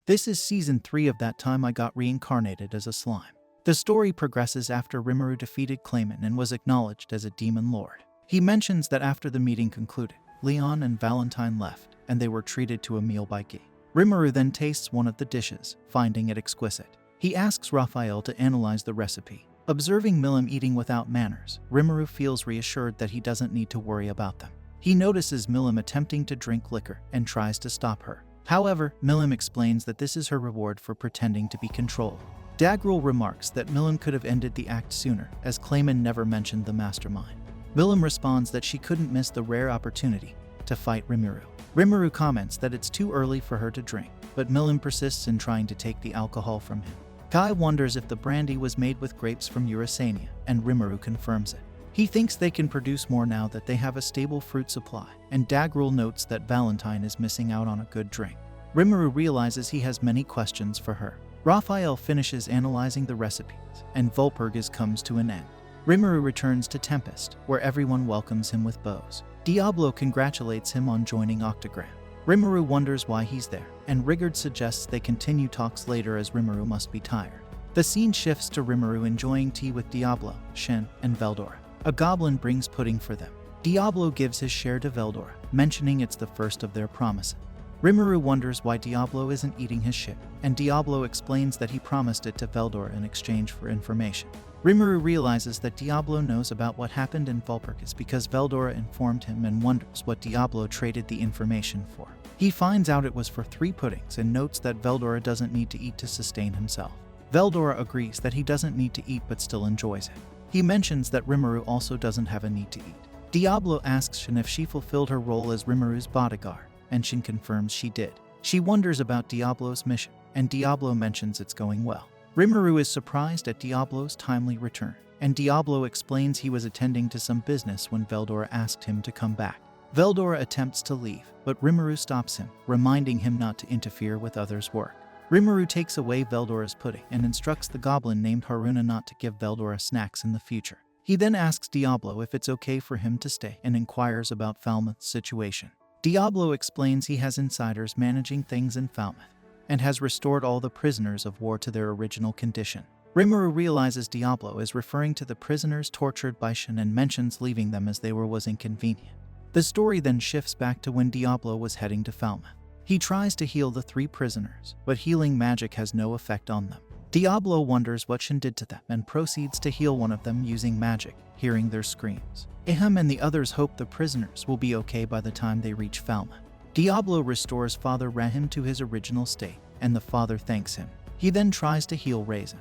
This is season 3 of That Time I Got Reincarnated as a Slime. The story progresses after Rimuru defeated Clayman and was acknowledged as a demon lord. He mentions that after the meeting concluded, Leon and Valentine left, and they were treated to a meal by Guy. Rimuru then tastes one of the dishes, finding it exquisite. He asks Raphael to analyze the recipe. Observing Milim eating without manners, Rimuru feels reassured that he doesn't need to worry about them. He notices Milim attempting to drink liquor and tries to stop her. However, Milim explains that this is her reward for pretending to be controlled. Dagrul remarks that Milim could have ended the act sooner, as Clayman never mentioned the mastermind. Milim responds that she couldn't miss the rare opportunity to fight Rimuru. Rimuru comments that it's too early for her to drink, but Milim persists in trying to take the alcohol from him. Kai wonders if the brandy was made with grapes from Eurasania, and Rimuru confirms it. He thinks they can produce more now that they have a stable fruit supply, and Dagrul notes that Valentine is missing out on a good drink. Rimuru realizes he has many questions for her. Raphael finishes analyzing the recipes, and Volpurgis comes to an end. Rimuru returns to Tempest, where everyone welcomes him with bows. Diablo congratulates him on joining Octagram. Rimuru wonders why he's there, and Rigard suggests they continue talks later as Rimuru must be tired. The scene shifts to Rimuru enjoying tea with Diablo, Shen, and Veldora. A goblin brings pudding for them. Diablo gives his share to Veldora, mentioning it's the first of their promises. Rimuru wonders why Diablo isn't eating his ship, and Diablo explains that he promised it to Veldora in exchange for information. Rimuru realizes that Diablo knows about what happened in Volpurgis because Veldora informed him and wonders what Diablo traded the information for. He finds out it was for 3 puddings and notes that Veldora doesn't need to eat to sustain himself. Veldora agrees that he doesn't need to eat but still enjoys it. He mentions that Rimuru also doesn't have a need to eat. Diablo asks Shen if she fulfilled her role as Rimuru's bodyguard, and Shen confirms she did. She wonders about Diablo's mission, and Diablo mentions it's going well. Rimuru is surprised at Diablo's timely return, and Diablo explains he was attending to some business when Veldora asked him to come back. Veldora attempts to leave, but Rimuru stops him, reminding him not to interfere with others' work. Rimuru takes away Veldora's pudding and instructs the goblin named Haruna not to give Veldora snacks in the future. He then asks Diablo if it's okay for him to stay and inquires about Falmouth's situation. Diablo explains he has insiders managing things in Falmouth and has restored all the prisoners of war to their original condition. Rimuru realizes Diablo is referring to the prisoners tortured by Shen and mentions leaving them as they were was inconvenient. The story then shifts back to when Diablo was heading to Falmouth. He tries to heal the 3 prisoners, but healing magic has no effect on them. Diablo wonders what Shen did to them and proceeds to heal one of them using magic, hearing their screams. Iham and the others hope the prisoners will be okay by the time they reach Falmouth. Diablo restores Father Rahim to his original state, and the father thanks him. He then tries to heal Raisin,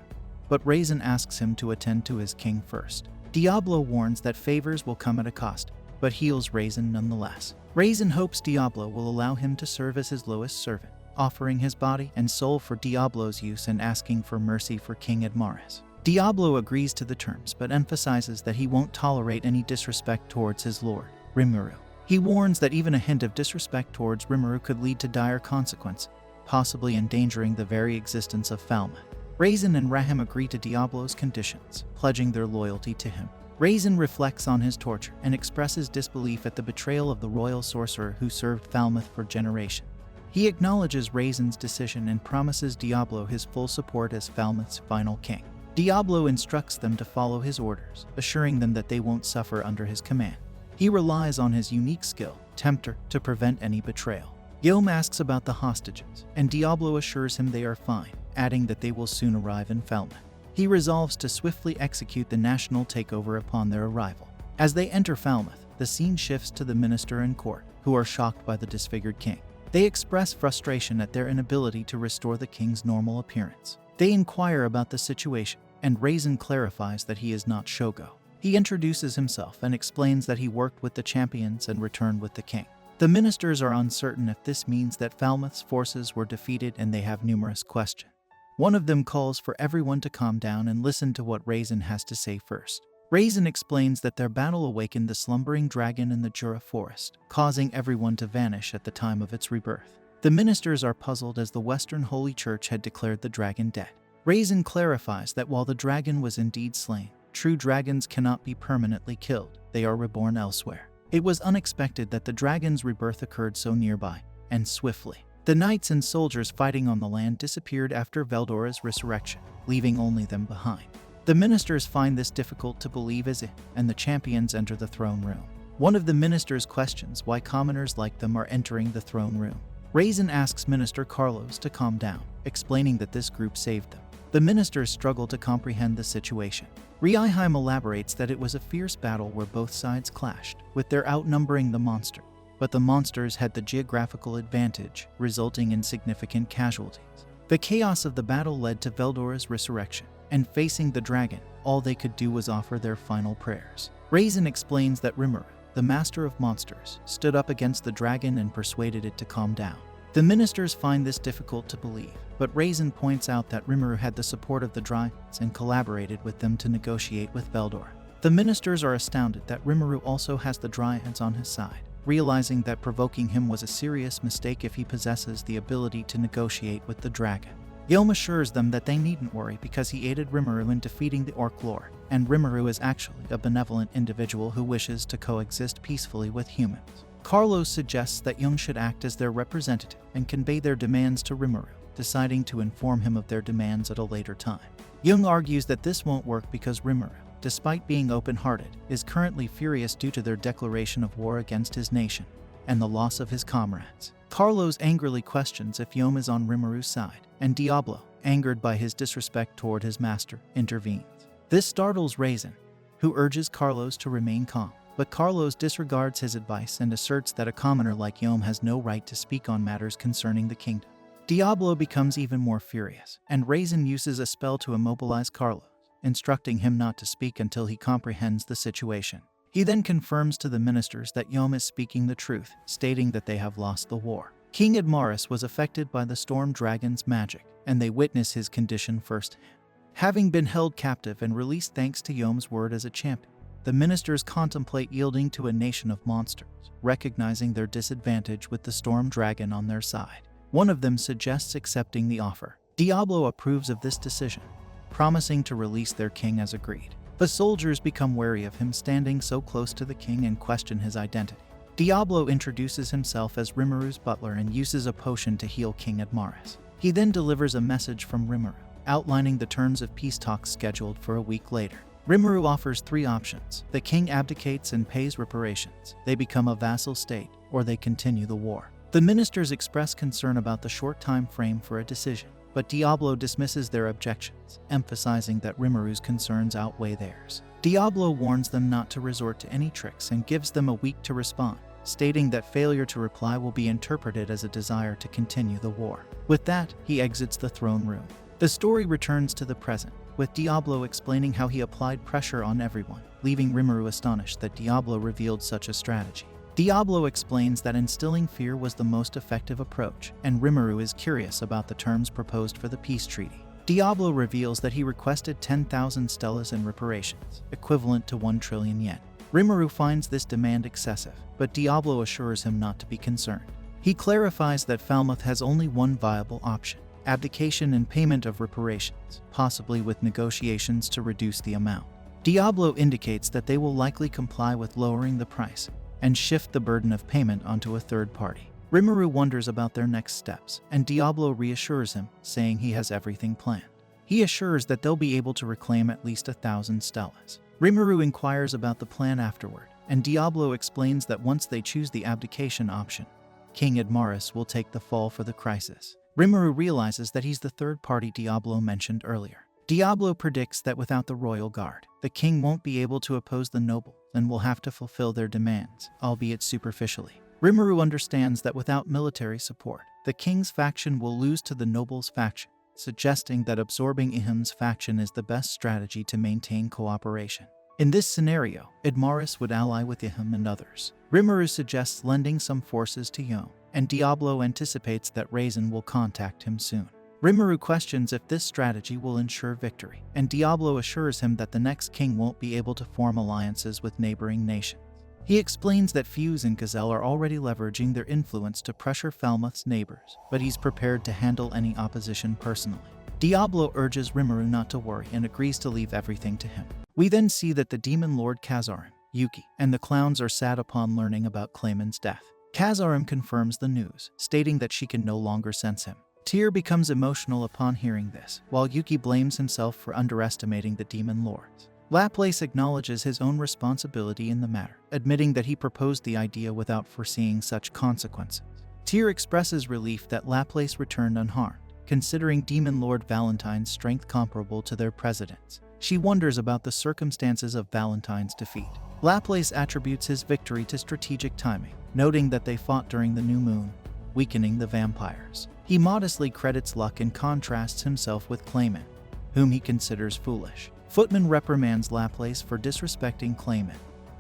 but Raisin asks him to attend to his king first. Diablo warns that favors will come at a cost, but heals Raisin nonetheless. Raisin hopes Diablo will allow him to serve as his lowest servant, offering his body and soul for Diablo's use and asking for mercy for King Admaris. Diablo agrees to the terms but emphasizes that he won't tolerate any disrespect towards his lord, Rimuru. He warns that even a hint of disrespect towards Rimuru could lead to dire consequence, possibly endangering the very existence of Falmouth. Raisin and Rahim agree to Diablo's conditions, pledging their loyalty to him. Raisin reflects on his torture and expresses disbelief at the betrayal of the royal sorcerer who served Falmouth for generations. He acknowledges Raisin's decision and promises Diablo his full support as Falmouth's final king. Diablo instructs them to follow his orders, assuring them that they won't suffer under his command. He relies on his unique skill, Tempter, to prevent any betrayal. Yom asks about the hostages, and Diablo assures him they are fine, adding that they will soon arrive in Falmouth. He resolves to swiftly execute the national takeover upon their arrival. As they enter Falmouth, the scene shifts to the minister and court, who are shocked by the disfigured king. They express frustration at their inability to restore the king's normal appearance. They inquire about the situation, and Raisin clarifies that he is not Shogo. He introduces himself and explains that he worked with the champions and returned with the king. The ministers are uncertain if this means that Falmouth's forces were defeated, and they have numerous questions. One of them calls for everyone to calm down and listen to what Raisin has to say first. Raisin explains that their battle awakened the slumbering dragon in the Jura forest, causing everyone to vanish at the time of its rebirth. The ministers are puzzled as the Western Holy Church had declared the dragon dead. Raisin clarifies that while the dragon was indeed slain, true dragons cannot be permanently killed, they are reborn elsewhere. It was unexpected that the dragon's rebirth occurred so nearby, and swiftly. The knights and soldiers fighting on the land disappeared after Veldora's resurrection, leaving only them behind. The ministers find this difficult to believe as it, and the champions enter the throne room. One of the ministers questions why commoners like them are entering the throne room. Raisin asks Minister Carlos to calm down, explaining that this group saved them. The ministers struggle to comprehend the situation. Reinheim elaborates that it was a fierce battle where both sides clashed, with their outnumbering the monster. But the monsters had the geographical advantage, resulting in significant casualties. The chaos of the battle led to Veldora's resurrection, and facing the dragon, all they could do was offer their final prayers. Raisin explains that Rimuru, the master of monsters, stood up against the dragon and persuaded it to calm down. The ministers find this difficult to believe, but Raisin points out that Rimuru had the support of the dragons and collaborated with them to negotiate with Veldora. The ministers are astounded that Rimuru also has the dragons on his side, realizing that provoking him was a serious mistake if he possesses the ability to negotiate with the dragon. Yom assures them that they needn't worry because he aided Rimuru in defeating the Orc Lord, and Rimuru is actually a benevolent individual who wishes to coexist peacefully with humans. Carlos suggests that Yom should act as their representative and convey their demands to Rimuru, deciding to inform him of their demands at a later time. Yom argues that this won't work because Rimuru, despite being open-hearted, is currently furious due to their declaration of war against his nation and the loss of his comrades. Carlos angrily questions if Yom is on Rimuru's side, and Diablo, angered by his disrespect toward his master, intervenes. This startles Raisin, who urges Carlos to remain calm. But Carlos disregards his advice and asserts that a commoner like Yom has no right to speak on matters concerning the kingdom. Diablo becomes even more furious, and Raisin uses a spell to immobilize Carlos, instructing him not to speak until he comprehends the situation. He then confirms to the ministers that Yom is speaking the truth, stating that they have lost the war. King Admaris was affected by the storm dragon's magic, and they witness his condition firsthand. Having been held captive and released thanks to Yom's word as a champion, the ministers contemplate yielding to a nation of monsters, recognizing their disadvantage with the storm dragon on their side. One of them suggests accepting the offer. Diablo approves of this decision, promising to release their king as agreed. The soldiers become wary of him standing so close to the king and question his identity. Diablo introduces himself as Rimuru's butler and uses a potion to heal King Admaris. He then delivers a message from Rimuru, outlining the terms of peace talks scheduled for a week later. Rimuru offers 3 options. The king abdicates and pays reparations, they become a vassal state, or they continue the war. The ministers express concern about the short time frame for a decision, but Diablo dismisses their objections, emphasizing that Rimuru's concerns outweigh theirs. Diablo warns them not to resort to any tricks and gives them a week to respond, stating that failure to reply will be interpreted as a desire to continue the war. With that, he exits the throne room. The story returns to the present, with Diablo explaining how he applied pressure on everyone, leaving Rimuru astonished that Diablo revealed such a strategy. Diablo explains that instilling fear was the most effective approach, and Rimuru is curious about the terms proposed for the peace treaty. Diablo reveals that he requested 10,000 stellas in reparations, equivalent to 1 trillion yen. Rimuru finds this demand excessive, but Diablo assures him not to be concerned. He clarifies that Falmouth has only one viable option: abdication and payment of reparations, possibly with negotiations to reduce the amount. Diablo indicates that they will likely comply with lowering the price and shift the burden of payment onto a third party. Rimuru wonders about their next steps, and Diablo reassures him, saying he has everything planned. He assures that they'll be able to reclaim at least 1,000 stellas. Rimuru inquires about the plan afterward, and Diablo explains that once they choose the abdication option, King Admaris will take the fall for the crisis. Rimuru realizes that he's the third party Diablo mentioned earlier. Diablo predicts that without the royal guard, the king won't be able to oppose the nobles and will have to fulfill their demands, albeit superficially. Rimuru understands that without military support, the king's faction will lose to the nobles' faction, suggesting that absorbing Ihim's faction is the best strategy to maintain cooperation. In this scenario, Admaris would ally with Ihim and others. Rimuru suggests lending some forces to Yom, and Diablo anticipates that Raisin will contact him soon. Rimuru questions if this strategy will ensure victory, and Diablo assures him that the next king won't be able to form alliances with neighboring nations. He explains that Fuse and Gazelle are already leveraging their influence to pressure Falmouth's neighbors, but he's prepared to handle any opposition personally. Diablo urges Rimuru not to worry and agrees to leave everything to him. We then see that the demon lord Kazarin, Yuki, and the clowns are sad upon learning about Clayman's death. Kazarim confirms the news, stating that she can no longer sense him. Tyr becomes emotional upon hearing this, while Yuki blames himself for underestimating the demon lords. Laplace acknowledges his own responsibility in the matter, admitting that he proposed the idea without foreseeing such consequences. Tyr expresses relief that Laplace returned unharmed, considering Demon Lord Valentine's strength comparable to their president's. She wonders about the circumstances of Valentine's defeat. Laplace attributes his victory to strategic timing, noting that they fought during the new moon, weakening the vampires. He modestly credits luck and contrasts himself with Clayman, whom he considers foolish. Footman reprimands Laplace for disrespecting Clayman,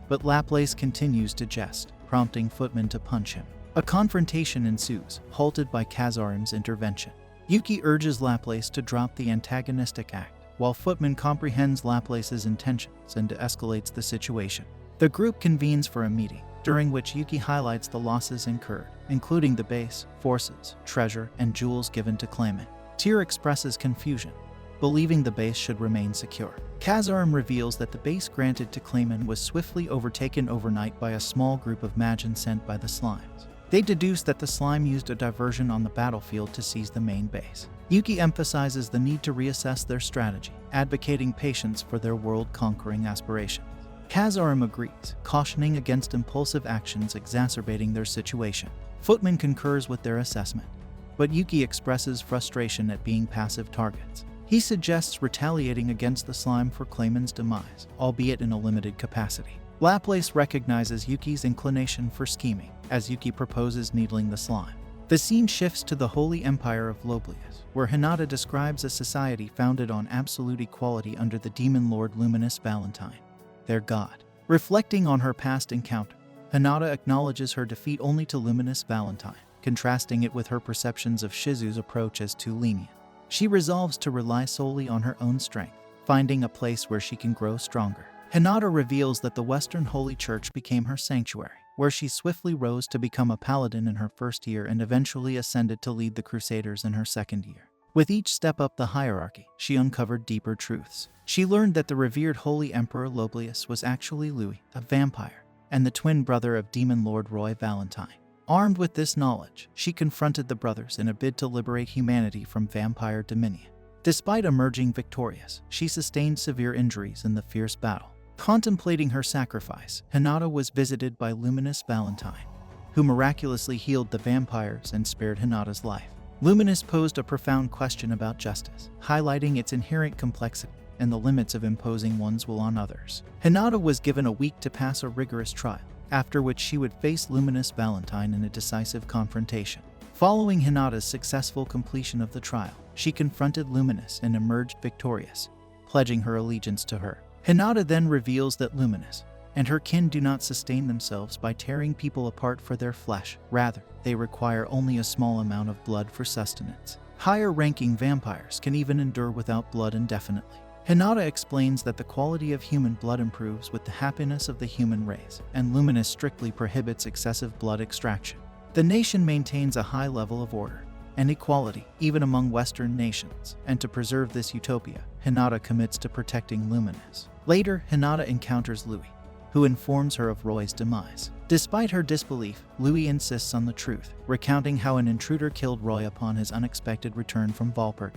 but Laplace continues to jest, prompting Footman to punch him. A confrontation ensues, halted by Kazarim's intervention. Yuki urges Laplace to drop the antagonistic act, while Footman comprehends Laplace's intentions and de-escalates the situation. The group convenes for a meeting, during which Yuki highlights the losses incurred, including the base, forces, treasure, and jewels given to Clayman. Tyr expresses confusion, believing the base should remain secure. Kazarim reveals that the base granted to Clayman was swiftly overtaken overnight by a small group of Magin sent by the slimes. They deduce that the slime used a diversion on the battlefield to seize the main base. Yuki emphasizes the need to reassess their strategy, advocating patience for their world-conquering aspirations. Kazarim agrees, cautioning against impulsive actions exacerbating their situation. Footman concurs with their assessment, but Yuki expresses frustration at being passive targets. He suggests retaliating against the slime for Clayman's demise, albeit in a limited capacity. Laplace recognizes Yuki's inclination for scheming, as Yuki proposes needling the slime. The scene shifts to the Holy Empire of Loblius, where Hinata describes a society founded on absolute equality under the demon lord Luminous Valentine, their god. Reflecting on her past encounter, Hinata acknowledges her defeat only to Luminous Valentine, contrasting it with her perceptions of Shizu's approach as too lenient. She resolves to rely solely on her own strength, finding a place where she can grow stronger. Hinata reveals that the Western Holy Church became her sanctuary, where she swiftly rose to become a paladin in her first year and eventually ascended to lead the Crusaders in her second year. With each step up the hierarchy, she uncovered deeper truths. She learned that the revered Holy Emperor Loblius was actually Louis, a vampire, and the twin brother of Demon Lord Roy Valentine. Armed with this knowledge, she confronted the brothers in a bid to liberate humanity from vampire dominion. Despite emerging victorious, she sustained severe injuries in the fierce battle. Contemplating her sacrifice, Hinata was visited by Luminous Valentine, who miraculously healed the vampires and spared Hinata's life. Luminous posed a profound question about justice, highlighting its inherent complexity and the limits of imposing one's will on others. Hinata was given a week to pass a rigorous trial, after which she would face Luminous Valentine in a decisive confrontation. Following Hinata's successful completion of the trial, she confronted Luminous and emerged victorious, pledging her allegiance to her. Hinata then reveals that Luminous and her kin do not sustain themselves by tearing people apart for their flesh. Rather, they require only a small amount of blood for sustenance. Higher-ranking vampires can even endure without blood indefinitely. Hinata explains that the quality of human blood improves with the happiness of the human race, and Luminous strictly prohibits excessive blood extraction. The nation maintains a high level of order and equality, even among Western nations, and to preserve this utopia, Hinata commits to protecting Luminous. Later, Hinata encounters Louis, who informs her of Roy's demise. Despite her disbelief, Louis insists on the truth, recounting how an intruder killed Roy upon his unexpected return from Valpurg.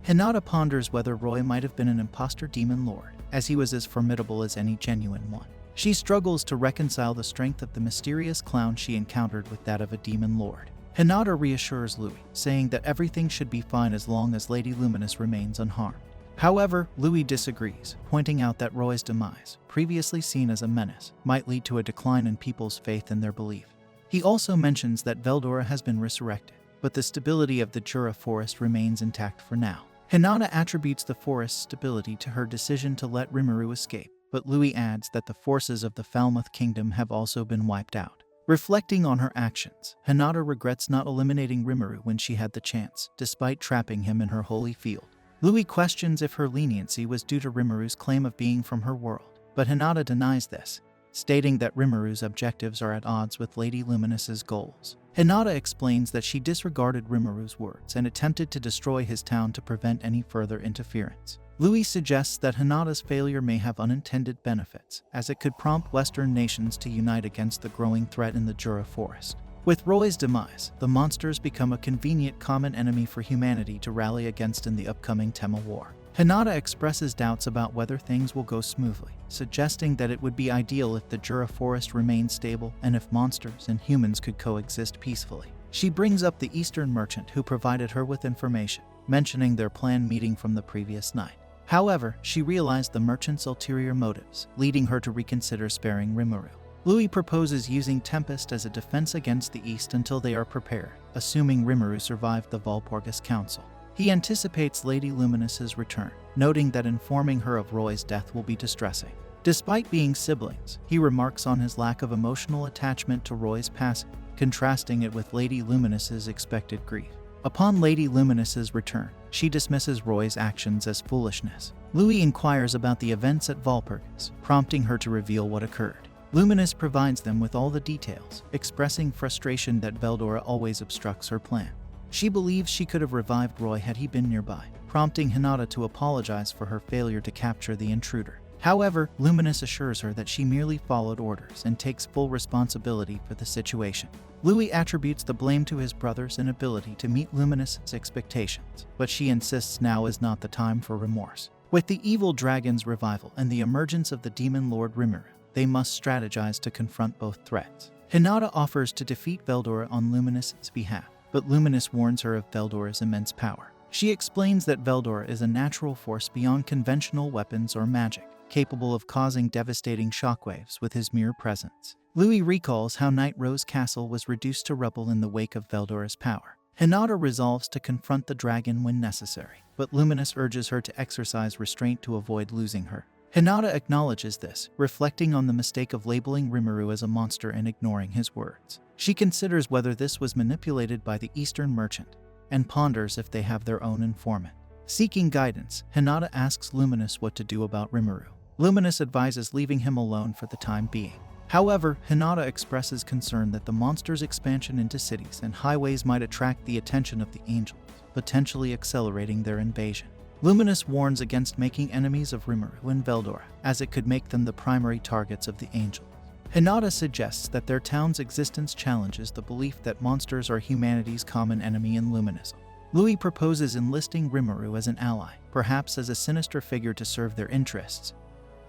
Hinata ponders whether Roy might have been an imposter demon lord, as he was as formidable as any genuine one. She struggles to reconcile the strength of the mysterious clown she encountered with that of a demon lord. Hinata reassures Louis, saying that everything should be fine as long as Lady Luminous remains unharmed. However, Louis disagrees, pointing out that Roy's demise, previously seen as a menace, might lead to a decline in people's faith in their belief. He also mentions that Veldora has been resurrected, but the stability of the Jura forest remains intact for now. Hinata attributes the forest's stability to her decision to let Rimuru escape, but Louis adds that the forces of the Falmouth Kingdom have also been wiped out. Reflecting on her actions, Hinata regrets not eliminating Rimuru when she had the chance, despite trapping him in her holy field. Louis questions if her leniency was due to Rimuru's claim of being from her world, but Hinata denies this, stating that Rimuru's objectives are at odds with Lady Luminous's goals. Hinata explains that she disregarded Rimuru's words and attempted to destroy his town to prevent any further interference. Louis suggests that Hinata's failure may have unintended benefits, as it could prompt Western nations to unite against the growing threat in the Jura forest. With Roy's demise, the monsters become a convenient common enemy for humanity to rally against in the upcoming Tema War. Hinata expresses doubts about whether things will go smoothly, suggesting that it would be ideal if the Jura forest remained stable and if monsters and humans could coexist peacefully. She brings up the Eastern merchant who provided her with information, mentioning their planned meeting from the previous night. However, she realized the merchant's ulterior motives, leading her to reconsider sparing Rimuru. Louis proposes using Tempest as a defense against the East until they are prepared, assuming Rimuru survived the Valpurgis Council. He anticipates Lady Luminous's return, noting that informing her of Roy's death will be distressing. Despite being siblings, he remarks on his lack of emotional attachment to Roy's passing, contrasting it with Lady Luminous's expected grief. Upon Lady Luminous's return, she dismisses Roy's actions as foolishness. Louis inquires about the events at Valpurgis, prompting her to reveal what occurred. Luminous provides them with all the details, expressing frustration that Veldora always obstructs her plan. She believes she could have revived Roy had he been nearby, prompting Hinata to apologize for her failure to capture the intruder. However, Luminous assures her that she merely followed orders and takes full responsibility for the situation. Louis attributes the blame to his brother's inability to meet Luminous's expectations, but she insists now is not the time for remorse. With the evil dragon's revival and the emergence of the demon lord Rimuru, they must strategize to confront both threats. Hinata offers to defeat Veldora on Luminous's behalf, but Luminous warns her of Veldora's immense power. She explains that Veldora is a natural force beyond conventional weapons or magic, capable of causing devastating shockwaves with his mere presence. Louis recalls how Night Rose Castle was reduced to rubble in the wake of Veldora's power. Hinata resolves to confront the dragon when necessary, but Luminous urges her to exercise restraint to avoid losing her. Hinata acknowledges this, reflecting on the mistake of labeling Rimuru as a monster and ignoring his words. She considers whether this was manipulated by the Eastern merchant, and ponders if they have their own informant. Seeking guidance, Hinata asks Luminous what to do about Rimuru. Luminous advises leaving him alone for the time being. However, Hinata expresses concern that the monster's expansion into cities and highways might attract the attention of the angels, potentially accelerating their invasion. Luminous warns against making enemies of Rimuru and Veldora, as it could make them the primary targets of the angels. Hinata suggests that their town's existence challenges the belief that monsters are humanity's common enemy in Luminism. Louis proposes enlisting Rimuru as an ally, perhaps as a sinister figure to serve their interests,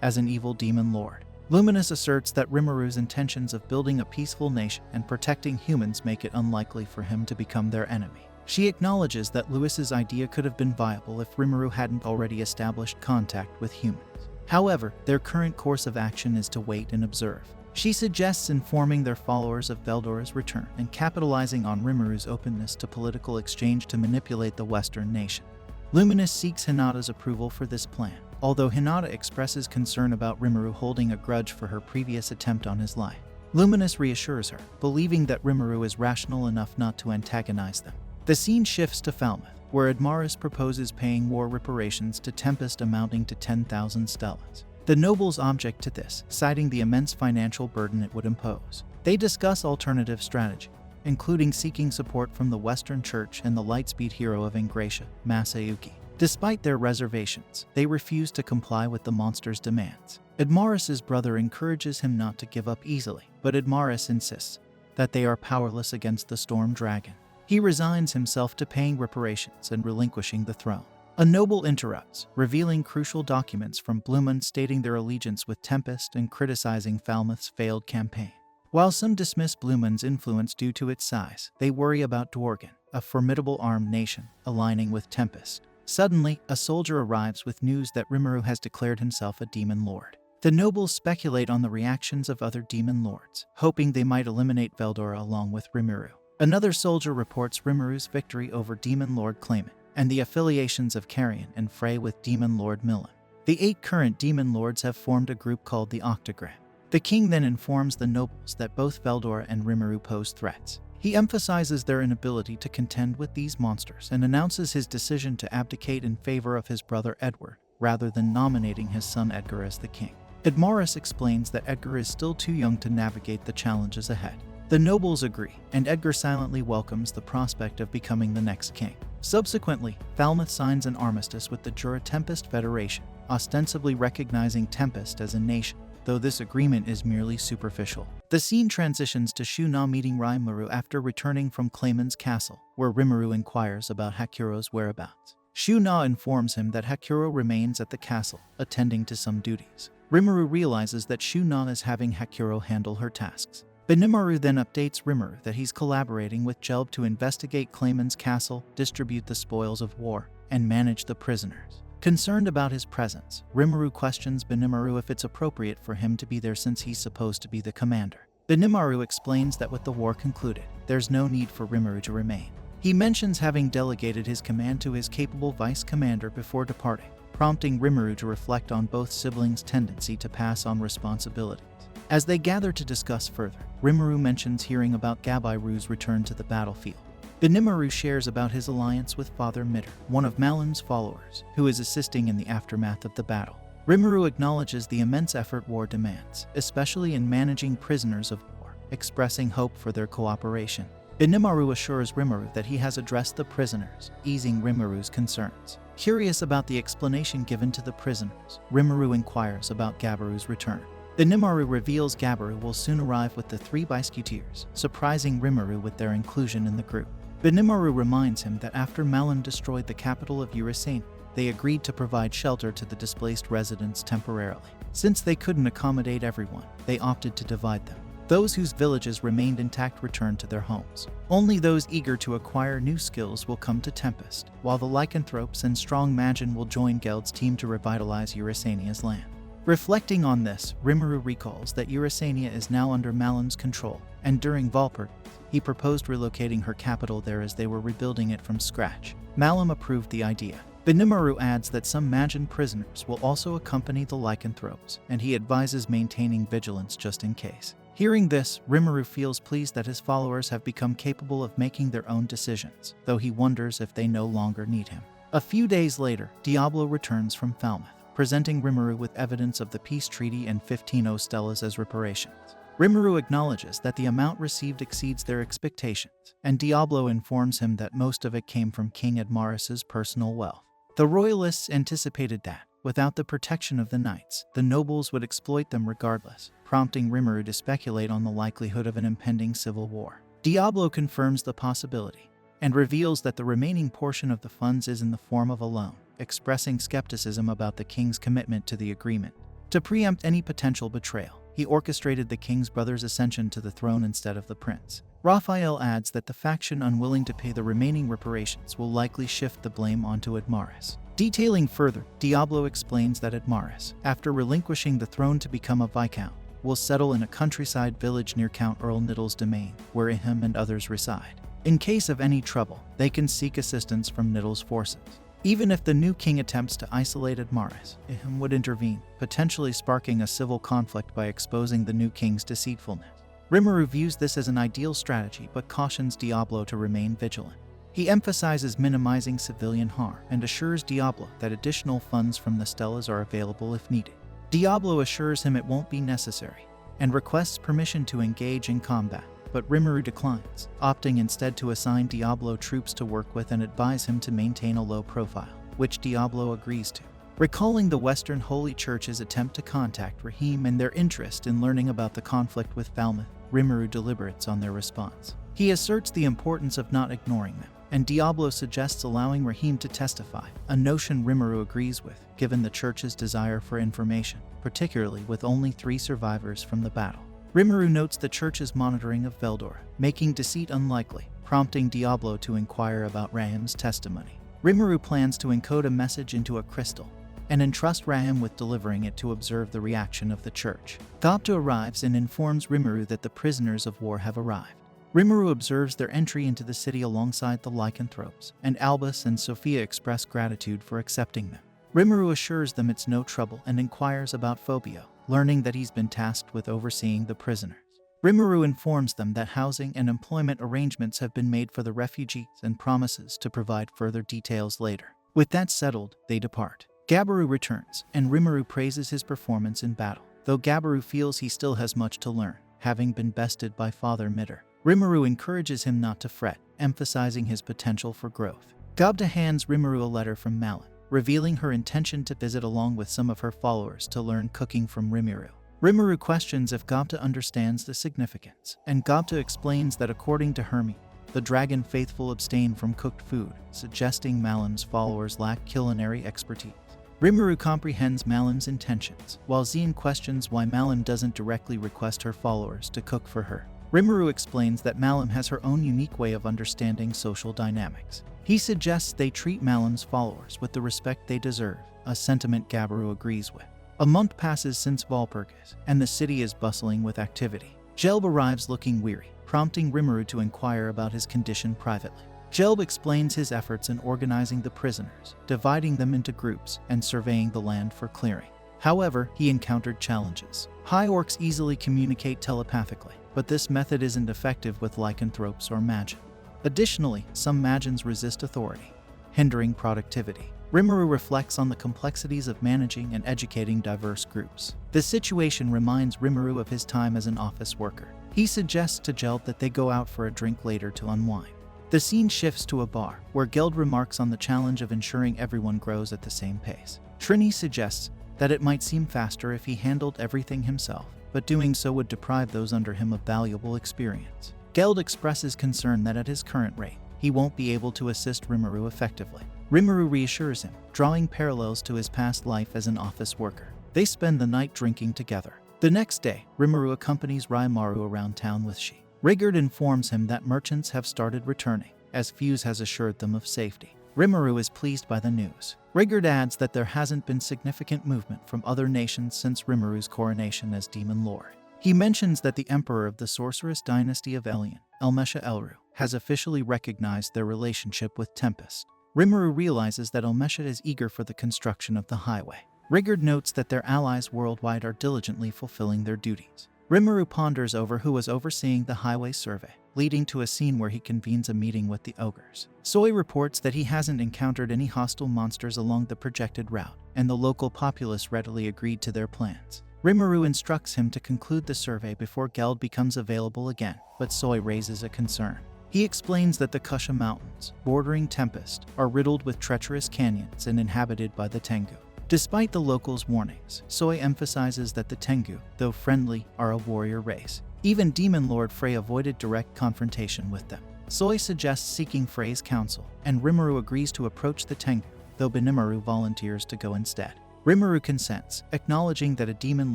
as an evil demon lord. Luminous asserts that Rimuru's intentions of building a peaceful nation and protecting humans make it unlikely for him to become their enemy. She acknowledges that Louis's idea could have been viable if Rimuru hadn't already established contact with humans. However, their current course of action is to wait and observe. She suggests informing their followers of Veldora's return and capitalizing on Rimuru's openness to political exchange to manipulate the Western nation. Luminous seeks Hinata's approval for this plan, although Hinata expresses concern about Rimuru holding a grudge for her previous attempt on his life. Luminous reassures her, believing that Rimuru is rational enough not to antagonize them. The scene shifts to Falmouth, where Admaris proposes paying war reparations to Tempest amounting to 10,000 stellas. The nobles object to this, citing the immense financial burden it would impose. They discuss alternative strategy, including seeking support from the Western Church and the Lightspeed hero of Ingratia, Masayuki. Despite their reservations, they refuse to comply with the monster's demands. Admaris's brother encourages him not to give up easily, but Admaris insists that they are powerless against the Storm Dragon. He resigns himself to paying reparations and relinquishing the throne. A noble interrupts, revealing crucial documents from Blumund stating their allegiance with Tempest and criticizing Falmouth's failed campaign. While some dismiss Blumund's influence due to its size, they worry about Dworgen, a formidable armed nation, aligning with Tempest. Suddenly, a soldier arrives with news that Rimuru has declared himself a demon lord. The nobles speculate on the reactions of other demon lords, hoping they might eliminate Veldora along with Rimuru. Another soldier reports Rimuru's victory over Demon Lord Clayman, and the affiliations of Carrion and Frey with Demon Lord Millen. The 8 current demon lords have formed a group called the Octagram. The king then informs the nobles that both Veldora and Rimuru pose threats. He emphasizes their inability to contend with these monsters and announces his decision to abdicate in favor of his brother Edward, rather than nominating his son Edgar as the king. Admaris explains that Edgar is still too young to navigate the challenges ahead. The nobles agree, and Edgar silently welcomes the prospect of becoming the next king. Subsequently, Falmouth signs an armistice with the Jura Tempest Federation, ostensibly recognizing Tempest as a nation, though this agreement is merely superficial. The scene transitions to Shuna meeting Rimuru after returning from Clayman's castle, where Rimuru inquires about Hakuro's whereabouts. Shuna informs him that Hakuro remains at the castle, attending to some duties. Rimuru realizes that Shuna is having Hakuro handle her tasks. Benimaru then updates Rimuru that he's collaborating with Jelb to investigate Clayman's castle, distribute the spoils of war, and manage the prisoners. Concerned about his presence, Rimuru questions Benimaru if it's appropriate for him to be there since he's supposed to be the commander. Benimaru explains that with the war concluded, there's no need for Rimuru to remain. He mentions having delegated his command to his capable vice commander before departing, prompting Rimuru to reflect on both siblings' tendency to pass on responsibilities. As they gather to discuss further, Rimuru mentions hearing about Gabairu's return to the battlefield. Benimaru shares about his alliance with Father Mitter, one of Malum's followers, who is assisting in the aftermath of the battle. Rimuru acknowledges the immense effort war demands, especially in managing prisoners of war, expressing hope for their cooperation. Benimaru assures Rimuru that he has addressed the prisoners, easing Rimuru's concerns. Curious about the explanation given to the prisoners, Rimuru inquires about Gabiru's return. Benimaru reveals Gabiru will soon arrive with the 3 Biscuiteers, surprising Rimuru with their inclusion in the group. Benimaru reminds him that after Malum destroyed the capital of Urusania, they agreed to provide shelter to the displaced residents temporarily. Since they couldn't accommodate everyone, they opted to divide them. Those whose villages remained intact returned to their homes. Only those eager to acquire new skills will come to Tempest, while the lycanthropes and strong Magin will join Geld's team to revitalize Urusania's land. Reflecting on this, Rimuru recalls that Urusania is now under Malum's control, and during Valpert, he proposed relocating her capital there as they were rebuilding it from scratch. Malum approved the idea. Benimaru adds that some Magin prisoners will also accompany the lycanthropes, and he advises maintaining vigilance just in case. Hearing this, Rimuru feels pleased that his followers have become capable of making their own decisions, though he wonders if they no longer need him. A few days later, Diablo returns from Falmouth, presenting Rimuru with evidence of the peace treaty and 15 stellas as reparations. Rimuru acknowledges that the amount received exceeds their expectations, and Diablo informs him that most of it came from King Admaris's personal wealth. The royalists anticipated that, without the protection of the knights, the nobles would exploit them regardless, prompting Rimuru to speculate on the likelihood of an impending civil war. Diablo confirms the possibility, and reveals that the remaining portion of the funds is in the form of a loan, expressing skepticism about the king's commitment to the agreement. To preempt any potential betrayal, he orchestrated the king's brother's ascension to the throne instead of the prince. Raphael adds that the faction unwilling to pay the remaining reparations will likely shift the blame onto Admaris. Detailing further, Diablo explains that Admaris, after relinquishing the throne to become a viscount, will settle in a countryside village near Count Earl Niddle's domain, where him and others reside. In case of any trouble, they can seek assistance from Niddle's forces. Even if the new king attempts to isolate Admaris, Ihim would intervene, potentially sparking a civil conflict by exposing the new king's deceitfulness. Rimuru views this as an ideal strategy but cautions Diablo to remain vigilant. He emphasizes minimizing civilian harm and assures Diablo that additional funds from the Stellas are available if needed. Diablo assures him it won't be necessary, and requests permission to engage in combat, but Rimuru declines, opting instead to assign Diablo troops to work with and advise him to maintain a low profile, which Diablo agrees to. Recalling the Western Holy Church's attempt to contact Rahim and their interest in learning about the conflict with Falmouth, Rimuru deliberates on their response. He asserts the importance of not ignoring them, and Diablo suggests allowing Rahim to testify, a notion Rimuru agrees with, given the Church's desire for information, particularly with only 3 survivors from the battle. Rimuru notes the Church's monitoring of Veldora, making deceit unlikely, prompting Diablo to inquire about Rahim's testimony. Rimuru plans to encode a message into a crystal, and entrust Rahim with delivering it to observe the reaction of the Church. Gopta arrives and informs Rimuru that the prisoners of war have arrived. Rimuru observes their entry into the city alongside the lycanthropes, and Albus and Sophia express gratitude for accepting them. Rimuru assures them it's no trouble and inquires about Phobio, learning that he's been tasked with overseeing the prisoners. Rimuru informs them that housing and employment arrangements have been made for the refugees and promises to provide further details later. With that settled, they depart. Gabiru returns, and Rimuru praises his performance in battle, though Gabiru feels he still has much to learn, having been bested by Father Mitter. Rimuru encourages him not to fret, emphasizing his potential for growth. Gobda hands Rimuru a letter from Malin, revealing her intention to visit along with some of her followers to learn cooking from Rimuru. Rimuru questions if Gobta understands the significance, and Gobta explains that according to Hermie, the dragon faithful abstain from cooked food, suggesting Malam's followers lack culinary expertise. Rimuru comprehends Malam's intentions, while Zien questions why Malam doesn't directly request her followers to cook for her. Rimuru explains that Malam has her own unique way of understanding social dynamics. He suggests they treat Malam's followers with the respect they deserve, a sentiment Gabiru agrees with. A month passes since Valpurgis, and the city is bustling with activity. Gelb arrives looking weary, prompting Rimuru to inquire about his condition privately. Gelb explains his efforts in organizing the prisoners, dividing them into groups, and surveying the land for clearing. However, he encountered challenges. High orcs easily communicate telepathically, but this method isn't effective with lycanthropes or magin. Additionally, some magins resist authority, hindering productivity. Rimuru reflects on the complexities of managing and educating diverse groups. The situation reminds Rimuru of his time as an office worker. He suggests to Gelb that they go out for a drink later to unwind. The scene shifts to a bar, where Geld remarks on the challenge of ensuring everyone grows at the same pace. Trini suggests that it might seem faster if he handled everything himself, but doing so would deprive those under him of valuable experience. Geld expresses concern that at his current rate, he won't be able to assist Rimuru effectively. Rimuru reassures him, drawing parallels to his past life as an office worker. They spend the night drinking together. The next day, Rimuru accompanies Raimaru around town with Shi. Rigard informs him that merchants have started returning, as Fuse has assured them of safety. Rimuru is pleased by the news. Rigard adds that there hasn't been significant movement from other nations since Rimuru's coronation as Demon Lord. He mentions that the emperor of the sorceress dynasty of Elion, Elmesha Elru, has officially recognized their relationship with Tempest. Rimuru realizes that Elmesha is eager for the construction of the highway. Rigard notes that their allies worldwide are diligently fulfilling their duties. Rimuru ponders over who was overseeing the highway survey, leading to a scene where he convenes a meeting with the ogres. Soi reports that he hasn't encountered any hostile monsters along the projected route, and the local populace readily agreed to their plans. Rimuru instructs him to conclude the survey before Geld becomes available again, but Soi raises a concern. He explains that the Kusha Mountains, bordering Tempest, are riddled with treacherous canyons and inhabited by the Tengu. Despite the locals' warnings, Soi emphasizes that the Tengu, though friendly, are a warrior race. Even Demon Lord Frey avoided direct confrontation with them. Soi suggests seeking Frey's counsel, and Rimuru agrees to approach the Tengu, though Benimaru volunteers to go instead. Rimuru consents, acknowledging that a Demon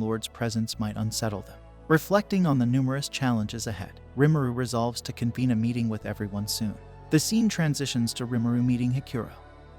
Lord's presence might unsettle them. Reflecting on the numerous challenges ahead, Rimuru resolves to convene a meeting with everyone soon. The scene transitions to Rimuru meeting Hikuro,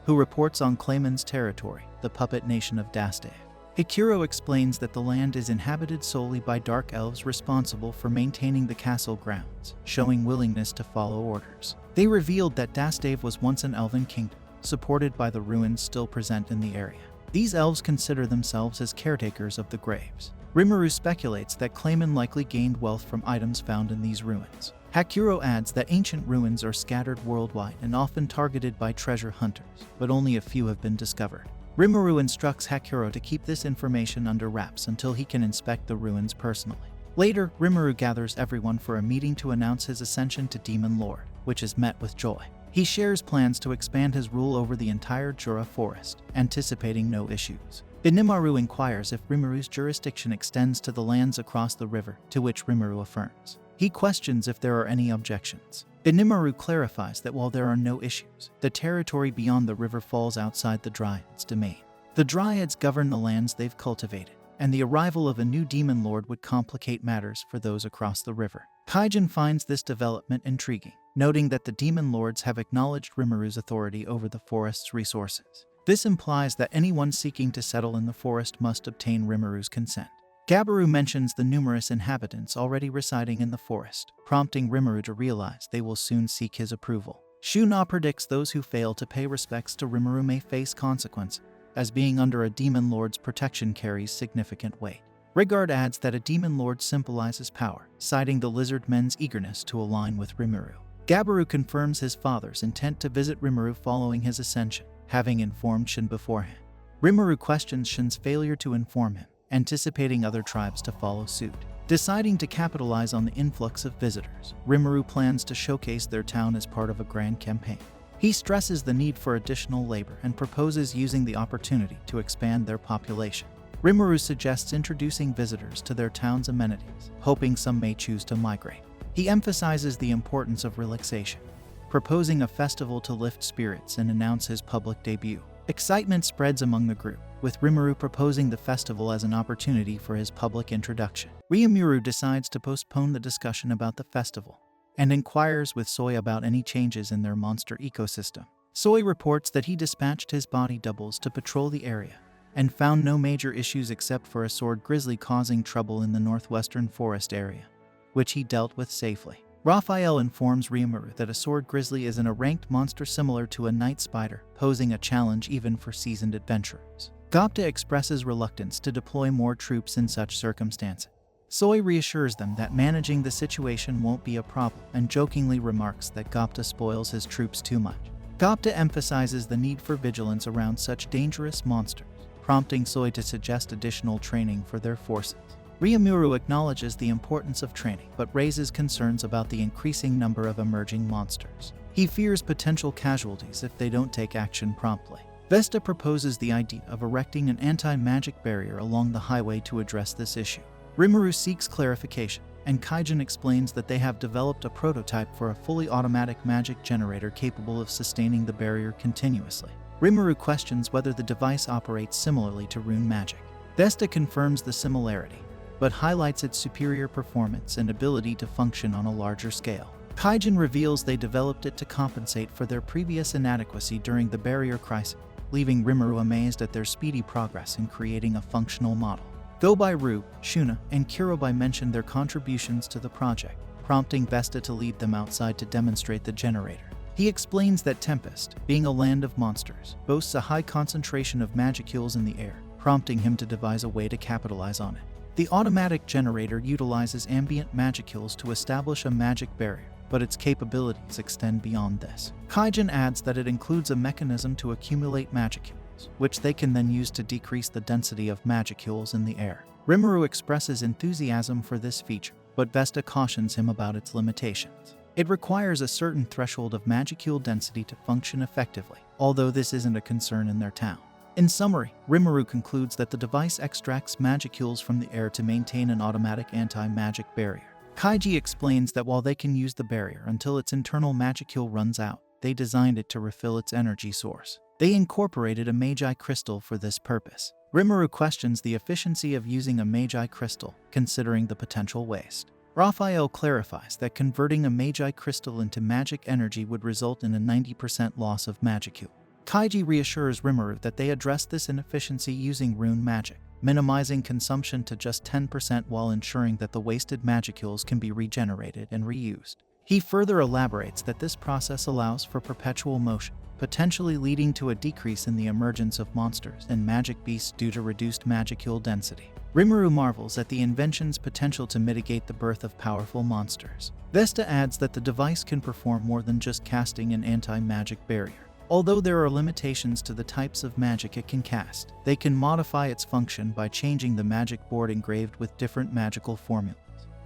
who reports on Clayman's territory, the puppet nation of Dastave. Hikuro explains that the land is inhabited solely by dark elves responsible for maintaining the castle grounds, showing willingness to follow orders. They revealed that Dastave was once an elven kingdom, supported by the ruins still present in the area. These elves consider themselves as caretakers of the graves. Rimuru speculates that Clayman likely gained wealth from items found in these ruins. Hakuro adds that ancient ruins are scattered worldwide and often targeted by treasure hunters, but only a few have been discovered. Rimuru instructs Hakuro to keep this information under wraps until he can inspect the ruins personally. Later, Rimuru gathers everyone for a meeting to announce his ascension to Demon Lord, which is met with joy. He shares plans to expand his rule over the entire Jura forest, anticipating no issues. Benimaru inquires if Rimuru's jurisdiction extends to the lands across the river, to which Rimuru affirms. He questions if there are any objections. Benimaru clarifies that while there are no issues, the territory beyond the river falls outside the Dryads' domain. The Dryads govern the lands they've cultivated, and the arrival of a new Demon Lord would complicate matters for those across the river. Kaijin finds this development intriguing, noting that the Demon Lords have acknowledged Rimuru's authority over the forest's resources. This implies that anyone seeking to settle in the forest must obtain Rimuru's consent. Gabiru mentions the numerous inhabitants already residing in the forest, prompting Rimuru to realize they will soon seek his approval. Shuna predicts those who fail to pay respects to Rimuru may face consequences, as being under a Demon Lord's protection carries significant weight. Rigard adds that a Demon Lord symbolizes power, citing the lizard men's eagerness to align with Rimuru. Gabiru confirms his father's intent to visit Rimuru following his ascension, having informed Shin beforehand. Rimuru questions Shin's failure to inform him, anticipating other tribes to follow suit. Deciding to capitalize on the influx of visitors, Rimuru plans to showcase their town as part of a grand campaign. He stresses the need for additional labor and proposes using the opportunity to expand their population. Rimuru suggests introducing visitors to their town's amenities, hoping some may choose to migrate. He emphasizes the importance of relaxation, proposing a festival to lift spirits and announce his public debut. Excitement spreads among the group, with Rimuru proposing the festival as an opportunity for his public introduction. Ryomuru decides to postpone the discussion about the festival and inquires with Soi about any changes in their monster ecosystem. Soi reports that he dispatched his body doubles to patrol the area and found no major issues except for a sword grizzly causing trouble in the northwestern forest area, which he dealt with safely. Raphael informs Ryomuru that a sword grizzly is a ranked monster similar to a night spider, posing a challenge even for seasoned adventurers. Datta expresses reluctance to deploy more troops in such circumstances. Soi reassures them that managing the situation won't be a problem and jokingly remarks that Datta spoils his troops too much. Datta emphasizes the need for vigilance around such dangerous monsters, prompting Soi to suggest additional training for their forces. Ryomuru acknowledges the importance of training, but raises concerns about the increasing number of emerging monsters. He fears potential casualties if they don't take action promptly. Vesta proposes the idea of erecting an anti-magic barrier along the highway to address this issue. Rimuru seeks clarification, and Kaijin explains that they have developed a prototype for a fully automatic magic generator capable of sustaining the barrier continuously. Rimuru questions whether the device operates similarly to rune magic. Vesta confirms the similarity, but highlights its superior performance and ability to function on a larger scale. Kaijin reveals they developed it to compensate for their previous inadequacy during the barrier crisis, leaving Rimuru amazed at their speedy progress in creating a functional model. Go-By-Ru, Shuna, and Kirobai mention their contributions to the project, prompting Vesta to lead them outside to demonstrate the generator. He explains that Tempest, being a land of monsters, boasts a high concentration of magicules in the air, prompting him to devise a way to capitalize on it. The automatic generator utilizes ambient magicules to establish a magic barrier, but its capabilities extend beyond this. Kaijin adds that it includes a mechanism to accumulate magicules, which they can then use to decrease the density of magicules in the air. Rimuru expresses enthusiasm for this feature, but Vesta cautions him about its limitations. It requires a certain threshold of magicule density to function effectively, although this isn't a concern in their town. In summary, Rimuru concludes that the device extracts magicules from the air to maintain an automatic anti-magic barrier. Kaiji explains that while they can use the barrier until its internal magicule runs out, they designed it to refill its energy source. They incorporated a magi crystal for this purpose. Rimuru questions the efficiency of using a magi crystal, considering the potential waste. Raphael clarifies that converting a magi crystal into magic energy would result in a 90% loss of magicule. Kaiji reassures Rimuru that they address this inefficiency using rune magic, minimizing consumption to just 10% while ensuring that the wasted magicules can be regenerated and reused. He further elaborates that this process allows for perpetual motion, potentially leading to a decrease in the emergence of monsters and magic beasts due to reduced magicule density. Rimuru marvels at the invention's potential to mitigate the birth of powerful monsters. Vesta adds that the device can perform more than just casting an anti-magic barrier. Although there are limitations to the types of magic it can cast, they can modify its function by changing the magic board engraved with different magical formulas.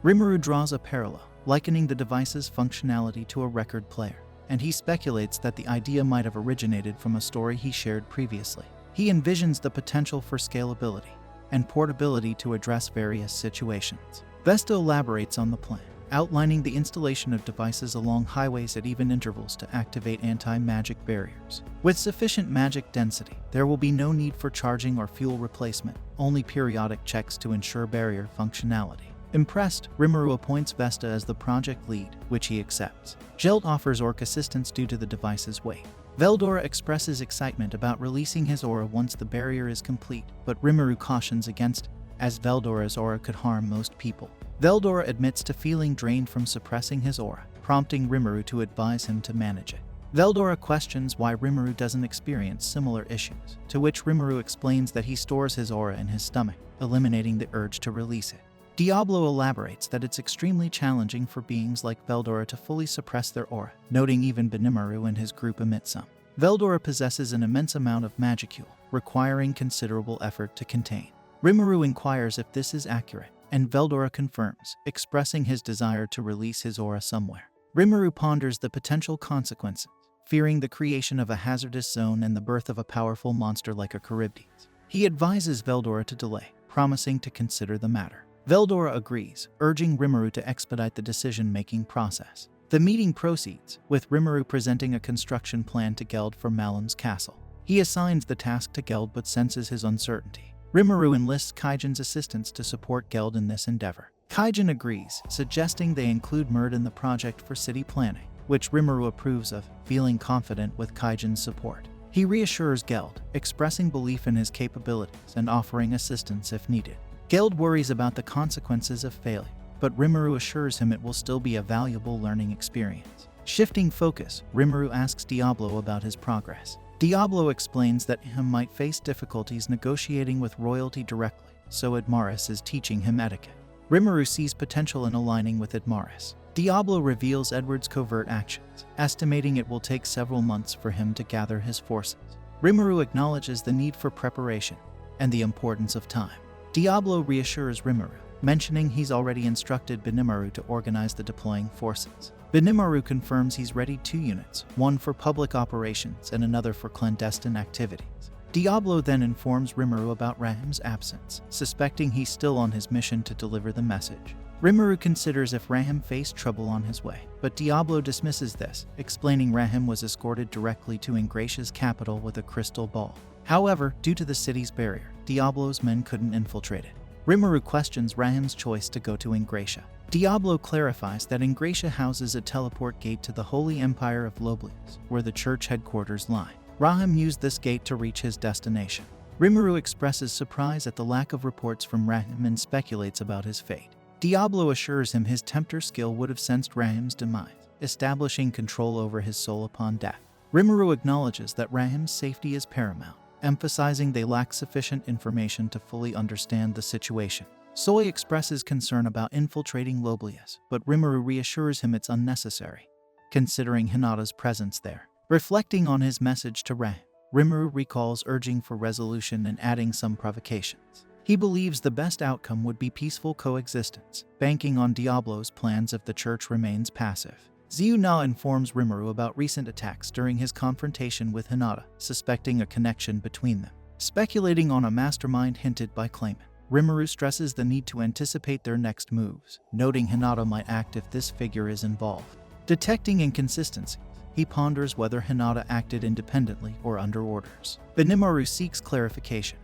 Rimuru draws a parallel, likening the device's functionality to a record player, and he speculates that the idea might have originated from a story he shared previously. He envisions the potential for scalability and portability to address various situations. Vesta elaborates on the plan, outlining the installation of devices along highways at even intervals to activate anti-magic barriers. With sufficient magic density, there will be no need for charging or fuel replacement, only periodic checks to ensure barrier functionality. Impressed, Rimuru appoints Vesta as the project lead, which he accepts. Jelt offers Orc assistance due to the device's weight. Veldora expresses excitement about releasing his aura once the barrier is complete, but Rimuru cautions against it, as Veldora's aura could harm most people. Veldora admits to feeling drained from suppressing his aura, prompting Rimuru to advise him to manage it. Veldora questions why Rimuru doesn't experience similar issues, to which Rimuru explains that he stores his aura in his stomach, eliminating the urge to release it. Diablo elaborates that it's extremely challenging for beings like Veldora to fully suppress their aura, noting even Benimaru and his group emit some. Veldora possesses an immense amount of magicule, requiring considerable effort to contain. Rimuru inquires if this is accurate, and Veldora confirms, expressing his desire to release his aura somewhere. Rimuru ponders the potential consequences, fearing the creation of a hazardous zone and the birth of a powerful monster like a Charybdis. He advises Veldora to delay, promising to consider the matter. Veldora agrees, urging Rimuru to expedite the decision-making process. The meeting proceeds, with Rimuru presenting a construction plan to Geld for Malam's castle. He assigns the task to Geld but senses his uncertainty. Rimuru enlists Kaijin's assistance to support Geld in this endeavor. Kaijin agrees, suggesting they include Murd in the project for city planning, which Rimuru approves of, feeling confident with Kaijin's support. He reassures Geld, expressing belief in his capabilities and offering assistance if needed. Geld worries about the consequences of failure, but Rimuru assures him it will still be a valuable learning experience. Shifting focus, Rimuru asks Diablo about his progress. Diablo explains that he might face difficulties negotiating with royalty directly, so Admaris is teaching him etiquette. Rimuru sees potential in aligning with Admaris. Diablo reveals Edward's covert actions, estimating it will take several months for him to gather his forces. Rimuru acknowledges the need for preparation and the importance of time. Diablo reassures Rimuru, mentioning he's already instructed Benimaru to organize the deploying forces. Benimaru confirms he's readied 2 units, one for public operations and another for clandestine activities. Diablo then informs Rimuru about Rahim's absence, suspecting he's still on his mission to deliver the message. Rimuru considers if Rahim faced trouble on his way, but Diablo dismisses this, explaining Rahim was escorted directly to Ingratia's capital with a crystal ball. However, due to the city's barrier, Diablo's men couldn't infiltrate it. Rimuru questions Rahim's choice to go to Ingratia. Diablo clarifies that Ingratia houses a teleport gate to the Holy Empire of Loblius, where the church headquarters lie. Rahim used this gate to reach his destination. Rimuru expresses surprise at the lack of reports from Rahim and speculates about his fate. Diablo assures him his tempter skill would have sensed Rahim's demise, establishing control over his soul upon death. Rimuru acknowledges that Rahim's safety is paramount, emphasizing they lack sufficient information to fully understand the situation. Soy expresses concern about infiltrating Loblius, but Rimuru reassures him it's unnecessary, considering Hinata's presence there. Reflecting on his message to Rahim, Rimuru recalls urging for resolution and adding some provocations. He believes the best outcome would be peaceful coexistence, banking on Diablo's plans if the church remains passive. Zyuna informs Rimuru about recent attacks during his confrontation with Hinata, suspecting a connection between them. Speculating on a mastermind hinted by Clayman, Rimuru stresses the need to anticipate their next moves, noting Hinata might act if this figure is involved. Detecting inconsistencies, he ponders whether Hinata acted independently or under orders. Benimaru seeks clarification,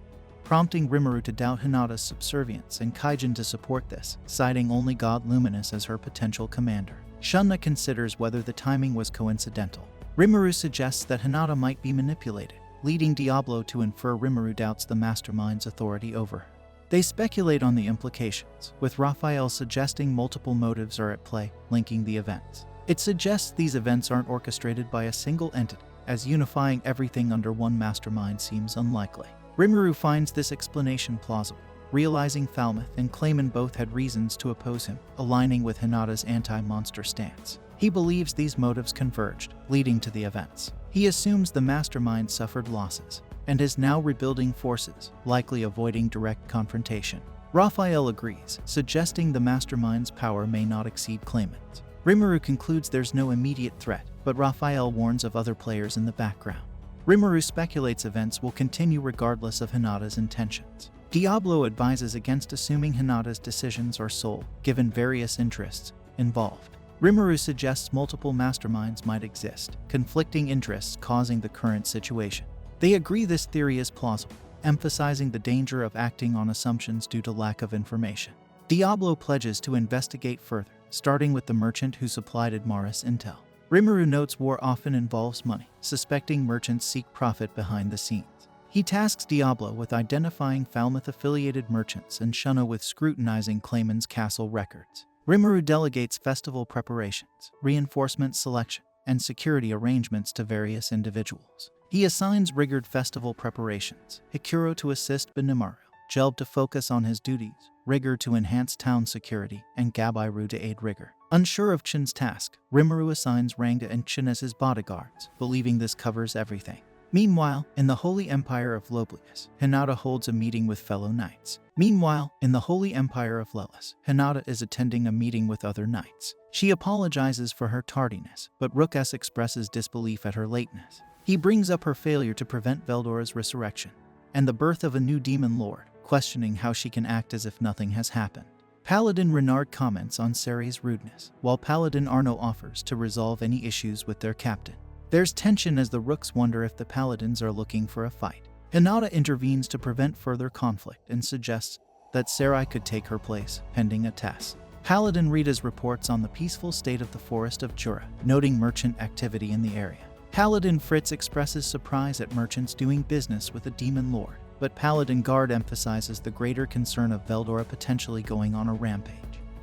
prompting Rimuru to doubt Hinata's subservience and Kaijin to support this, citing only God Luminous as her potential commander. Shunna considers whether the timing was coincidental. Rimuru suggests that Hinata might be manipulated, leading Diablo to infer Rimuru doubts the mastermind's authority over her. They speculate on the implications, with Raphael suggesting multiple motives are at play, linking the events. It suggests these events aren't orchestrated by a single entity, as unifying everything under one mastermind seems unlikely. Rimuru finds this explanation plausible, realizing Falmouth and Clayman both had reasons to oppose him, aligning with Hinata's anti-monster stance. He believes these motives converged, leading to the events. He assumes the mastermind suffered losses, and is now rebuilding forces, likely avoiding direct confrontation. Raphael agrees, suggesting the mastermind's power may not exceed Clayman's. Rimuru concludes there's no immediate threat, but Raphael warns of other players in the background. Rimuru speculates events will continue regardless of Hinata's intentions. Diablo advises against assuming Hinata's decisions are sole, given various interests involved. Rimuru suggests multiple masterminds might exist, conflicting interests causing the current situation. They agree this theory is plausible, emphasizing the danger of acting on assumptions due to lack of information. Diablo pledges to investigate further, starting with the merchant who supplied Admaris intel. Rimuru notes war often involves money, suspecting merchants seek profit behind the scenes. He tasks Diablo with identifying Falmouth-affiliated merchants and Shunna with scrutinizing Clayman's castle records. Rimuru delegates festival preparations, reinforcement selection, and security arrangements to various individuals. He assigns rigored festival preparations, Hikuro to assist Benimaru, Jelb to focus on his duties, Rigor to enhance town security, and Gabairu to aid Rigor. Unsure of Chin's task, Rimuru assigns Ranga and Chin as his bodyguards, believing this covers everything. Meanwhile, in the Holy Empire of Loblius, Hinata holds a meeting with fellow knights. Meanwhile, in the Holy Empire of Lelis, Hinata is attending a meeting with other knights. She apologizes for her tardiness, but Rukas expresses disbelief at her lateness. He brings up her failure to prevent Veldora's resurrection, and the birth of a new demon lord, questioning how she can act as if nothing has happened. Paladin Renard comments on Seri's rudeness, while Paladin Arno offers to resolve any issues with their captain. There's tension as the Rooks wonder if the Paladins are looking for a fight. Hinata intervenes to prevent further conflict and suggests that Seri could take her place, pending a test. Paladin Rita's reports on the peaceful state of the forest of Jura, noting merchant activity in the area. Paladin Fritz expresses surprise at merchants doing business with a demon lord, but Paladin Guard emphasizes the greater concern of Veldora potentially going on a rampage.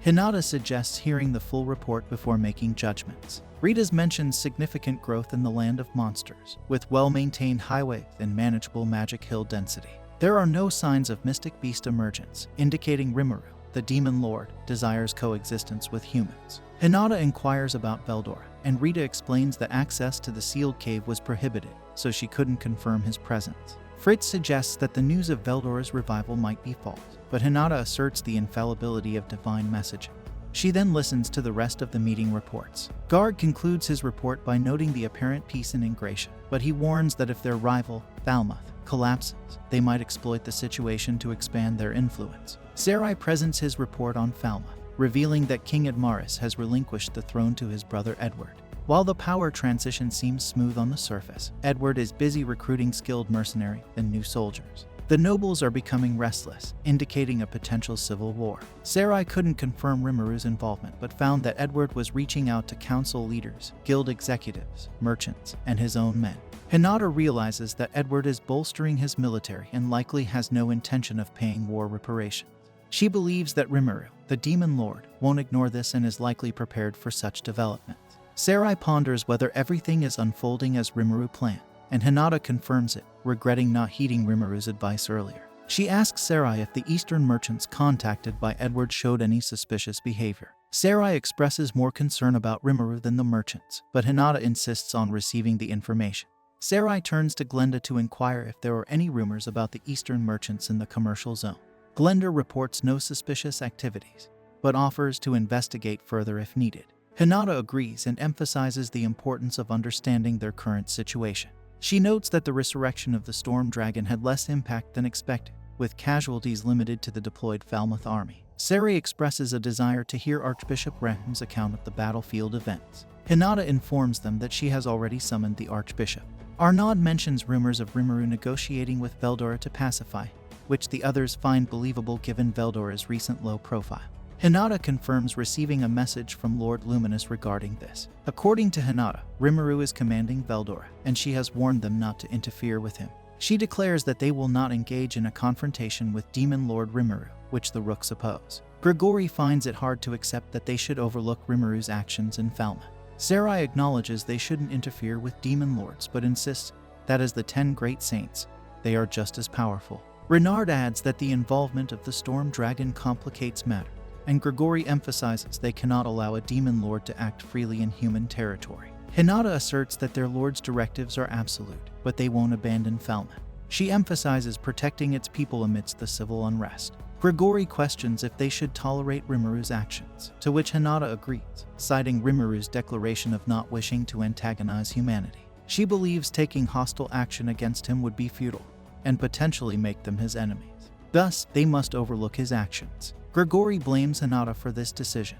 Hinata suggests hearing the full report before making judgments. Rita's mentions significant growth in the land of monsters, with well-maintained highways and manageable magic hill density. There are no signs of mystic beast emergence, indicating Rimuru, the demon lord, desires coexistence with humans. Hinata inquires about Veldora, and Rita explains that access to the sealed cave was prohibited, so she couldn't confirm his presence. Fritz suggests that the news of Veldora's revival might be false, but Hinata asserts the infallibility of divine messaging. She then listens to the rest of the meeting reports. Guard concludes his report by noting the apparent peace and ingration, but he warns that if their rival, Falmouth, collapses, they might exploit the situation to expand their influence. Seri presents his report on Falmouth, revealing that King Admaris has relinquished the throne to his brother Edward. While the power transition seems smooth on the surface, Edward is busy recruiting skilled mercenaries and new soldiers. The nobles are becoming restless, indicating a potential civil war. Seri couldn't confirm Rimuru's involvement, but found that Edward was reaching out to council leaders, guild executives, merchants, and his own men. Hinata realizes that Edward is bolstering his military and likely has no intention of paying war reparations. She believes that Rimuru, the demon lord, won't ignore this and is likely prepared for such developments. Seri ponders whether everything is unfolding as Rimuru planned, and Hinata confirms it, regretting not heeding Rimuru's advice earlier. She asks Seri if the eastern merchants contacted by Edward showed any suspicious behavior. Seri expresses more concern about Rimuru than the merchants, but Hinata insists on receiving the information. Seri turns to Glenda to inquire if there are any rumors about the eastern merchants in the commercial zone. Glenda reports no suspicious activities, but offers to investigate further if needed. Hinata agrees and emphasizes the importance of understanding their current situation. She notes that the resurrection of the Storm Dragon had less impact than expected, with casualties limited to the deployed Falmouth army. Seri expresses a desire to hear Archbishop Rahim's account of the battlefield events. Hinata informs them that she has already summoned the Archbishop. Arnaud mentions rumors of Rimuru negotiating with Veldora to pacify, which the others find believable given Veldora's recent low profile. Hinata confirms receiving a message from Lord Luminous regarding this. According to Hinata, Rimuru is commanding Veldora, and she has warned them not to interfere with him. She declares that they will not engage in a confrontation with Demon Lord Rimuru, which the Rooks oppose. Grigori finds it hard to accept that they should overlook Rimuru's actions in Falmouth. Seri acknowledges they shouldn't interfere with Demon Lords, but insists that as the 10 Great Saints, they are just as powerful. Renard adds that the involvement of the Storm Dragon complicates matters, and Grigori emphasizes they cannot allow a demon lord to act freely in human territory. Hinata asserts that their lord's directives are absolute, but they won't abandon Falmouth. She emphasizes protecting its people amidst the civil unrest. Grigori questions if they should tolerate Rimuru's actions, to which Hinata agrees, citing Rimuru's declaration of not wishing to antagonize humanity. She believes taking hostile action against him would be futile, and potentially make them his enemies. Thus, they must overlook his actions. Grigori blames Hinata for this decision,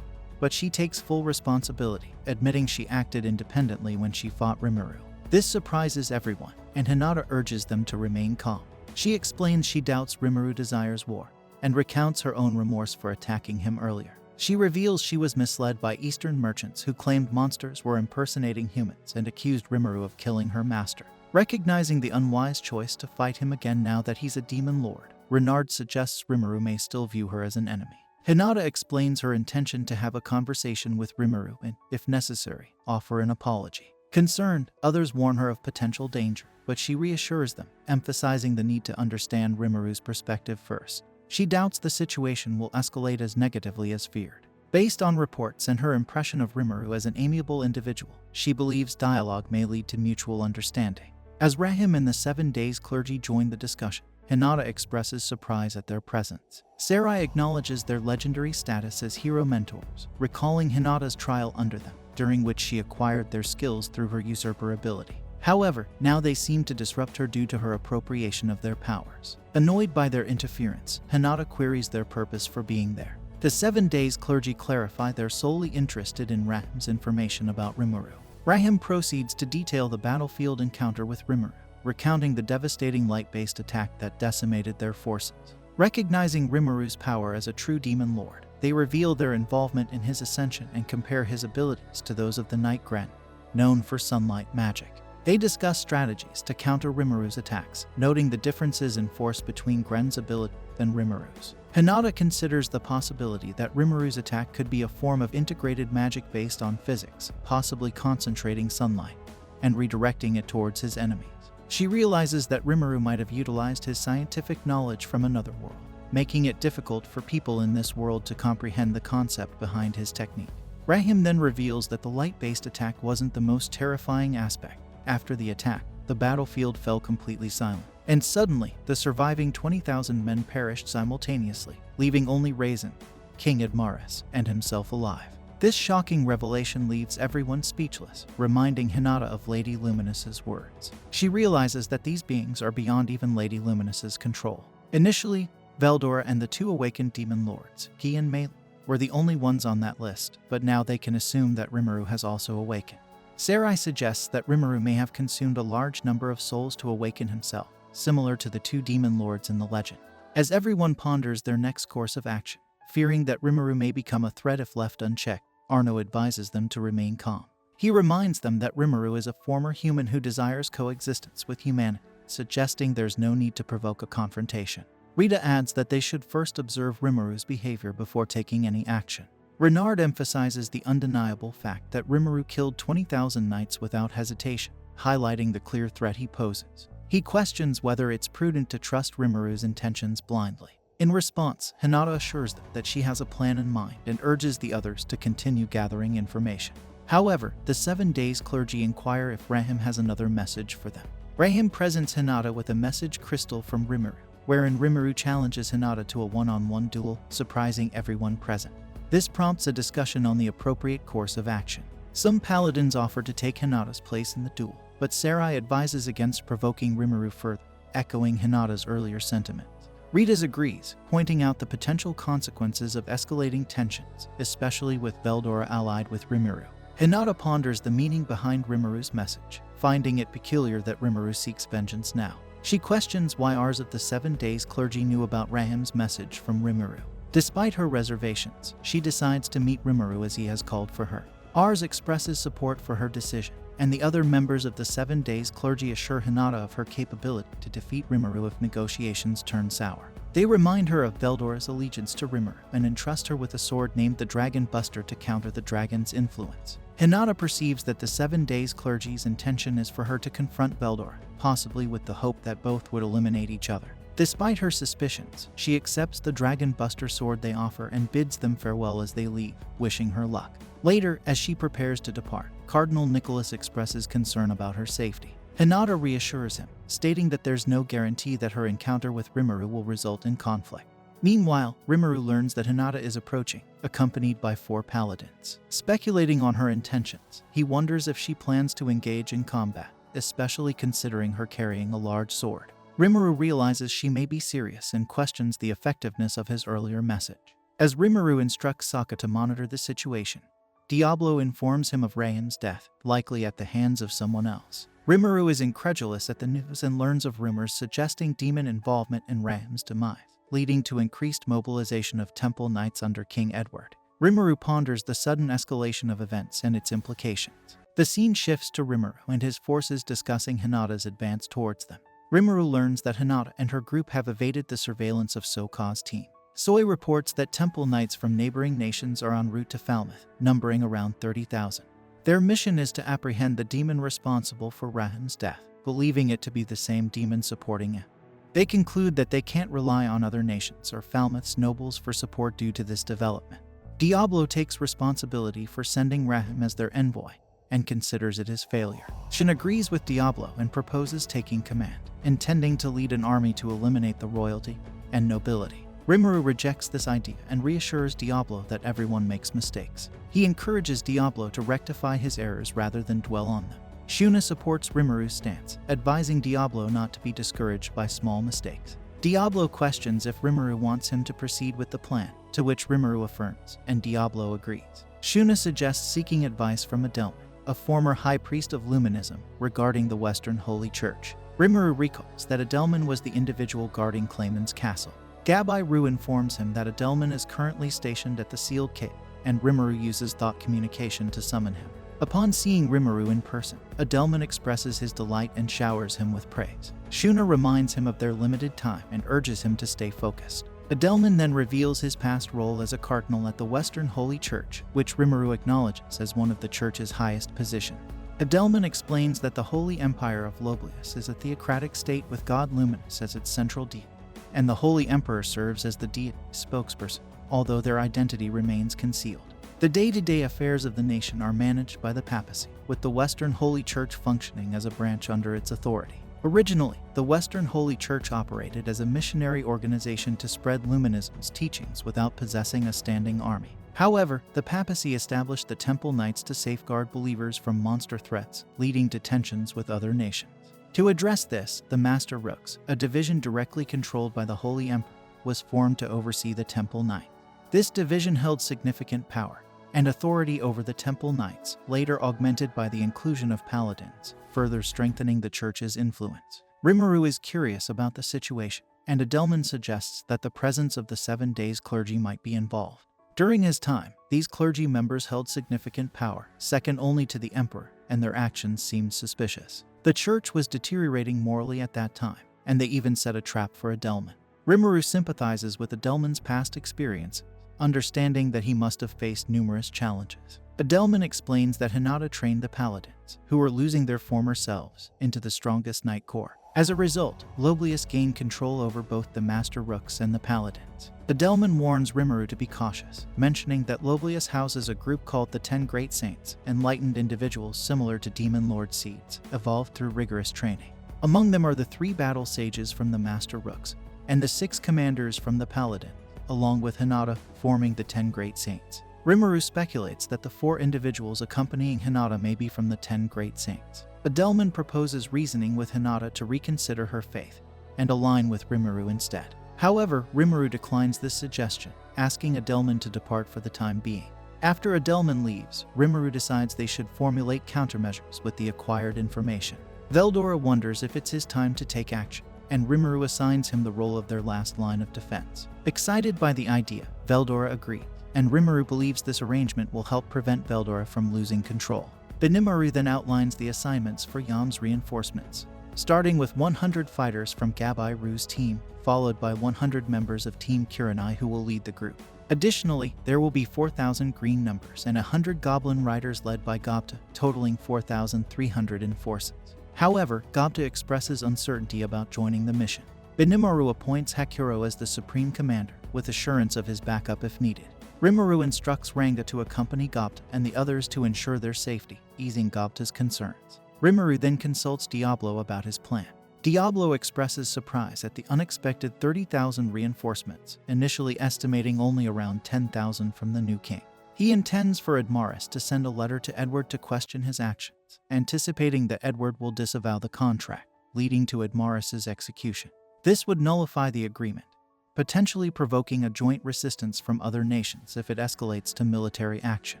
but she takes full responsibility, admitting she acted independently when she fought Rimuru. This surprises everyone, and Hinata urges them to remain calm. She explains she doubts Rimuru desires war, and recounts her own remorse for attacking him earlier. She reveals she was misled by Eastern merchants who claimed monsters were impersonating humans and accused Rimuru of killing her master. Recognizing the unwise choice to fight him again now that he's a demon lord, Renard suggests Rimuru may still view her as an enemy. Hinata explains her intention to have a conversation with Rimuru and, if necessary, offer an apology. Concerned, others warn her of potential danger, but she reassures them, emphasizing the need to understand Rimuru's perspective first. She doubts the situation will escalate as negatively as feared. Based on reports and her impression of Rimuru as an amiable individual, she believes dialogue may lead to mutual understanding. As Rahim and the 7 Days clergy join the discussion, Hinata expresses surprise at their presence. Seri acknowledges their legendary status as hero mentors, recalling Hinata's trial under them, during which she acquired their skills through her usurper ability. However, now they seem to disrupt her due to her appropriation of their powers. Annoyed by their interference, Hinata queries their purpose for being there. The 7 Days clergy clarify they're solely interested in Rahim's information about Rimuru. Rahim proceeds to detail the battlefield encounter with Rimuru, recounting the devastating light-based attack that decimated their forces. Recognizing Rimuru's power as a true demon lord, they reveal their involvement in his ascension and compare his abilities to those of the Night Gren, known for sunlight magic. They discuss strategies to counter Rimuru's attacks, noting the differences in force between Gren's ability and Rimuru's. Hinata considers the possibility that Rimuru's attack could be a form of integrated magic based on physics, possibly concentrating sunlight and redirecting it towards his enemies. She realizes that Rimuru might have utilized his scientific knowledge from another world, making it difficult for people in this world to comprehend the concept behind his technique. Rahim then reveals that the light-based attack wasn't the most terrifying aspect. After the attack, the battlefield fell completely silent, and suddenly, the surviving 20,000 men perished simultaneously, leaving only Raisin, King Admaris, and himself alive. This shocking revelation leaves everyone speechless, reminding Hinata of Lady Luminous's words. She realizes that these beings are beyond even Lady Luminous's control. Initially, Veldora and the 2 awakened demon lords, Gi and Mei, were the only ones on that list, but now they can assume that Rimuru has also awakened. Sarai suggests that Rimuru may have consumed a large number of souls to awaken himself, similar to the 2 demon lords in the legend. As everyone ponders their next course of action, fearing that Rimuru may become a threat if left unchecked, Arno advises them to remain calm. He reminds them that Rimuru is a former human who desires coexistence with humanity, suggesting there's no need to provoke a confrontation. Rita adds that they should first observe Rimuru's behavior before taking any action. Renard emphasizes the undeniable fact that Rimuru killed 20,000 knights without hesitation, highlighting the clear threat he poses. He questions whether it's prudent to trust Rimuru's intentions blindly. In response, Hinata assures them that she has a plan in mind and urges the others to continue gathering information. However, the 7 Days clergy inquire if Rahim has another message for them. Rahim presents Hinata with a message crystal from Rimuru, wherein Rimuru challenges Hinata to a one-on-one duel, surprising everyone present. This prompts a discussion on the appropriate course of action. Some paladins offer to take Hinata's place in the duel, but Sarai advises against provoking Rimuru further, echoing Hinata's earlier sentiments. Rita agrees, pointing out the potential consequences of escalating tensions, especially with Veldora allied with Rimuru. Hinata ponders the meaning behind Rimuru's message, finding it peculiar that Rimuru seeks vengeance now. She questions why ours of the 7 Days clergy knew about Rahim's message from Rimuru. Despite her reservations, she decides to meet Rimuru as he has called for her. Ars expresses support for her decision, and the other members of the 7 Days clergy assure Hinata of her capability to defeat Rimuru if negotiations turn sour. They remind her of Veldora's allegiance to Rimuru and entrust her with a sword named the Dragon Buster to counter the dragon's influence. Hinata perceives that the 7 Days clergy's intention is for her to confront Veldora, possibly with the hope that both would eliminate each other. Despite her suspicions, she accepts the Dragon Buster sword they offer and bids them farewell as they leave, wishing her luck. Later, as she prepares to depart, Cardinal Nicholas expresses concern about her safety. Hinata reassures him, stating that there's no guarantee that her encounter with Rimuru will result in conflict. Meanwhile, Rimuru learns that Hinata is approaching, accompanied by 4 paladins. Speculating on her intentions, he wonders if she plans to engage in combat, especially considering her carrying a large sword. Rimuru realizes she may be serious and questions the effectiveness of his earlier message. As Rimuru instructs Sokka to monitor the situation, Diablo informs him of Rahim's death, likely at the hands of someone else. Rimuru is incredulous at the news and learns of rumors suggesting demon involvement in Rahim's demise, leading to increased mobilization of temple knights under King Edward. Rimuru ponders the sudden escalation of events and its implications. The scene shifts to Rimuru and his forces discussing Hinata's advance towards them. Rimuru learns that Hinata and her group have evaded the surveillance of Sokka's team. Soy reports that temple knights from neighboring nations are en route to Falmouth, numbering around 30,000. Their mission is to apprehend the demon responsible for Rahim's death, believing it to be the same demon supporting it. They conclude that they can't rely on other nations or Falmouth's nobles for support due to this development. Diablo takes responsibility for sending Rahim as their envoy, and considers it his failure. Shin agrees with Diablo and proposes taking command, intending to lead an army to eliminate the royalty and nobility. Rimuru rejects this idea and reassures Diablo that everyone makes mistakes. He encourages Diablo to rectify his errors rather than dwell on them. Shuna supports Rimuru's stance, advising Diablo not to be discouraged by small mistakes. Diablo questions if Rimuru wants him to proceed with the plan, to which Rimuru affirms, and Diablo agrees. Shuna suggests seeking advice from Adelman, a former high priest of Luminism, regarding the Western Holy Church. Rimuru recalls that Adelman was the individual guarding Clayman's castle. Gabai Ru informs him that Adelman is currently stationed at the sealed cave, and Rimuru uses thought communication to summon him. Upon seeing Rimuru in person, Adelman expresses his delight and showers him with praise. Shuna reminds him of their limited time and urges him to stay focused. Adelman then reveals his past role as a cardinal at the Western Holy Church, which Rimuru acknowledges as one of the church's highest positions. Adelman explains that the Holy Empire of Loblius is a theocratic state with God Luminous as its central deity, and the Holy Emperor serves as the deity's spokesperson, although their identity remains concealed. The day-to-day affairs of the nation are managed by the papacy, with the Western Holy Church functioning as a branch under its authority. Originally, the Western Holy Church operated as a missionary organization to spread Luminism's teachings without possessing a standing army. However, the papacy established the Temple Knights to safeguard believers from monster threats, leading to tensions with other nations. To address this, the Master Rooks, a division directly controlled by the Holy Emperor, was formed to oversee the Temple Knights. This division held significant power and authority over the Temple Knights, later augmented by the inclusion of paladins, further strengthening the church's influence. Rimuru is curious about the situation, and Adelman suggests that the presence of the 7 days clergy might be involved. During his time, these clergy members held significant power, second only to the emperor, and their actions seemed suspicious. The church was deteriorating morally at that time, and they even set a trap for Adelman. Rimuru sympathizes with Adelman's past experience, understanding that he must have faced numerous challenges. Adelman explains that Hinata trained the paladins, who were losing their former selves, into the strongest Knight Corps. As a result, Loblius gained control over both the Master Rooks and the paladins. Adelman warns Rimuru to be cautious, mentioning that Loblius houses a group called the 10 Great Saints, enlightened individuals similar to Demon Lord Seeds, evolved through rigorous training. Among them are the 3 battle sages from the Master Rooks, and the 6 commanders from the paladin, along with Hinata, forming the 10 Great Saints. Rimuru speculates that the 4 individuals accompanying Hinata may be from the 10 Great Saints. Adelman proposes reasoning with Hinata to reconsider her faith and align with Rimuru instead. However, Rimuru declines this suggestion, asking Adelman to depart for the time being. After Adelman leaves, Rimuru decides they should formulate countermeasures with the acquired information. Veldora wonders if it's his time to take action, and Rimuru assigns him the role of their last line of defense. Excited by the idea, Veldora agrees, and Rimuru believes this arrangement will help prevent Veldora from losing control. Benimaru then outlines the assignments for Yam's reinforcements, starting with 100 fighters from Gabai Ru's team, followed by 100 members of Team Kurenai who will lead the group. Additionally, there will be 4,000 green numbers and 100 goblin riders led by Gobta, totaling 4,300 in forces. However, Gobta expresses uncertainty about joining the mission. Benimaru appoints Hakuro as the supreme commander, with assurance of his backup if needed. Rimuru instructs Ranga to accompany Gobta and the others to ensure their safety, easing Gobta's concerns. Rimuru then consults Diablo about his plan. Diablo expresses surprise at the unexpected 30,000 reinforcements, initially estimating only around 10,000 from the new king. He intends for Admaris to send a letter to Edward to question his actions, anticipating that Edward will disavow the contract, leading to Admaris's execution. This would nullify the agreement, potentially provoking a joint resistance from other nations if it escalates to military action.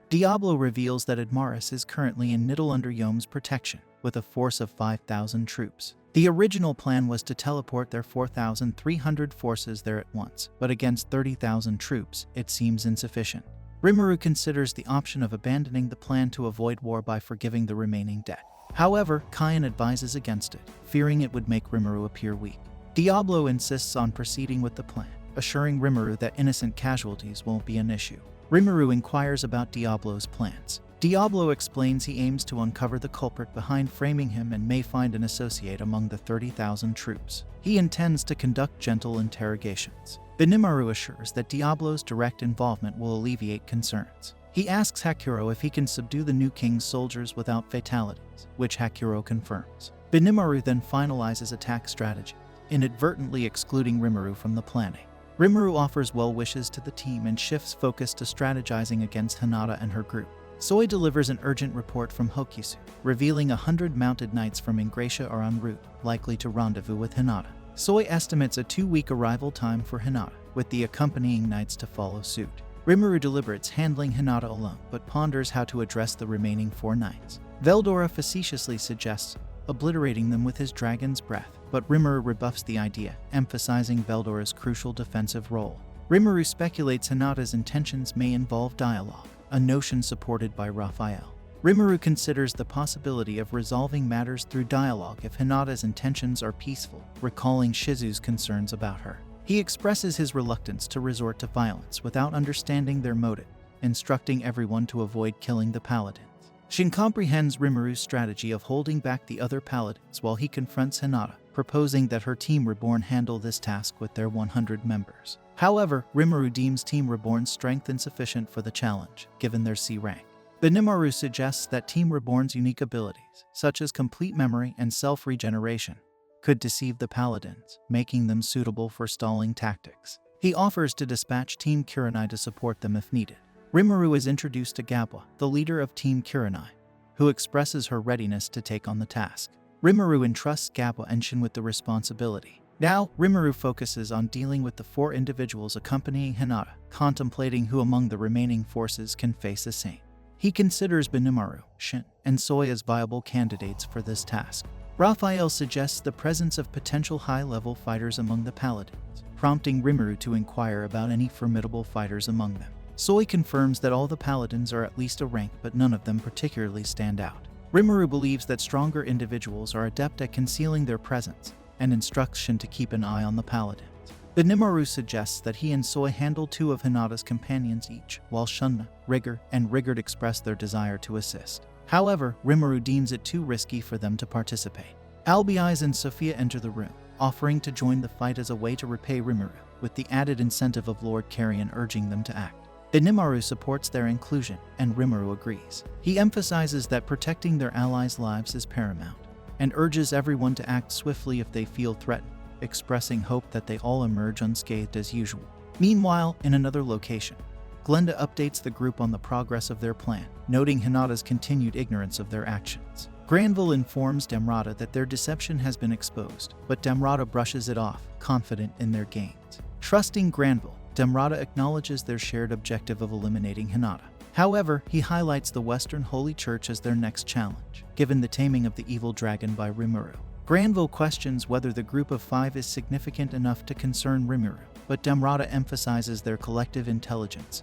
Diablo reveals that Admaris is currently in Nidalunderyome's protection, with a force of 5,000 troops. The original plan was to teleport their 4,300 forces there at once, but against 30,000 troops, it seems insufficient. Rimuru considers the option of abandoning the plan to avoid war by forgiving the remaining debt. However, Kayan advises against it, fearing it would make Rimuru appear weak. Diablo insists on proceeding with the plan, assuring Rimuru that innocent casualties won't be an issue. Rimuru inquires about Diablo's plans. Diablo explains he aims to uncover the culprit behind framing him and may find an associate among the 30,000 troops. He intends to conduct gentle interrogations. Benimaru assures that Diablo's direct involvement will alleviate concerns. He asks Hakuro if he can subdue the new king's soldiers without fatalities, which Hakuro confirms. Benimaru then finalizes attack strategy, inadvertently excluding Rimuru from the planning. Rimuru offers well wishes to the team and shifts focus to strategizing against Hinata and her group. Soy delivers an urgent report from Hokusu, revealing 100 mounted knights from Ingratiate are en route, likely to rendezvous with Hinata. Soy estimates a 2-week arrival time for Hinata, with the accompanying knights to follow suit. Rimuru deliberates handling Hinata alone, but ponders how to address the remaining 4 knights. Veldora facetiously suggests obliterating them with his dragon's breath, but Rimuru rebuffs the idea, emphasizing Veldora's crucial defensive role. Rimuru speculates Hinata's intentions may involve dialogue, a notion supported by Raphael. Rimuru considers the possibility of resolving matters through dialogue if Hinata's intentions are peaceful, recalling Shizu's concerns about her. He expresses his reluctance to resort to violence without understanding their motive, instructing everyone to avoid killing the paladins. Shin comprehends Rimuru's strategy of holding back the other paladins while he confronts Hinata, proposing that her Team Reborn handle this task with their 100 members. However, Rimuru deems Team Reborn's strength insufficient for the challenge, given their C rank. Benimaru suggests that Team Reborn's unique abilities, such as complete memory and self-regeneration, could deceive the paladins, making them suitable for stalling tactics. He offers to dispatch Team Kurenai to support them if needed. Rimuru is introduced to Gabwa, the leader of Team Kurenai, who expresses her readiness to take on the task. Rimuru entrusts Gabwa and Shin with the responsibility. Now, Rimuru focuses on dealing with the 4 individuals accompanying Hinata, contemplating who among the remaining forces can face the same. He considers Benimaru, Shin, and Soy as viable candidates for this task. Raphael suggests the presence of potential high-level fighters among the paladins, prompting Rimuru to inquire about any formidable fighters among them. Soy confirms that all the paladins are at least a rank, but none of them particularly stand out. Rimuru believes that stronger individuals are adept at concealing their presence, and instructs Shin to keep an eye on the paladins. Benimaru suggests that he and Soy handle 2 of Hinata's companions each, while Shunna, Rigor, and Rigard express their desire to assist. However, Rimuru deems it too risky for them to participate. Albize and Sophia enter the room, offering to join the fight as a way to repay Rimuru, with the added incentive of Lord Carrion urging them to act. Benimaru supports their inclusion, and Rimuru agrees. He emphasizes that protecting their allies' lives is paramount, and urges everyone to act swiftly if they feel threatened, expressing hope that they all emerge unscathed as usual. Meanwhile, in another location, Glenda updates the group on the progress of their plan, noting Hinata's continued ignorance of their actions. Granville informs Damrata that their deception has been exposed, but Damrata brushes it off, confident in their gains. Trusting Granville, Damrata acknowledges their shared objective of eliminating Hinata. However, he highlights the Western Holy Church as their next challenge, given the taming of the evil dragon by Rimuru. Granville questions whether the group of 5 is significant enough to concern Rimuru, but Damrata emphasizes their collective intelligence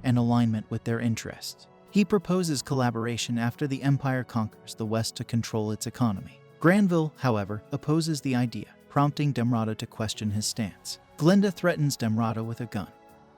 and alignment with their interests. He proposes collaboration after the Empire conquers the West to control its economy. Granville, however, opposes the idea, prompting Damrata to question his stance. Glenda threatens Damrata with a gun,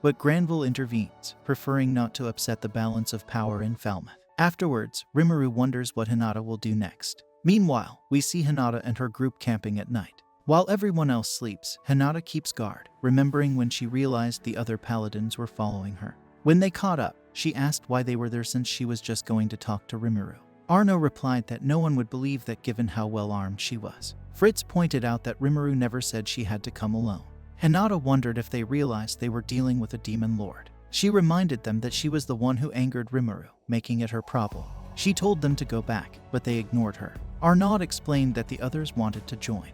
but Granville intervenes, preferring not to upset the balance of power in Falmouth. Afterwards, Rimuru wonders what Hinata will do next. Meanwhile, we see Hinata and her group camping at night. While everyone else sleeps, Hinata keeps guard, remembering when she realized the other paladins were following her. When they caught up, she asked why they were there since she was just going to talk to Rimuru. Arno replied that no one would believe that given how well armed she was. Fritz pointed out that Rimuru never said she had to come alone. Hinata wondered if they realized they were dealing with a demon lord. She reminded them that she was the one who angered Rimuru, making it her problem. She told them to go back, but they ignored her. Arnaud explained that the others wanted to join,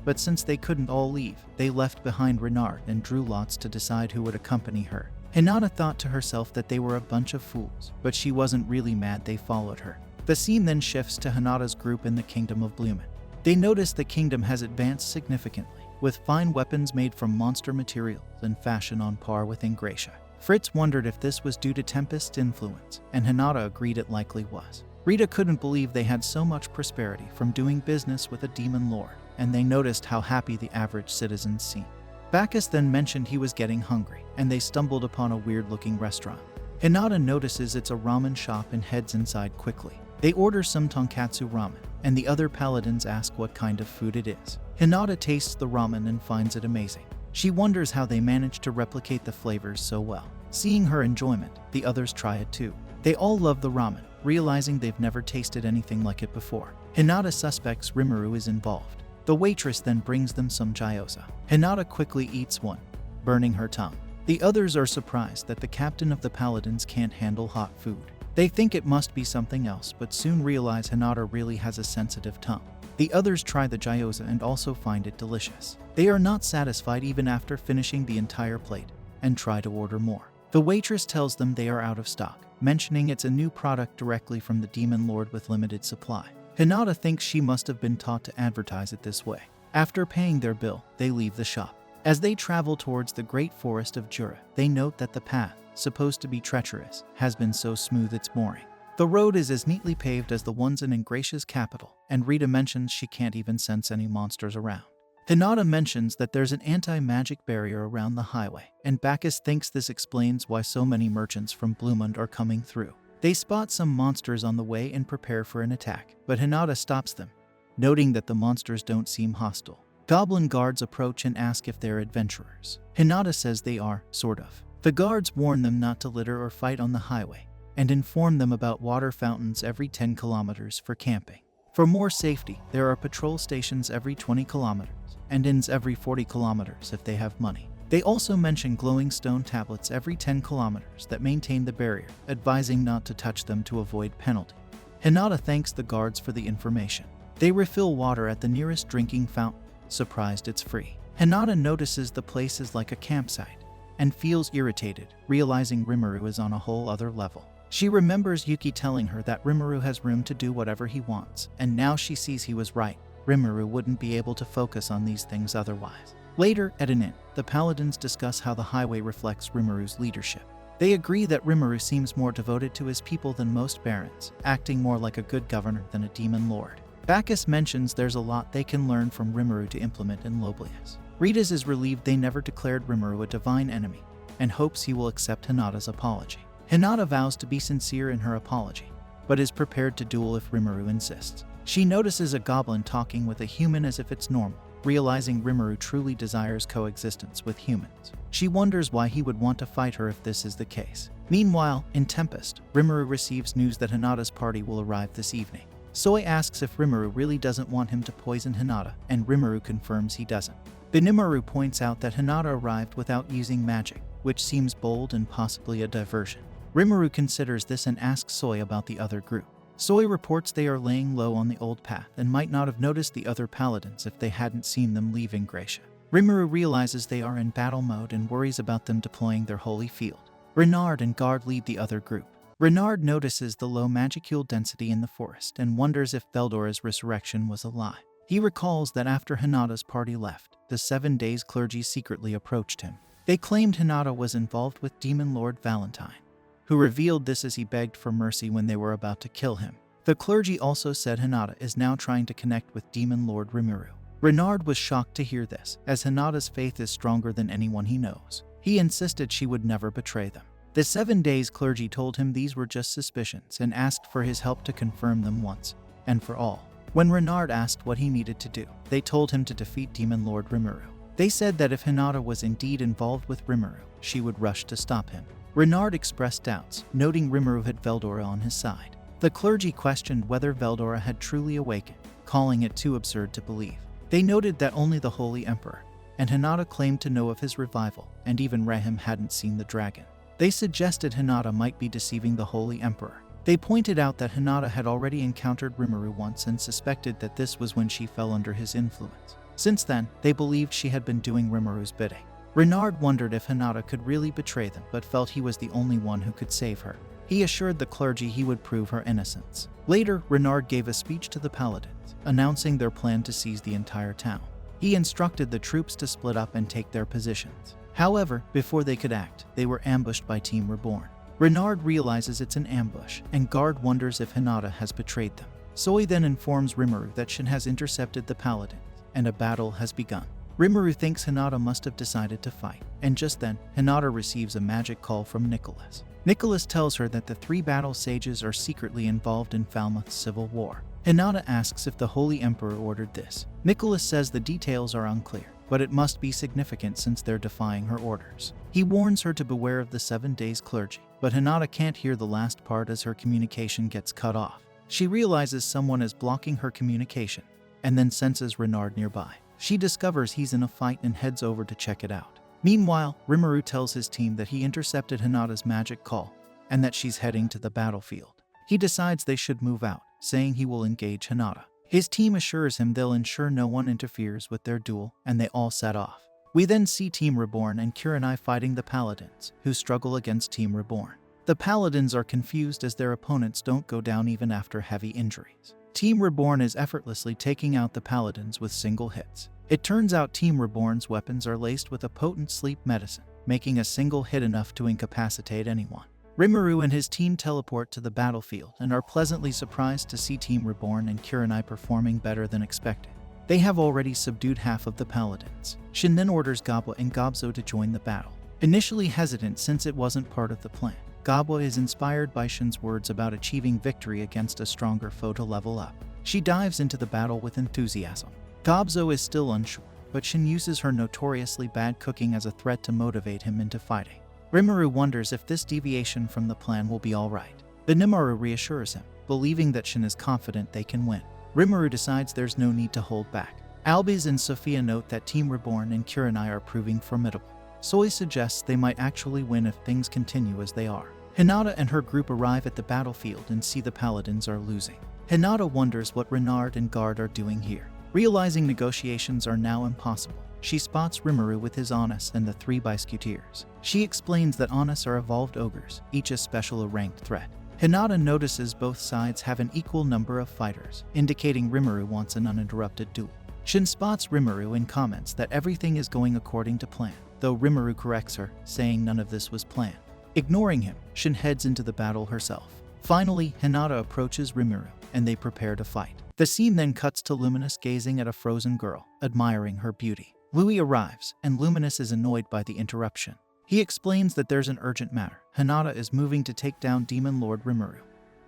but since they couldn't all leave, they left behind Renard and drew lots to decide who would accompany her. Hinata thought to herself that they were a bunch of fools, but she wasn't really mad they followed her. The scene then shifts to Hinata's group in the Kingdom of Blumen. They notice the kingdom has advanced significantly, with fine weapons made from monster materials and fashion on par with Ingratia. Fritz wondered if this was due to Tempest's influence, and Hinata agreed it likely was. Rita couldn't believe they had so much prosperity from doing business with a demon lord, and they noticed how happy the average citizens seemed. Bacchus then mentioned he was getting hungry, and they stumbled upon a weird-looking restaurant. Hinata notices it's a ramen shop and heads inside quickly. They order some tonkatsu ramen, and the other paladins ask what kind of food it is. Hinata tastes the ramen and finds it amazing. She wonders how they managed to replicate the flavors so well. Seeing her enjoyment, the others try it too. They all love the ramen, realizing they've never tasted anything like it before. Hinata suspects Rimuru is involved. The waitress then brings them some gyoza. Hinata quickly eats one, burning her tongue. The others are surprised that the captain of the paladins can't handle hot food. They think it must be something else, but soon realize Hinata really has a sensitive tongue. The others try the gyoza and also find it delicious. They are not satisfied even after finishing the entire plate and try to order more. The waitress tells them they are out of stock, mentioning it's a new product directly from the Demon Lord with limited supply. Hinata thinks she must have been taught to advertise it this way. After paying their bill, they leave the shop. As they travel towards the great forest of Jura, they note that the path, supposed to be treacherous, has been so smooth it's boring. The road is as neatly paved as the ones in Ingratia's capital, and Rita mentions she can't even sense any monsters around. Hinata mentions that there's an anti-magic barrier around the highway, and Bacchus thinks this explains why so many merchants from Blumund are coming through. They spot some monsters on the way and prepare for an attack, but Hinata stops them, noting that the monsters don't seem hostile. Goblin guards approach and ask if they're adventurers. Hinata says they are, sort of. The guards warn them not to litter or fight on the highway, and inform them about water fountains every 10 kilometers for camping. For more safety, there are patrol stations every 20 kilometers, and inns every 40 kilometers if they have money. They also mention glowing stone tablets every 10 kilometers that maintain the barrier, advising not to touch them to avoid penalty. Hinata thanks the guards for the information. They refill water at the nearest drinking fountain, surprised it's free. Hinata notices the place is like a campsite, and feels irritated, realizing Rimuru is on a whole other level. She remembers Yuki telling her that Rimuru has room to do whatever he wants, and now she sees he was right. Rimuru wouldn't be able to focus on these things otherwise. Later, at an inn, the paladins discuss how the highway reflects Rimuru's leadership. They agree that Rimuru seems more devoted to his people than most barons, acting more like a good governor than a demon lord. Bacchus mentions there's a lot they can learn from Rimuru to implement in Loblius. Ritas is relieved they never declared Rimuru a divine enemy, and hopes he will accept Hinata's apology. Hinata vows to be sincere in her apology, but is prepared to duel if Rimuru insists. She notices a goblin talking with a human as if it's normal, realizing Rimuru truly desires coexistence with humans. She wonders why he would want to fight her if this is the case. Meanwhile, in Tempest, Rimuru receives news that Hinata's party will arrive this evening. Soi asks if Rimuru really doesn't want him to poison Hinata, and Rimuru confirms he doesn't. Benimaru points out that Hinata arrived without using magic, which seems bold and possibly a diversion. Rimuru considers this and asks Soi about the other group. Soi reports they are laying low on the old path and might not have noticed the other paladins if they hadn't seen them leave Ingratia. Rimuru realizes they are in battle mode and worries about them deploying their holy field. Renard and Guard lead the other group. Renard notices the low magicule density in the forest and wonders if Beldora's resurrection was a lie. He recalls that after Hinata's party left, the 7 days clergy secretly approached him. They claimed Hinata was involved with Demon Lord Valentine, who revealed this as he begged for mercy when they were about to kill him. The clergy also said Hinata is now trying to connect with Demon Lord Rimuru. Renard was shocked to hear this, as Hinata's faith is stronger than anyone he knows. He insisted she would never betray them. The 7 days clergy told him these were just suspicions and asked for his help to confirm them once and for all. When Renard asked what he needed to do, they told him to defeat Demon Lord Rimuru. They said that if Hinata was indeed involved with Rimuru, she would rush to stop him. Renard expressed doubts, noting Rimuru had Veldora on his side. The clergy questioned whether Veldora had truly awakened, calling it too absurd to believe. They noted that only the Holy Emperor and Hinata claimed to know of his revival, and even Rahim hadn't seen the dragon. They suggested Hinata might be deceiving the Holy Emperor. They pointed out that Hinata had already encountered Rimuru once and suspected that this was when she fell under his influence. Since then, they believed she had been doing Rimuru's bidding. Renard wondered if Hinata could really betray them, but felt he was the only one who could save her. He assured the clergy he would prove her innocence. Later, Renard gave a speech to the paladins, announcing their plan to seize the entire town. He instructed the troops to split up and take their positions. However, before they could act, they were ambushed by Team Reborn. Renard realizes it's an ambush, and Guard wonders if Hinata has betrayed them. Soi then informs Rimuru that Shin has intercepted the paladins, and a battle has begun. Rimuru thinks Hinata must have decided to fight, and just then, Hinata receives a magic call from Nicholas. Nicholas tells her that the 3 battle sages are secretly involved in Falmouth's civil war. Hinata asks if the Holy Emperor ordered this. Nicholas says the details are unclear, but it must be significant since they're defying her orders. He warns her to beware of the 7 days clergy, but Hinata can't hear the last part as her communication gets cut off. She realizes someone is blocking her communication, and then senses Renard nearby. She discovers he's in a fight and heads over to check it out. Meanwhile, Rimuru tells his team that he intercepted Hinata's magic call and that she's heading to the battlefield. He decides they should move out, saying he will engage Hinata. His team assures him they'll ensure no one interferes with their duel, and they all set off. We then see Team Reborn and Kurenai fighting the Paladins, who struggle against Team Reborn. The Paladins are confused as their opponents don't go down even after heavy injuries. Team Reborn is effortlessly taking out the Paladins with single hits. It turns out Team Reborn's weapons are laced with a potent sleep medicine, making a single hit enough to incapacitate anyone. Rimuru and his team teleport to the battlefield and are pleasantly surprised to see Team Reborn and Kurenai performing better than expected. They have already subdued half of the Paladins. Shin then orders Gabwa and Gobzo to join the battle. Initially hesitant since it wasn't part of the plan, Gabwa is inspired by Shin's words about achieving victory against a stronger foe to level up. She dives into the battle with enthusiasm. Gobzo is still unsure, but Shin uses her notoriously bad cooking as a threat to motivate him into fighting. Rimuru wonders if this deviation from the plan will be alright. Benimaru reassures him, believing that Shin is confident they can win. Rimuru decides there's no need to hold back. Albiz and Sophia note that Team Reborn and Kurenai are proving formidable. Soi suggests they might actually win if things continue as they are. Hinata and her group arrive at the battlefield and see the Paladins are losing. Hinata wonders what Renard and Guard are doing here. Realizing negotiations are now impossible, she spots Rimuru with his Honest and the 3 Biscuiteers. She explains that Honest are evolved ogres, each especially a ranked threat. Hinata notices both sides have an equal number of fighters, indicating Rimuru wants an uninterrupted duel. Shin spots Rimuru and comments that everything is going according to plan, though Rimuru corrects her, saying none of this was planned. Ignoring him, Shin heads into the battle herself. Finally, Hinata approaches Rimuru, and they prepare to fight. The scene then cuts to Luminous gazing at a frozen girl, admiring her beauty. Louis arrives, and Luminous is annoyed by the interruption. He explains that there's an urgent matter. Hinata is moving to take down Demon Lord Rimuru,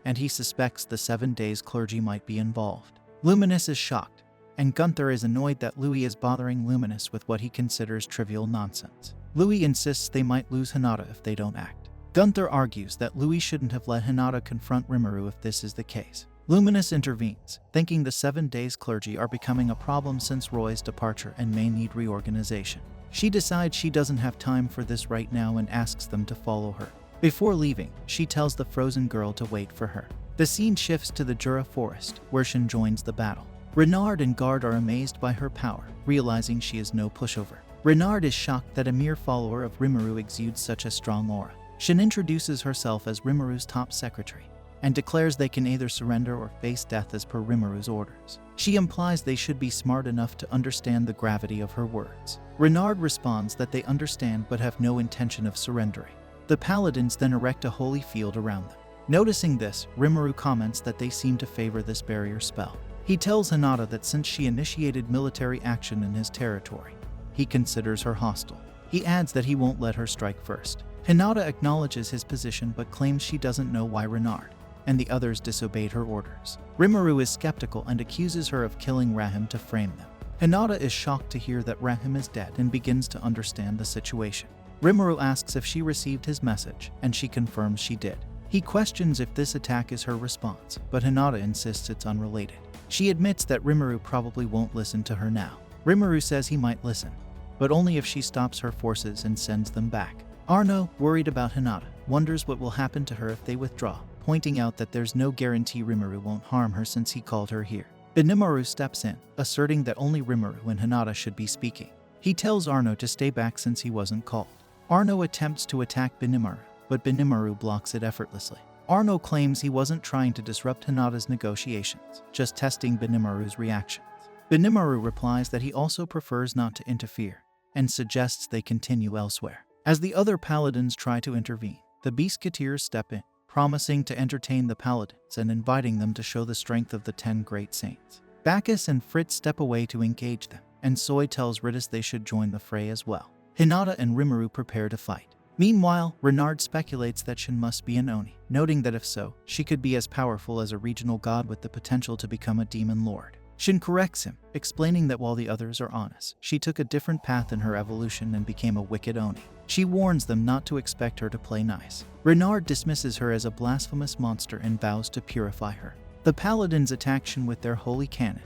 and he suspects the 7 Days clergy might be involved. Luminous is shocked, and Gunther is annoyed that Louis is bothering Luminous with what he considers trivial nonsense. Louis insists they might lose Hinata if they don't act. Gunther argues that Louis shouldn't have let Hinata confront Rimuru if this is the case. Luminous intervenes, thinking the 7 Days clergy are becoming a problem since Roy's departure and may need reorganization. She decides she doesn't have time for this right now and asks them to follow her. Before leaving, she tells the frozen girl to wait for her. The scene shifts to the Jura forest, where Shin joins the battle. Renard and Guard are amazed by her power, realizing she is no pushover. Renard is shocked that a mere follower of Rimuru exudes such a strong aura. Shin introduces herself as Rimuru's top secretary, and declares they can either surrender or face death as per Rimuru's orders. She implies they should be smart enough to understand the gravity of her words. Renard responds that they understand but have no intention of surrendering. The Paladins then erect a holy field around them. Noticing this, Rimuru comments that they seem to favor this barrier spell. He tells Hinata that since she initiated military action in his territory, he considers her hostile. He adds that he won't let her strike first. Hinata acknowledges his position but claims she doesn't know why Renard and the others disobeyed her orders. Rimuru is skeptical and accuses her of killing Rahim to frame them. Hinata is shocked to hear that Rahim is dead and begins to understand the situation. Rimuru asks if she received his message, and she confirms she did. He questions if this attack is her response, but Hinata insists it's unrelated. She admits that Rimuru probably won't listen to her now. Rimuru says he might listen, but only if she stops her forces and sends them back. Arno, worried about Hinata, wonders what will happen to her if they withdraw, pointing out that there's no guarantee Rimuru won't harm her since he called her here. Benimaru steps in, asserting that only Rimuru and Hinata should be speaking. He tells Arno to stay back since he wasn't called. Arno attempts to attack Benimaru, but Benimaru blocks it effortlessly. Arno claims he wasn't trying to disrupt Hinata's negotiations, just testing Benimaru's reactions. Benimaru replies that he also prefers not to interfere, and suggests they continue elsewhere. As the other paladins try to intervene, the Biscuiteers step in, promising to entertain the paladins and inviting them to show the strength of the 10 great saints. Bacchus and Fritz step away to engage them, and Soi tells Ritus they should join the fray as well. Hinata and Rimuru prepare to fight. Meanwhile, Renard speculates that Shin must be an Oni, noting that if so, she could be as powerful as a regional god with the potential to become a demon lord. Shin corrects him, explaining that while the others are honest, she took a different path in her evolution and became a wicked Oni. She warns them not to expect her to play nice. Renard dismisses her as a blasphemous monster and vows to purify her. The paladins attack Shin with their holy cannon,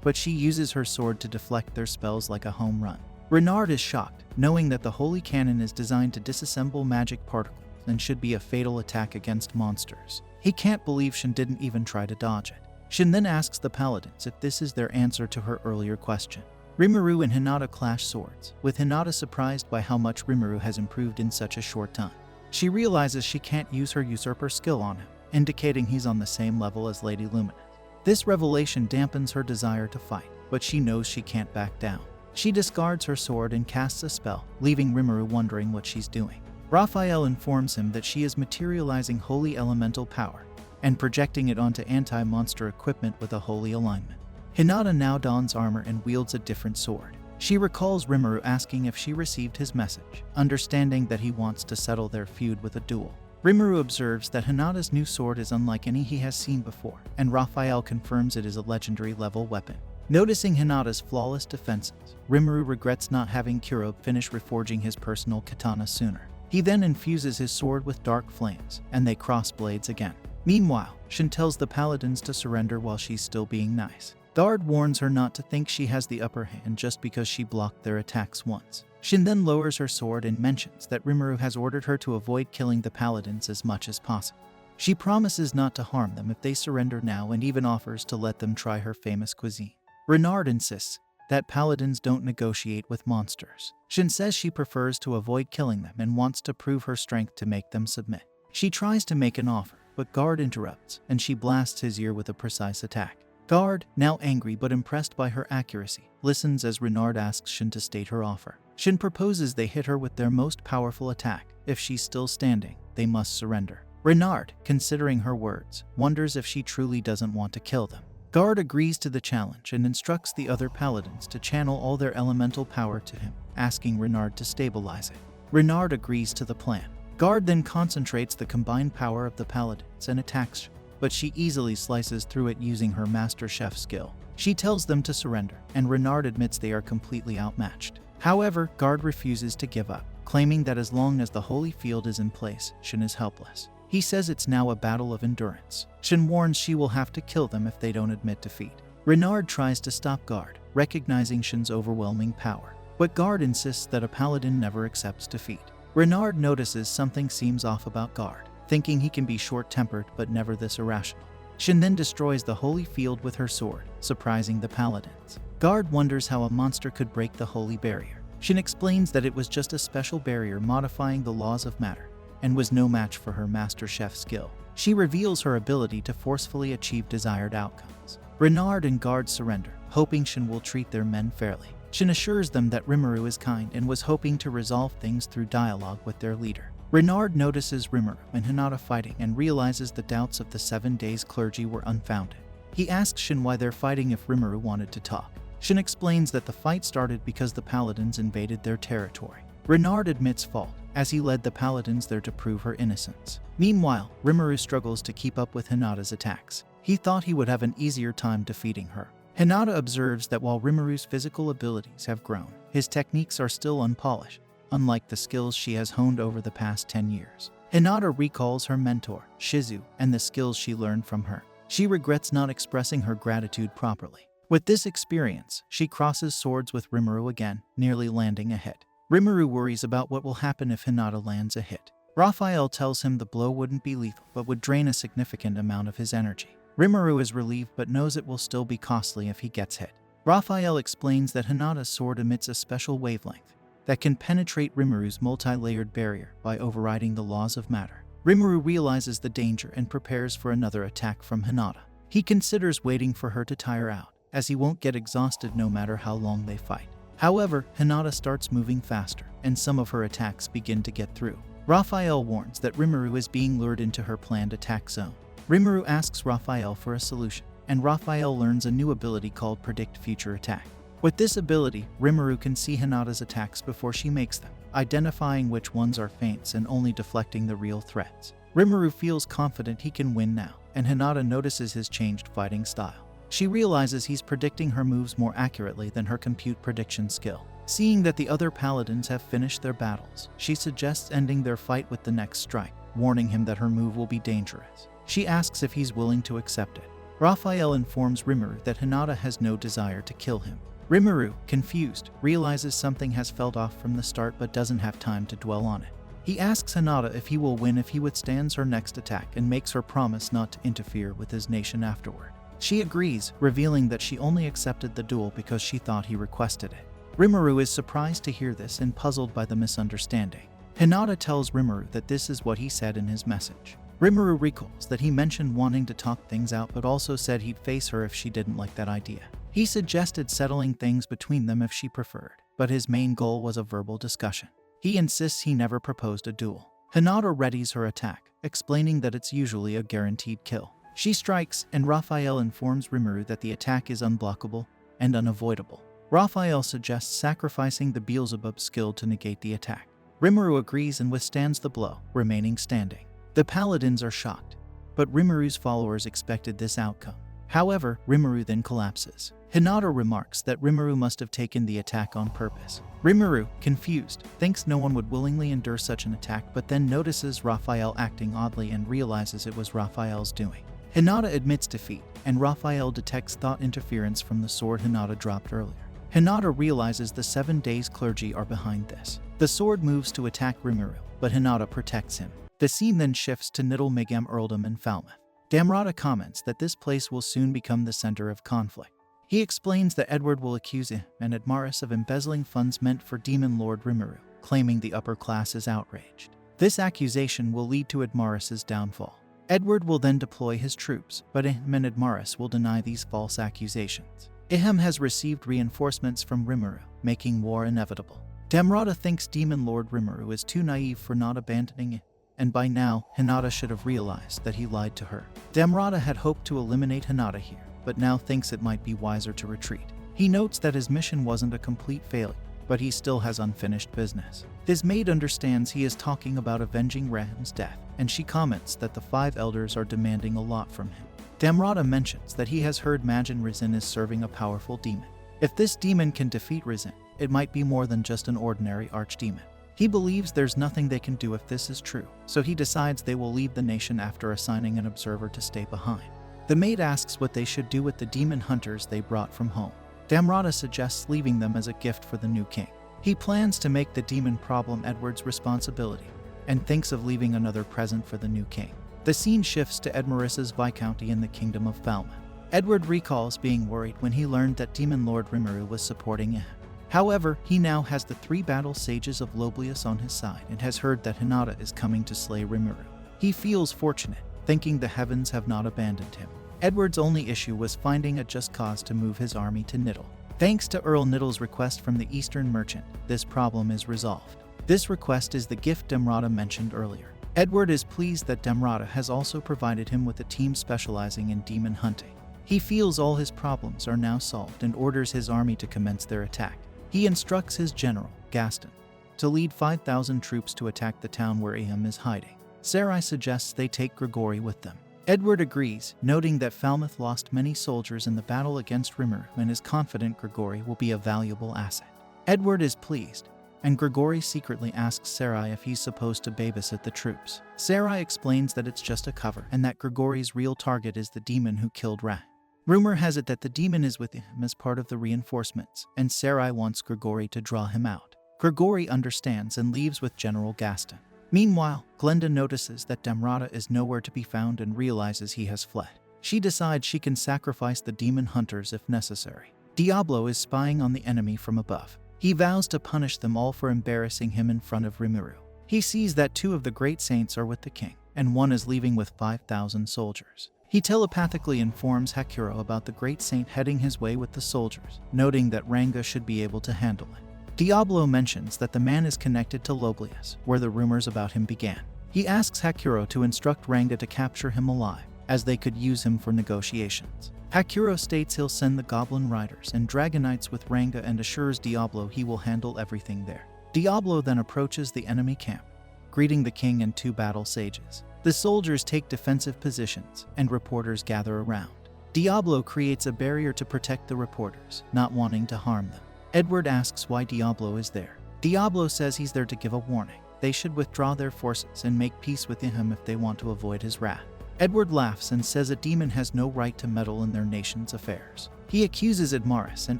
but she uses her sword to deflect their spells like a home run. Renard is shocked, knowing that the holy cannon is designed to disassemble magic particles and should be a fatal attack against monsters. He can't believe Shin didn't even try to dodge it. Shin then asks the paladins if this is their answer to her earlier question. Rimuru and Hinata clash swords, with Hinata surprised by how much Rimuru has improved in such a short time. She realizes she can't use her usurper skill on him, indicating he's on the same level as Lady Luminous. This revelation dampens her desire to fight, but she knows she can't back down. She discards her sword and casts a spell, leaving Rimuru wondering what she's doing. Raphael informs him that she is materializing holy elemental power and projecting it onto anti-monster equipment with a holy alignment. Hinata now dons armor and wields a different sword. She recalls Rimuru asking if she received his message, understanding that he wants to settle their feud with a duel. Rimuru observes that Hinata's new sword is unlike any he has seen before, and Raphael confirms it is a legendary level weapon. Noticing Hinata's flawless defenses, Rimuru regrets not having Kurobe finish reforging his personal katana sooner. He then infuses his sword with dark flames, and they cross blades again. Meanwhile, Shin tells the paladins to surrender while she's still being nice. Guard warns her not to think she has the upper hand just because she blocked their attacks once. Shin then lowers her sword and mentions that Rimuru has ordered her to avoid killing the paladins as much as possible. She promises not to harm them if they surrender now and even offers to let them try her famous cuisine. Renard insists that paladins don't negotiate with monsters. Shin says she prefers to avoid killing them and wants to prove her strength to make them submit. She tries to make an offer, but Guard interrupts, and she blasts his ear with a precise attack. Guard, now angry but impressed by her accuracy, listens as Renard asks Shin to state her offer. Shin proposes they hit her with their most powerful attack. If she's still standing, they must surrender. Renard, considering her words, wonders if she truly doesn't want to kill them. Guard agrees to the challenge and instructs the other paladins to channel all their elemental power to him, asking Renard to stabilize it. Renard agrees to the plan. Guard then concentrates the combined power of the paladins and attacks Shin, but she easily slices through it using her Master Chef skill. She tells them to surrender, and Renard admits they are completely outmatched. However, Guard refuses to give up, claiming that as long as the holy field is in place, Shin is helpless. He says it's now a battle of endurance. Shin warns she will have to kill them if they don't admit defeat. Renard tries to stop Guard, recognizing Shin's overwhelming power, but Guard insists that a paladin never accepts defeat. Renard notices something seems off about Guard, thinking he can be short-tempered but never this irrational. Shin then destroys the holy field with her sword, surprising the paladins. Guard wonders how a monster could break the holy barrier. Shin explains that it was just a special barrier modifying the laws of matter, and was no match for her Master Chef skill. She reveals her ability to forcefully achieve desired outcomes. Renard and Guard surrender, hoping Shin will treat their men fairly. Shin assures them that Rimuru is kind and was hoping to resolve things through dialogue with their leader. Renard notices Rimuru and Hinata fighting and realizes the doubts of the 7 days clergy were unfounded. He asks Shin why they're fighting if Rimuru wanted to talk. Shin explains that the fight started because the paladins invaded their territory. Renard admits fault, as he led the paladins there to prove her innocence. Meanwhile, Rimuru struggles to keep up with Hinata's attacks. He thought he would have an easier time defeating her. Hinata observes that while Rimuru's physical abilities have grown, his techniques are still unpolished, unlike the skills she has honed over the past 10 years. Hinata recalls her mentor, Shizu, and the skills she learned from her. She regrets not expressing her gratitude properly. With this experience, she crosses swords with Rimuru again, nearly landing a hit. Rimuru worries about what will happen if Hinata lands a hit. Raphael tells him the blow wouldn't be lethal, but would drain a significant amount of his energy. Rimuru is relieved but knows it will still be costly if he gets hit. Raphael explains that Hinata's sword emits a special wavelength that can penetrate Rimuru's multi-layered barrier by overriding the laws of matter. Rimuru realizes the danger and prepares for another attack from Hinata. He considers waiting for her to tire out, as he won't get exhausted no matter how long they fight. However, Hinata starts moving faster, and some of her attacks begin to get through. Raphael warns that Rimuru is being lured into her planned attack zone. Rimuru asks Raphael for a solution, and Raphael learns a new ability called Predict Future Attack. With this ability, Rimuru can see Hinata's attacks before she makes them, identifying which ones are feints and only deflecting the real threats. Rimuru feels confident he can win now, and Hinata notices his changed fighting style. She realizes he's predicting her moves more accurately than her compute prediction skill. Seeing that the other paladins have finished their battles, she suggests ending their fight with the next strike, warning him that her move will be dangerous. She asks if he's willing to accept it. Raphael informs Rimuru that Hinata has no desire to kill him. Rimuru, confused, realizes something has felt off from the start but doesn't have time to dwell on it. He asks Hinata if he will win if he withstands her next attack and makes her promise not to interfere with his nation afterward. She agrees, revealing that she only accepted the duel because she thought he requested it. Rimuru is surprised to hear this and puzzled by the misunderstanding. Hinata tells Rimuru that this is what he said in his message. Rimuru recalls that he mentioned wanting to talk things out but also said he'd face her if she didn't like that idea. He suggested settling things between them if she preferred, but his main goal was a verbal discussion. He insists he never proposed a duel. Hinata readies her attack, explaining that it's usually a guaranteed kill. She strikes, and Raphael informs Rimuru that the attack is unblockable and unavoidable. Raphael suggests sacrificing the Beelzebub skill to negate the attack. Rimuru agrees and withstands the blow, remaining standing. The paladins are shocked, but Rimuru's followers expected this outcome. However, Rimuru then collapses. Hinata remarks that Rimuru must have taken the attack on purpose. Rimuru, confused, thinks no one would willingly endure such an attack but then notices Raphael acting oddly and realizes it was Raphael's doing. Hinata admits defeat, and Raphael detects thought interference from the sword Hinata dropped earlier. Hinata realizes the 7 days clergy are behind this. The sword moves to attack Rimuru, but Hinata protects him. The scene then shifts to Nidalmegam Earldom and Falmouth. Damrata comments that this place will soon become the center of conflict. He explains that Edward will accuse him and Admaris of embezzling funds meant for Demon Lord Rimuru, claiming the upper class is outraged. This accusation will lead to Admaris's downfall. Edward will then deploy his troops, but Ihem and Admaris will deny these false accusations. Ihem has received reinforcements from Rimuru, making war inevitable. Damrata thinks Demon Lord Rimuru is too naive for not abandoning it, and by now, Hinata should have realized that he lied to her. Damrata had hoped to eliminate Hinata here, but now thinks it might be wiser to retreat. He notes that his mission wasn't a complete failure, but he still has unfinished business. His maid understands he is talking about avenging Rahim's death, and she comments that the 5 elders are demanding a lot from him. Damrata mentions that he has heard Majin Rizin is serving a powerful demon. If this demon can defeat Rizin, it might be more than just an ordinary archdemon. He believes there's nothing they can do if this is true, so he decides they will leave the nation after assigning an observer to stay behind. The maid asks what they should do with the demon hunters they brought from home. Damrata suggests leaving them as a gift for the new king. He plans to make the demon problem Edward's responsibility, and thinks of leaving another present for the new king. The scene shifts to Edmaris's Viscounty in the Kingdom of Falmouth. Edward recalls being worried when he learned that Demon Lord Rimuru was supporting him. However, he now has the 3 battle sages of Loblius on his side and has heard that Hinata is coming to slay Rimuru. He feels fortunate, thinking the heavens have not abandoned him. Edward's only issue was finding a just cause to move his army to Niddle. Thanks to Earl Niddle's request from the Eastern Merchant, this problem is resolved. This request is the gift Damrata mentioned earlier. Edward is pleased that Damrata has also provided him with a team specializing in demon hunting. He feels all his problems are now solved and orders his army to commence their attack. He instructs his general, Gaston, to lead 5,000 troops to attack the town where Ihem is hiding. Sarai suggests they take Grigori with them. Edward agrees, noting that Falmouth lost many soldiers in the battle against Rimuru and is confident Grigori will be a valuable asset. Edward is pleased, and Grigori secretly asks Sarai if he's supposed to babysit the troops. Sarai explains that it's just a cover and that Grigori's real target is the demon who killed Ra. Rumor has it that the demon is with him as part of the reinforcements, and Sarai wants Grigori to draw him out. Grigori understands and leaves with General Gaston. Meanwhile, Glenda notices that Damrata is nowhere to be found and realizes he has fled. She decides she can sacrifice the demon hunters if necessary. Diablo is spying on the enemy from above. He vows to punish them all for embarrassing him in front of Rimuru. He sees that 2 of the great saints are with the king, and 1 is leaving with 5,000 soldiers. He telepathically informs Hakuro about the great saint heading his way with the soldiers, noting that Ranga should be able to handle it. Diablo mentions that the man is connected to Loblius, where the rumors about him began. He asks Hakuro to instruct Ranga to capture him alive, as they could use him for negotiations. Hakuro states he'll send the Goblin Riders and Dragonites with Ranga and assures Diablo he will handle everything there. Diablo then approaches the enemy camp, greeting the king and 2 battle sages. The soldiers take defensive positions, and reporters gather around. Diablo creates a barrier to protect the reporters, not wanting to harm them. Edward asks why Diablo is there. Diablo says he's there to give a warning. They should withdraw their forces and make peace with him if they want to avoid his wrath. Edward laughs and says a demon has no right to meddle in their nation's affairs. He accuses Admaris and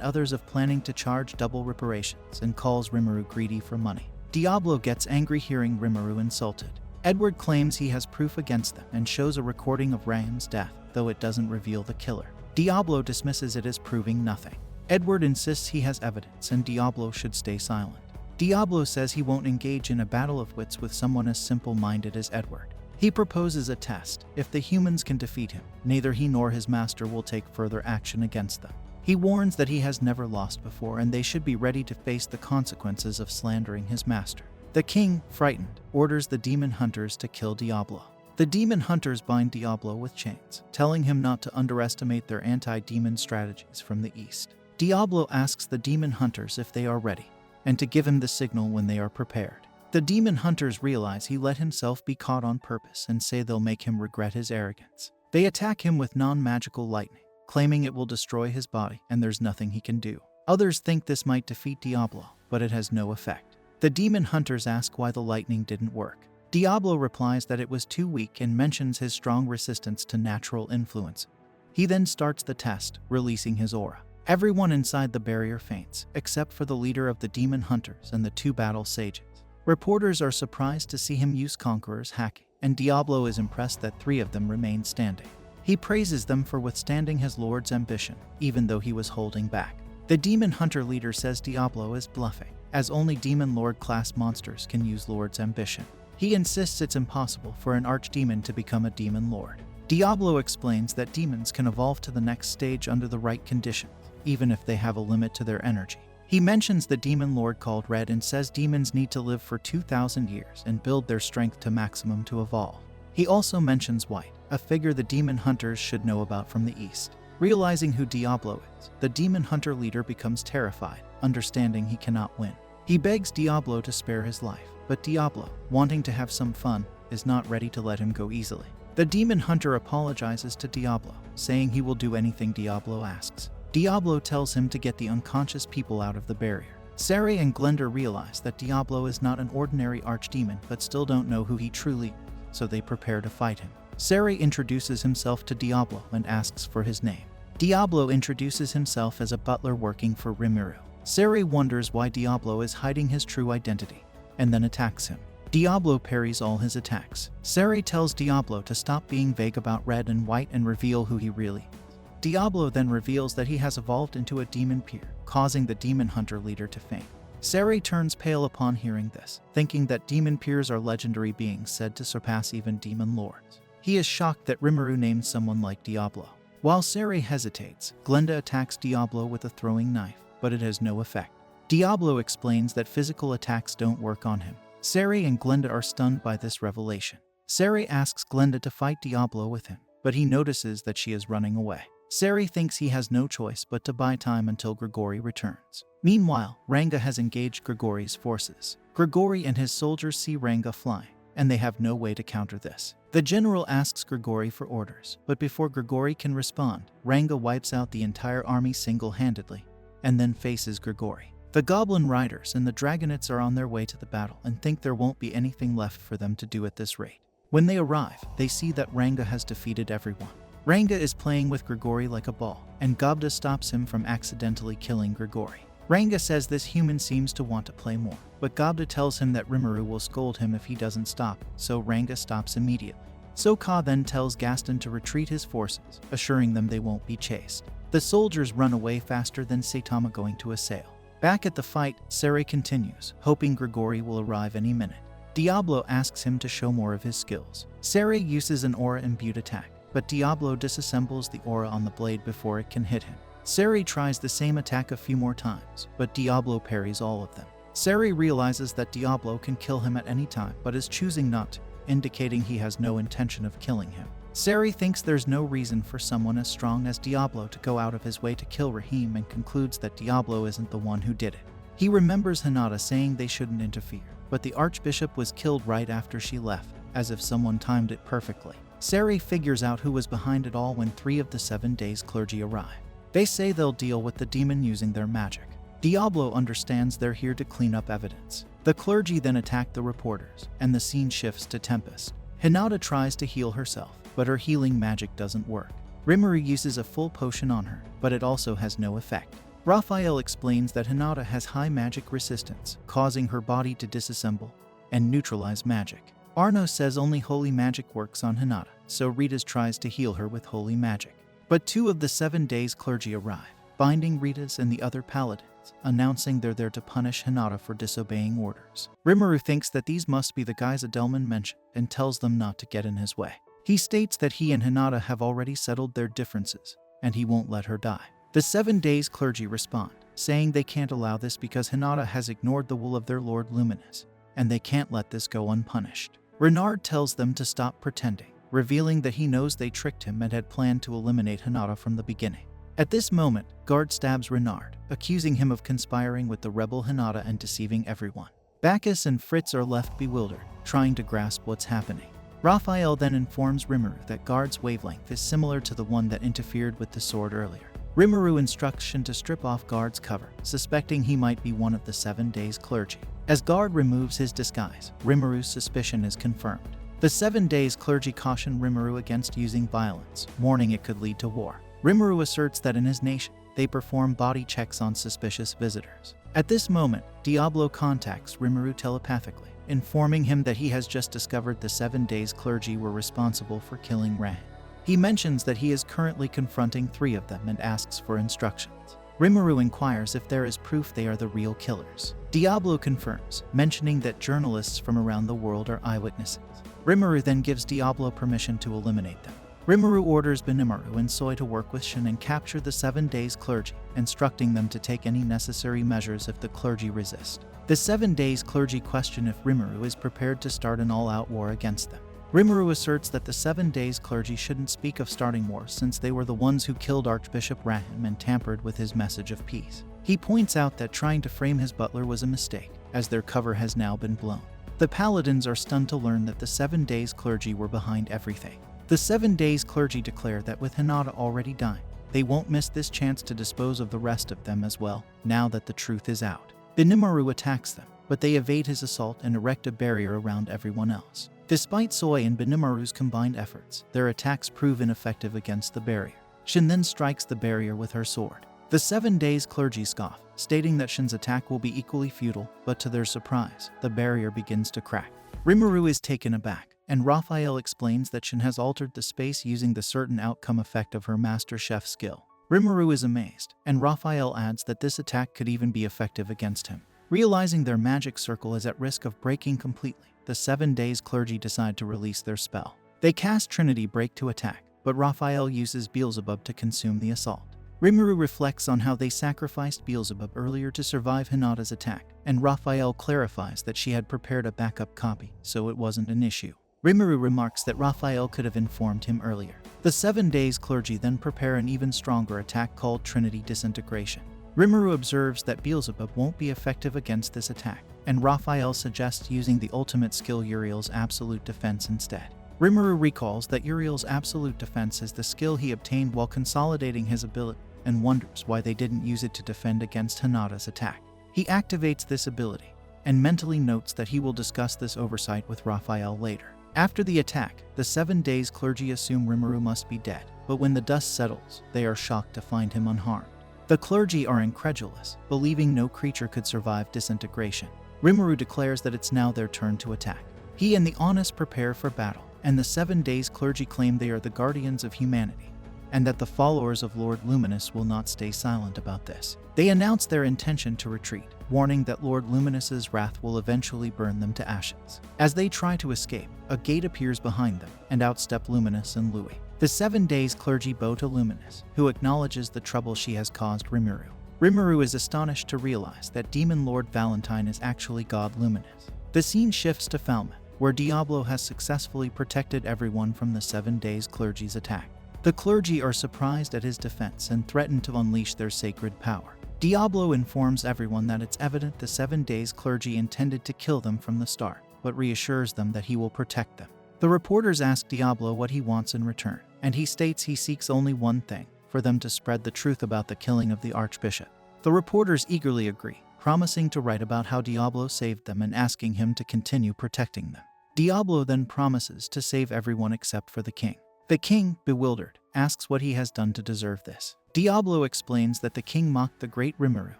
others of planning to charge double reparations and calls Rimuru greedy for money. Diablo gets angry hearing Rimuru insulted. Edward claims he has proof against them and shows a recording of Ram's death, though it doesn't reveal the killer. Diablo dismisses it as proving nothing. Edward insists he has evidence and Diablo should stay silent. Diablo says he won't engage in a battle of wits with someone as simple-minded as Edward. He proposes a test. If the humans can defeat him, neither he nor his master will take further action against them. He warns that he has never lost before and they should be ready to face the consequences of slandering his master. The king, frightened, orders the demon hunters to kill Diablo. The demon hunters bind Diablo with chains, telling him not to underestimate their anti-demon strategies from the east. Diablo asks the demon hunters if they are ready, and to give him the signal when they are prepared. The demon hunters realize he let himself be caught on purpose and say they'll make him regret his arrogance. They attack him with non-magical lightning, claiming it will destroy his body and there's nothing he can do. Others think this might defeat Diablo, but it has no effect. The demon hunters ask why the lightning didn't work. Diablo replies that it was too weak and mentions his strong resistance to natural influence. He then starts the test, releasing his aura. Everyone inside the barrier faints, except for the leader of the demon hunters and the two battle sages. Reporters are surprised to see him use Conqueror's hacking, and Diablo is impressed that 3 of them remain standing. He praises them for withstanding his lord's ambition, even though he was holding back. The demon hunter leader says Diablo is bluffing, as only demon lord class monsters can use lord's ambition. He insists it's impossible for an archdemon to become a demon lord. Diablo explains that demons can evolve to the next stage under the right conditions, even if they have a limit to their energy. He mentions the demon lord called Red and says demons need to live for 2,000 years and build their strength to maximum to evolve. He also mentions White, a figure the demon hunters should know about from the east. Realizing who Diablo is, the demon hunter leader becomes terrified, understanding he cannot win. He begs Diablo to spare his life, but Diablo, wanting to have some fun, is not ready to let him go easily. The demon hunter apologizes to Diablo, saying he will do anything Diablo asks. Diablo tells him to get the unconscious people out of the barrier. Sari and Glenda realize that Diablo is not an ordinary archdemon but still don't know who he truly is, so they prepare to fight him. Sari introduces himself to Diablo and asks for his name. Diablo introduces himself as a butler working for Rimuru. Sari wonders why Diablo is hiding his true identity, and then attacks him. Diablo parries all his attacks. Sari tells Diablo to stop being vague about Red and White and reveal who he really is. Diablo then reveals that he has evolved into a demon peer, causing the demon hunter leader to faint. Sari turns pale upon hearing this, thinking that demon peers are legendary beings said to surpass even demon lords. He is shocked that Rimuru named someone like Diablo. While Sari hesitates, Glenda attacks Diablo with a throwing knife, but it has no effect. Diablo explains that physical attacks don't work on him. Sari and Glenda are stunned by this revelation. Sari asks Glenda to fight Diablo with him, but he notices that she is running away. Sari thinks he has no choice but to buy time until Grigori returns. Meanwhile, Ranga has engaged Grigori's forces. Grigori and his soldiers see Ranga flying, and they have no way to counter this. The general asks Grigori for orders, but before Grigori can respond, Ranga wipes out the entire army single-handedly, and then faces Grigori. The Goblin Riders and the Dragonates are on their way to the battle and think there won't be anything left for them to do at this rate. When they arrive, they see that Ranga has defeated everyone. Ranga is playing with Grigori like a ball, and Gobda stops him from accidentally killing Grigori. Ranga says this human seems to want to play more, but Gobda tells him that Rimuru will scold him if he doesn't stop, so Ranga stops immediately. Sokka then tells Gaston to retreat his forces, assuring them they won't be chased. The soldiers run away faster than Saitama going to assail. Back at the fight, Sari continues, hoping Grigori will arrive any minute. Diablo asks him to show more of his skills. Sari uses an aura-imbued attack, but Diablo disassembles the aura on the blade before it can hit him. Sari tries the same attack a few more times, but Diablo parries all of them. Sari realizes that Diablo can kill him at any time, but is choosing not to, indicating he has no intention of killing him. Sari thinks there's no reason for someone as strong as Diablo to go out of his way to kill Rahim and concludes that Diablo isn't the one who did it. He remembers Hinata saying they shouldn't interfere, but the Archbishop was killed right after she left, as if someone timed it perfectly. Sari figures out who was behind it all when 3 of the 7 days clergy arrive. They say they'll deal with the demon using their magic. Diablo understands they're here to clean up evidence. The clergy then attack the reporters, and the scene shifts to Tempest. Hinata tries to heal herself, but her healing magic doesn't work. Rimuru uses a full potion on her, but it also has no effect. Raphael explains that Hinata has high magic resistance, causing her body to disassemble and neutralize magic. Arno says only holy magic works on Hinata, so Rita's tries to heal her with holy magic. But 2 of the 7 days clergy arrive, binding Rita's and the other paladins, announcing they're there to punish Hinata for disobeying orders. Rimuru thinks that these must be the guys Adelman mentioned and tells them not to get in his way. He states that he and Hinata have already settled their differences, and he won't let her die. The 7 days clergy respond, saying they can't allow this because Hinata has ignored the will of their Lord Luminous, and they can't let this go unpunished. Renard tells them to stop pretending, revealing that he knows they tricked him and had planned to eliminate Hinata from the beginning. At this moment, Guard stabs Renard, accusing him of conspiring with the rebel Hinata and deceiving everyone. Bacchus and Fritz are left bewildered, trying to grasp what's happening. Raphael then informs Rimuru that Guard's wavelength is similar to the one that interfered with the sword earlier. Rimuru instructs Shin to strip off Guard's cover, suspecting he might be one of the 7 days clergy. As Guard removes his disguise, Rimuru's suspicion is confirmed. The 7 days clergy caution Rimuru against using violence, warning it could lead to war. Rimuru asserts that in his nation, they perform body checks on suspicious visitors. At this moment, Diablo contacts Rimuru telepathically, informing him that he has just discovered the 7 days clergy were responsible for killing Ran. He mentions that he is currently confronting 3 of them and asks for instructions. Rimuru inquires if there is proof they are the real killers. Diablo confirms, mentioning that journalists from around the world are eyewitnesses. Rimuru then gives Diablo permission to eliminate them. Rimuru orders Benimaru and Soi to work with Shin and capture the 7 days clergy, instructing them to take any necessary measures if the clergy resist. The 7 days clergy question if Rimuru is prepared to start an all-out war against them. Rimuru asserts that the 7 days clergy shouldn't speak of starting war since they were the ones who killed Archbishop Rahim and tampered with his message of peace. He points out that trying to frame his butler was a mistake, as their cover has now been blown. The paladins are stunned to learn that the 7 days clergy were behind everything. The 7 days clergy declare that with Hinata already dying, they won't miss this chance to dispose of the rest of them as well, now that the truth is out. Benimaru attacks them, but they evade his assault and erect a barrier around everyone else. Despite Soi and Benimaru's combined efforts, their attacks prove ineffective against the barrier. Shin then strikes the barrier with her sword. The 7 days clergy scoff, stating that Shin's attack will be equally futile, but to their surprise, the barrier begins to crack. Rimuru is taken aback, and Raphael explains that Shin has altered the space using the certain outcome effect of her Master Chef skill. Rimuru is amazed, and Raphael adds that this attack could even be effective against him. Realizing their magic circle is at risk of breaking completely, the 7 days clergy decide to release their spell. They cast Trinity Break to attack, but Raphael uses Beelzebub to consume the assault. Rimuru reflects on how they sacrificed Beelzebub earlier to survive Hinata's attack, and Raphael clarifies that she had prepared a backup copy, so it wasn't an issue. Rimuru remarks that Raphael could have informed him earlier. The 7 days clergy then prepare an even stronger attack called Trinity Disintegration. Rimuru observes that Beelzebub won't be effective against this attack, and Raphael suggests using the ultimate skill Uriel's Absolute Defense instead. Rimuru recalls that Uriel's Absolute Defense is the skill he obtained while consolidating his ability, and wonders why they didn't use it to defend against Hinata's attack. He activates this ability, and mentally notes that he will discuss this oversight with Raphael later. After the attack, the 7 days clergy assume Rimuru must be dead, but when the dust settles, they are shocked to find him unharmed. The clergy are incredulous, believing no creature could survive disintegration. Rimuru declares that it's now their turn to attack. He and the Honest prepare for battle, and the 7 days clergy claim they are the guardians of humanity, and that the followers of Lord Luminous will not stay silent about this. They announce their intention to retreat, warning that Lord Luminous's wrath will eventually burn them to ashes. As they try to escape, a gate appears behind them, and outstep Luminous and Louis. The 7 days clergy bow to Luminous, who acknowledges the trouble she has caused Rimuru. Rimuru is astonished to realize that Demon Lord Valentine is actually God Luminous. The scene shifts to Falmouth, where Diablo has successfully protected everyone from the 7 days clergy's attack. The clergy are surprised at his defense and threaten to unleash their sacred power. Diablo informs everyone that it's evident the 7 days clergy intended to kill them from the start, but reassures them that he will protect them. The reporters ask Diablo what he wants in return, and he states he seeks only one thing, for them to spread the truth about the killing of the Archbishop. The reporters eagerly agree, promising to write about how Diablo saved them and asking him to continue protecting them. Diablo then promises to save everyone except for the king. The king, bewildered, asks what he has done to deserve this. Diablo explains that the king mocked the great Rimuru,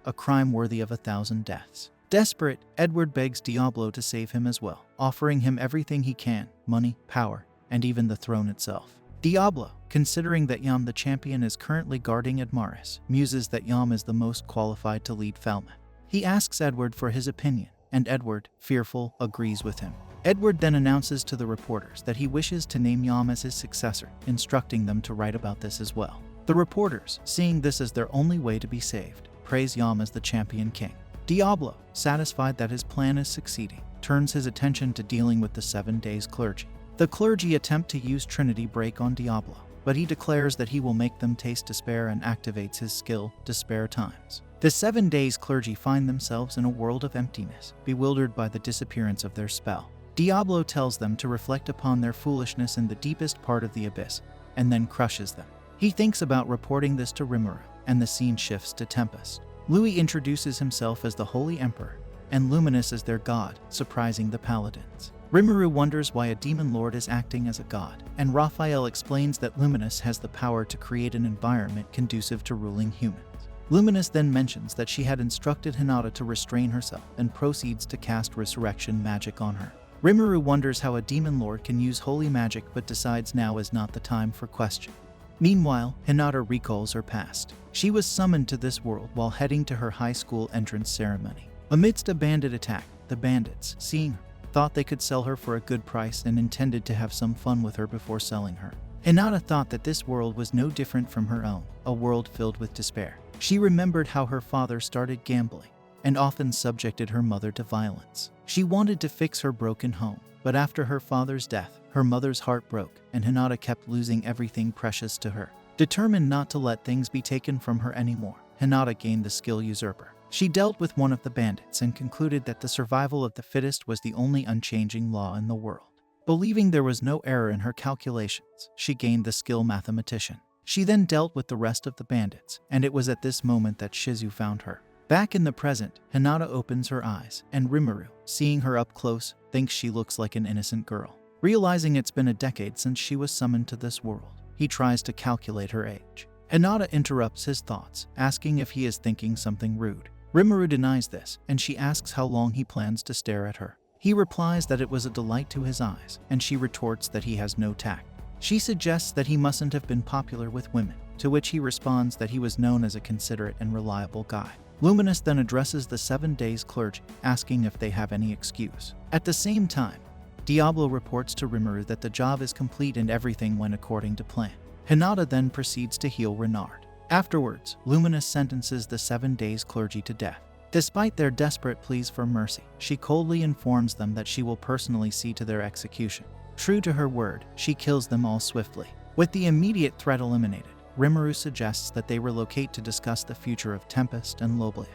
a crime worthy of 1,000 deaths. Desperate, Edward begs Diablo to save him as well, offering him everything he can: money, power, and even the throne itself. Diablo, considering that Yam the champion is currently guarding Admaris, muses that Yam is the most qualified to lead Falmouth. He asks Edward for his opinion, and Edward, fearful, agrees with him. Edward then announces to the reporters that he wishes to name Yam as his successor, instructing them to write about this as well. The reporters, seeing this as their only way to be saved, praise Yam as the champion king. Diablo, satisfied that his plan is succeeding, turns his attention to dealing with the 7 days clergy. The clergy attempt to use Trinity Break on Diablo, but he declares that he will make them taste despair and activates his skill, Despair Times. The 7 days clergy find themselves in a world of emptiness, bewildered by the disappearance of their spell. Diablo tells them to reflect upon their foolishness in the deepest part of the abyss, and then crushes them. He thinks about reporting this to Rimuru, and the scene shifts to Tempest. Louis introduces himself as the Holy Emperor, and Luminous as their god, surprising the paladins. Rimuru wonders why a demon lord is acting as a god, and Raphael explains that Luminous has the power to create an environment conducive to ruling humans. Luminous then mentions that she had instructed Hinata to restrain herself and proceeds to cast resurrection magic on her. Rimuru wonders how a demon lord can use holy magic but decides now is not the time for question. Meanwhile, Hinata recalls her past. She was summoned to this world while heading to her high school entrance ceremony. Amidst a bandit attack, the bandits, seeing her, thought they could sell her for a good price and intended to have some fun with her before selling her. Hinata thought that this world was no different from her own, a world filled with despair. She remembered how her father started gambling and often subjected her mother to violence. She wanted to fix her broken home, but after her father's death, her mother's heart broke, and Hinata kept losing everything precious to her. Determined not to let things be taken from her anymore, Hinata gained the skill Usurper. She dealt with one of the bandits and concluded that the survival of the fittest was the only unchanging law in the world. Believing there was no error in her calculations, she gained the skill Mathematician. She then dealt with the rest of the bandits, and it was at this moment that Shizu found her. Back in the present, Hinata opens her eyes, and Rimuru, seeing her up close, thinks she looks like an innocent girl. Realizing it's been a decade since she was summoned to this world, he tries to calculate her age. Hinata interrupts his thoughts, asking if he is thinking something rude. Rimuru denies this, and she asks how long he plans to stare at her. He replies that it was a delight to his eyes, and she retorts that he has no tact. She suggests that he mustn't have been popular with women, to which he responds that he was known as a considerate and reliable guy. Luminous then addresses the 7 days clergy, asking if they have any excuse. At the same time, Diablo reports to Rimuru that the job is complete and everything went according to plan. Hinata then proceeds to heal Renard. Afterwards, Luminous sentences the 7 days clergy to death. Despite their desperate pleas for mercy, she coldly informs them that she will personally see to their execution. True to her word, she kills them all swiftly. With the immediate threat eliminated, Rimuru suggests that they relocate to discuss the future of Tempest and Loblia.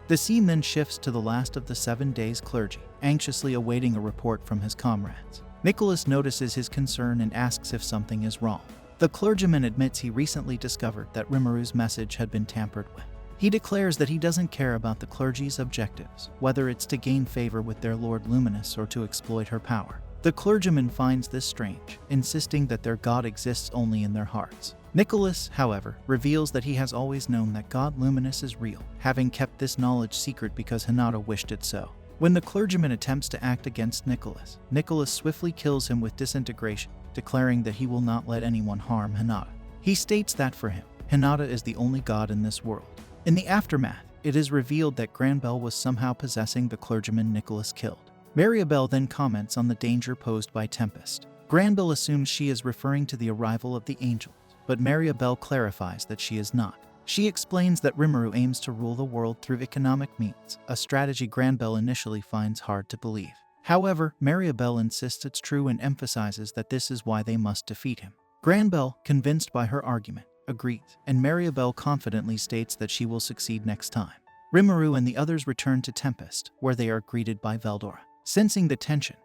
The scene then shifts to the last of the 7 days clergy, anxiously awaiting a report from his comrades. Nicholas notices his concern and asks if something is wrong. The clergyman admits he recently discovered that Rimuru's message had been tampered with. He declares that he doesn't care about the clergy's objectives, whether it's to gain favor with their Lord Luminous or to exploit her power. The clergyman finds this strange, insisting that their god exists only in their hearts. Nicholas, however, reveals that he has always known that God Luminous is real, having kept this knowledge secret because Hinata wished it so. When the clergyman attempts to act against Nicholas, Nicholas swiftly kills him with disintegration, declaring that he will not let anyone harm Hinata. He states that for him, Hinata is the only god in this world. In the aftermath, it is revealed that Granbell was somehow possessing the clergyman Nicholas killed. Mariabelle then comments on the danger posed by Tempest. Granbell assumes she is referring to the arrival of the angels, but Mariabelle clarifies that she is not. She explains that Rimuru aims to rule the world through economic means, a strategy Granbell initially finds hard to believe. However, Mariabelle insists it's true and emphasizes that this is why they must defeat him. Granbell, convinced by her argument, agrees, and Mariabelle confidently states that she will succeed next time. Rimuru and the others return to Tempest, where they are greeted by Veldora. Sensing the tension,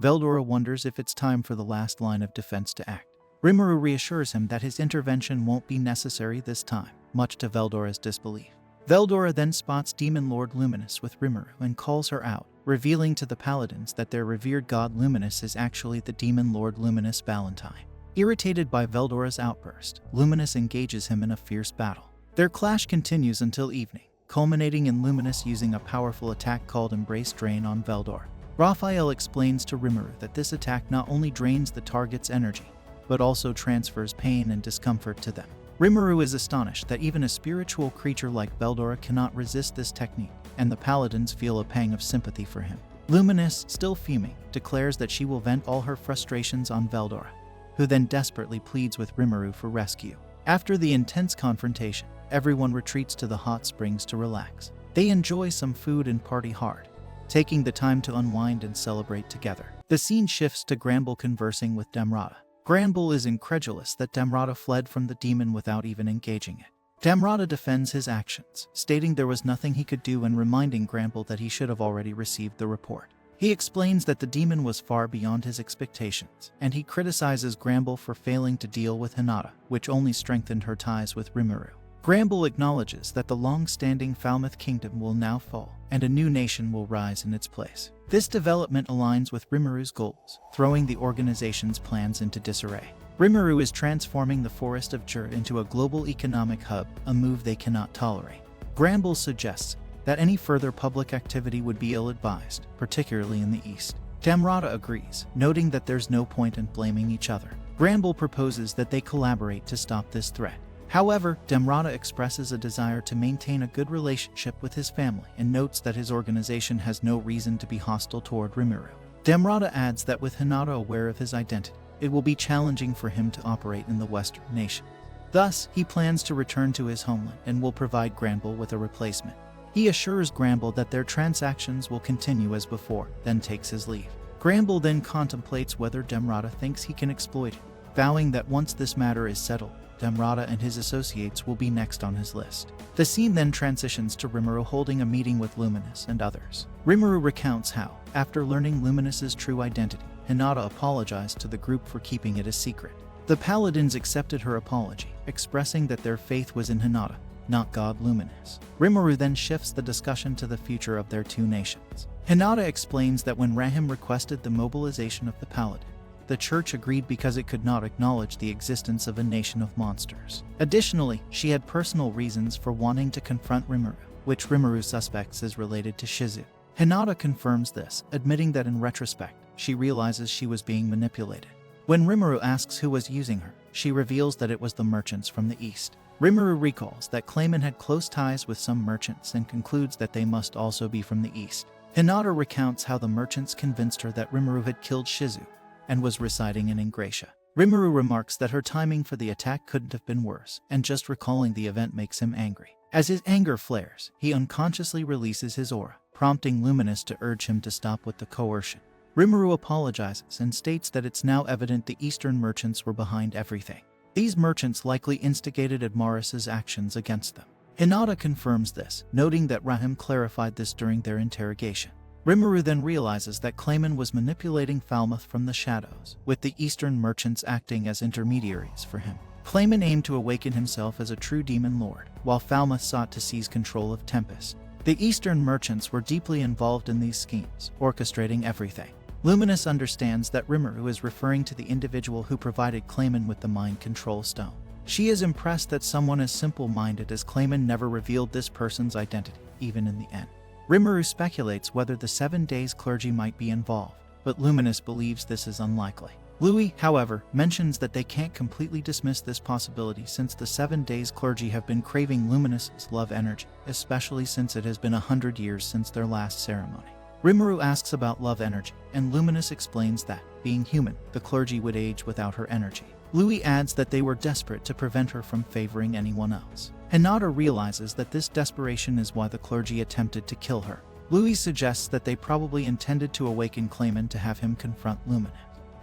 Veldora wonders if it's time for the last line of defense to act. Rimuru reassures him that his intervention won't be necessary this time, much to Veldora's disbelief. Veldora then spots Demon Lord Luminous with Rimuru and calls her out, revealing to the paladins that their revered god Luminous is actually the Demon Lord Luminous Valentine. Irritated by Veldora's outburst, Luminous engages him in a fierce battle. Their clash continues until evening, culminating in Luminous using a powerful attack called Embrace Drain on Veldora. Raphael explains to Rimuru that this attack not only drains the target's energy, but also transfers pain and discomfort to them. Rimuru is astonished that even a spiritual creature like Veldora cannot resist this technique, and the paladins feel a pang of sympathy for him. Luminous, still fuming, declares that she will vent all her frustrations on Veldora, who then desperately pleads with Rimuru for rescue. After the intense confrontation, everyone retreats to the hot springs to relax. They enjoy some food and party hard, taking the time to unwind and celebrate together. The scene shifts to Granbull conversing with Damrata. Granbull is incredulous that Damrata fled from the demon without even engaging it. Damrata defends his actions, stating there was nothing he could do and reminding Granbull that he should have already received the report. He explains that the demon was far beyond his expectations, and he criticizes Granbull for failing to deal with Hinata, which only strengthened her ties with Rimuru. Granbull acknowledges that the long-standing Falmouth kingdom will now fall, and a new nation will rise in its place. This development aligns with Rimuru's goals, throwing the organization's plans into disarray. Rimuru is transforming the Forest of Jur into a global economic hub, a move they cannot tolerate. Granbull suggests that any further public activity would be ill-advised, particularly in the east. Damrata agrees, noting that there's no point in blaming each other. Granbull proposes that they collaborate to stop this threat. However, Damrata expresses a desire to maintain a good relationship with his family and notes that his organization has no reason to be hostile toward Rimuru. Damrata adds that with Hinata aware of his identity, it will be challenging for him to operate in the Western nation. Thus, he plans to return to his homeland and will provide Granbull with a replacement. He assures Granbull that their transactions will continue as before, then takes his leave. Granbull then contemplates whether Damrata thinks he can exploit him, vowing that once this matter is settled, Damrata and his associates will be next on his list. The scene then transitions to Rimuru holding a meeting with Luminous and others. Rimuru recounts how, after learning Luminous's true identity, Hinata apologized to the group for keeping it a secret. The paladins accepted her apology, expressing that their faith was in Hinata, not God Luminous. Rimuru then shifts the discussion to the future of their two nations. Hinata explains that when Rahim requested the mobilization of the paladin, the church agreed because it could not acknowledge the existence of a nation of monsters. Additionally, she had personal reasons for wanting to confront Rimuru, which Rimuru suspects is related to Shizu. Hinata confirms this, admitting that in retrospect, she realizes she was being manipulated. When Rimuru asks who was using her, she reveals that it was the merchants from the east. Rimuru recalls that Clayman had close ties with some merchants and concludes that they must also be from the east. Hinata recounts how the merchants convinced her that Rimuru had killed Shizu and was residing in Ingratia. Rimuru remarks that her timing for the attack couldn't have been worse, and just recalling the event makes him angry. As his anger flares, he unconsciously releases his aura, prompting Luminous to urge him to stop with the coercion. Rimuru apologizes and states that it's now evident the Eastern merchants were behind everything. These merchants likely instigated Admaris's actions against them. Hinata confirms this, noting that Rahim clarified this during their interrogation. Rimuru then realizes that Clayman was manipulating Falmouth from the shadows, with the Eastern merchants acting as intermediaries for him. Clayman aimed to awaken himself as a true demon lord, while Falmouth sought to seize control of Tempest. The Eastern merchants were deeply involved in these schemes, orchestrating everything. Luminous understands that Rimuru is referring to the individual who provided Clayman with the mind control stone. She is impressed that someone as simple-minded as Clayman never revealed this person's identity, even in the end. Rimuru speculates whether the 7 Days clergy might be involved, but Luminous believes this is unlikely. Louis, however, mentions that they can't completely dismiss this possibility since the 7 Days clergy have been craving Luminous's love energy, especially since it has been 100 years since their last ceremony. Rimuru asks about love energy, and Luminous explains that, being human, the clergy would age without her energy. Louis adds that they were desperate to prevent her from favoring anyone else. Hinata realizes that this desperation is why the clergy attempted to kill her. Louis suggests that they probably intended to awaken Clayman to have him confront Luminous.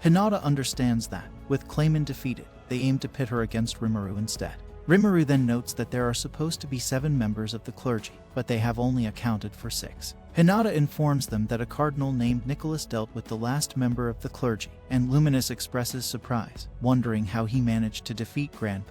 Hinata understands that, with Clayman defeated, they aim to pit her against Rimuru instead. Rimuru then notes that there are supposed to be 7 members of the clergy, but they have only accounted for 6. Hinata informs them that a cardinal named Nicholas dealt with the last member of the clergy, and Luminous expresses surprise, wondering how he managed to defeat Granbull.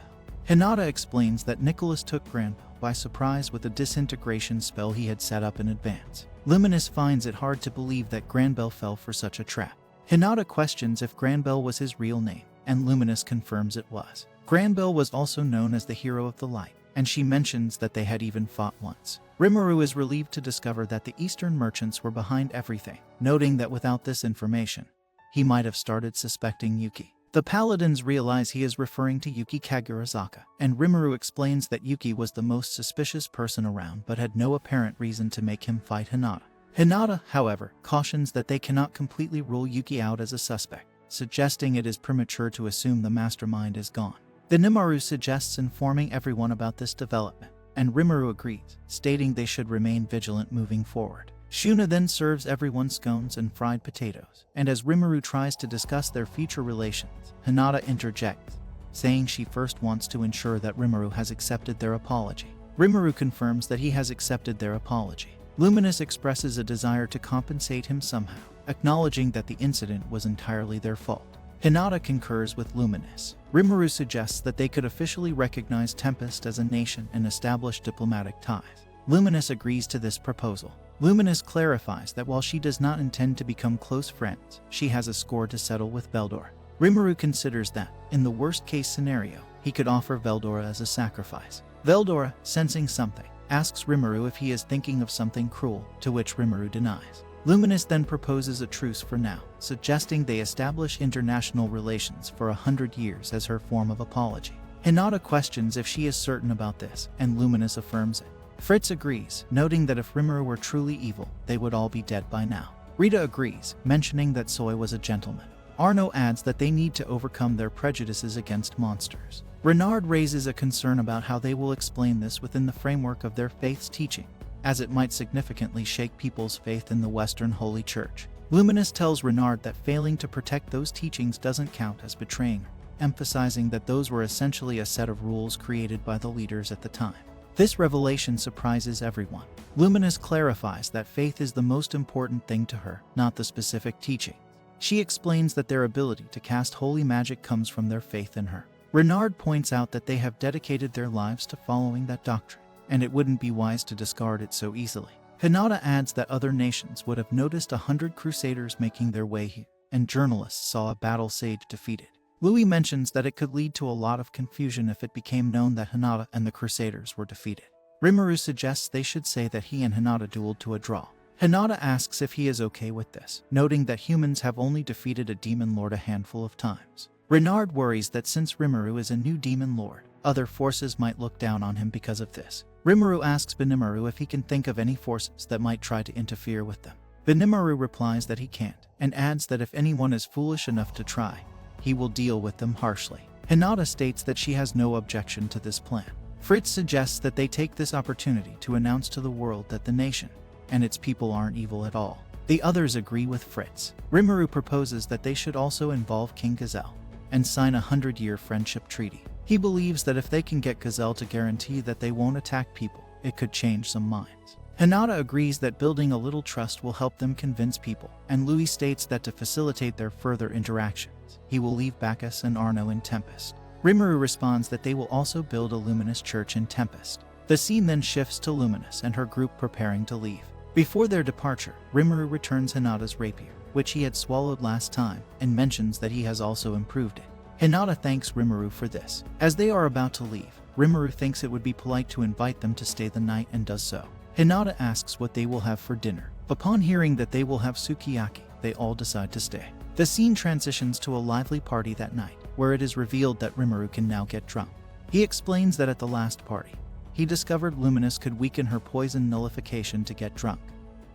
Hinata explains that Nicholas took Granbull by surprise with a disintegration spell he had set up in advance. Luminous finds it hard to believe that Granbull fell for such a trap. Hinata questions if Granbull was his real name, and Luminous confirms it was. Granville was also known as the hero of the light, and she mentions that they had even fought once. Rimuru is relieved to discover that the Eastern merchants were behind everything, noting that without this information, he might have started suspecting Yuki. The paladins realize he is referring to Yuki Kagurazaka, and Rimuru explains that Yuki was the most suspicious person around but had no apparent reason to make him fight Hinata. Hinata, however, cautions that they cannot completely rule Yuki out as a suspect, suggesting it is premature to assume the mastermind is gone. The Nimaru suggests informing everyone about this development, and Rimuru agrees, stating they should remain vigilant moving forward. Shuna then serves everyone scones and fried potatoes, and as Rimuru tries to discuss their future relations, Hinata interjects, saying she first wants to ensure that Rimuru has accepted their apology. Rimuru confirms that he has accepted their apology. Luminous expresses a desire to compensate him somehow, acknowledging that the incident was entirely their fault. Hinata concurs with Luminous. Rimuru suggests that they could officially recognize Tempest as a nation and establish diplomatic ties. Luminous agrees to this proposal. Luminous clarifies that while she does not intend to become close friends, she has a score to settle with Veldora. Rimuru considers that, in the worst-case scenario, he could offer Veldora as a sacrifice. Veldora, sensing something, asks Rimuru if he is thinking of something cruel, to which Rimuru denies. Luminous then proposes a truce for now, suggesting they establish international relations for 100 years as her form of apology. Hinata questions if she is certain about this, and Luminous affirms it. Fritz agrees, noting that if Rimuru were truly evil, they would all be dead by now. Rita agrees, mentioning that Soy was a gentleman. Arno adds that they need to overcome their prejudices against monsters. Renard raises a concern about how they will explain this within the framework of their faith's teaching, as it might significantly shake people's faith in the Western Holy Church. Luminous tells Renard that failing to protect those teachings doesn't count as betraying her, emphasizing that those were essentially a set of rules created by the leaders at the time. This revelation surprises everyone. Luminous clarifies that faith is the most important thing to her, not the specific teaching. She explains that their ability to cast holy magic comes from their faith in her. Renard points out that they have dedicated their lives to following that doctrine, and it wouldn't be wise to discard it so easily. Hinata adds that other nations would have noticed 100 crusaders making their way here, and journalists saw a battle sage defeated. Louis mentions that it could lead to a lot of confusion if it became known that Hinata and the Crusaders were defeated. Rimuru suggests they should say that he and Hinata dueled to a draw. Hinata asks if he is okay with this, noting that humans have only defeated a demon lord a handful of times. Renard worries that since Rimuru is a new demon lord, other forces might look down on him because of this. Rimuru asks Benimaru if he can think of any forces that might try to interfere with them. Benimaru replies that he can't, and adds that if anyone is foolish enough to try, he will deal with them harshly. Hinata states that she has no objection to this plan. Fritz suggests that they take this opportunity to announce to the world that the nation and its people aren't evil at all. The others agree with Fritz. Rimuru proposes that they should also involve King Gazelle and sign a 100-year friendship treaty. He believes that if they can get Gazelle to guarantee that they won't attack people, it could change some minds. Hinata agrees that building a little trust will help them convince people, and Louis states that to facilitate their further interactions, he will leave Bacchus and Arno in Tempest. Rimuru responds that they will also build a luminous church in Tempest. The scene then shifts to Luminous and her group preparing to leave. Before their departure, Rimuru returns Hinata's rapier, which he had swallowed last time, and mentions that he has also improved it. Hinata thanks Rimuru for this. As they are about to leave, Rimuru thinks it would be polite to invite them to stay the night and does so. Hinata asks what they will have for dinner. Upon hearing that they will have sukiyaki, they all decide to stay. The scene transitions to a lively party that night, where it is revealed that Rimuru can now get drunk. He explains that at the last party, he discovered Luminous could weaken her poison nullification to get drunk,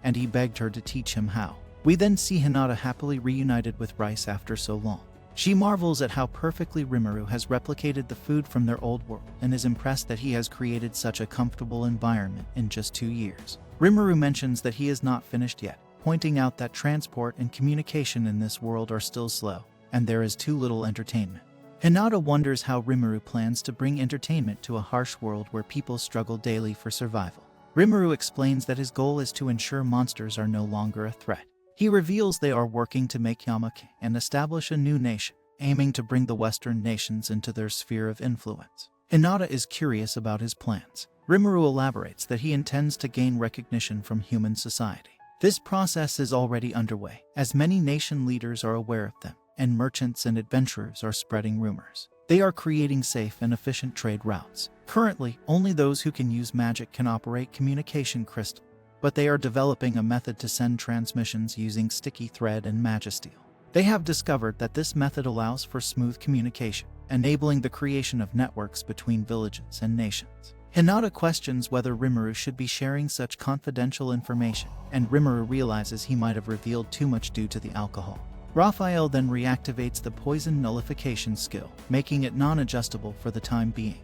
and he begged her to teach him how. We then see Hinata happily reunited with Rice after so long. She marvels at how perfectly Rimuru has replicated the food from their old world and is impressed that he has created such a comfortable environment in just 2 years. Rimuru mentions that he is not finished yet, pointing out that transport and communication in this world are still slow, and there is too little entertainment. Hinata wonders how Rimuru plans to bring entertainment to a harsh world where people struggle daily for survival. Rimuru explains that his goal is to ensure monsters are no longer a threat. He reveals they are working to make Yamake and establish a new nation, aiming to bring the Western nations into their sphere of influence. Hinata is curious about his plans. Rimuru elaborates that he intends to gain recognition from human society. This process is already underway, as many nation leaders are aware of them, and merchants and adventurers are spreading rumors. They are creating safe and efficient trade routes. Currently, only those who can use magic can operate communication crystal, but they are developing a method to send transmissions using sticky thread and magisteel. They have discovered that this method allows for smooth communication, enabling the creation of networks between villages and nations. Hinata questions whether Rimuru should be sharing such confidential information, and Rimuru realizes he might have revealed too much due to the alcohol. Raphael then reactivates the poison nullification skill, making it non-adjustable for the time being,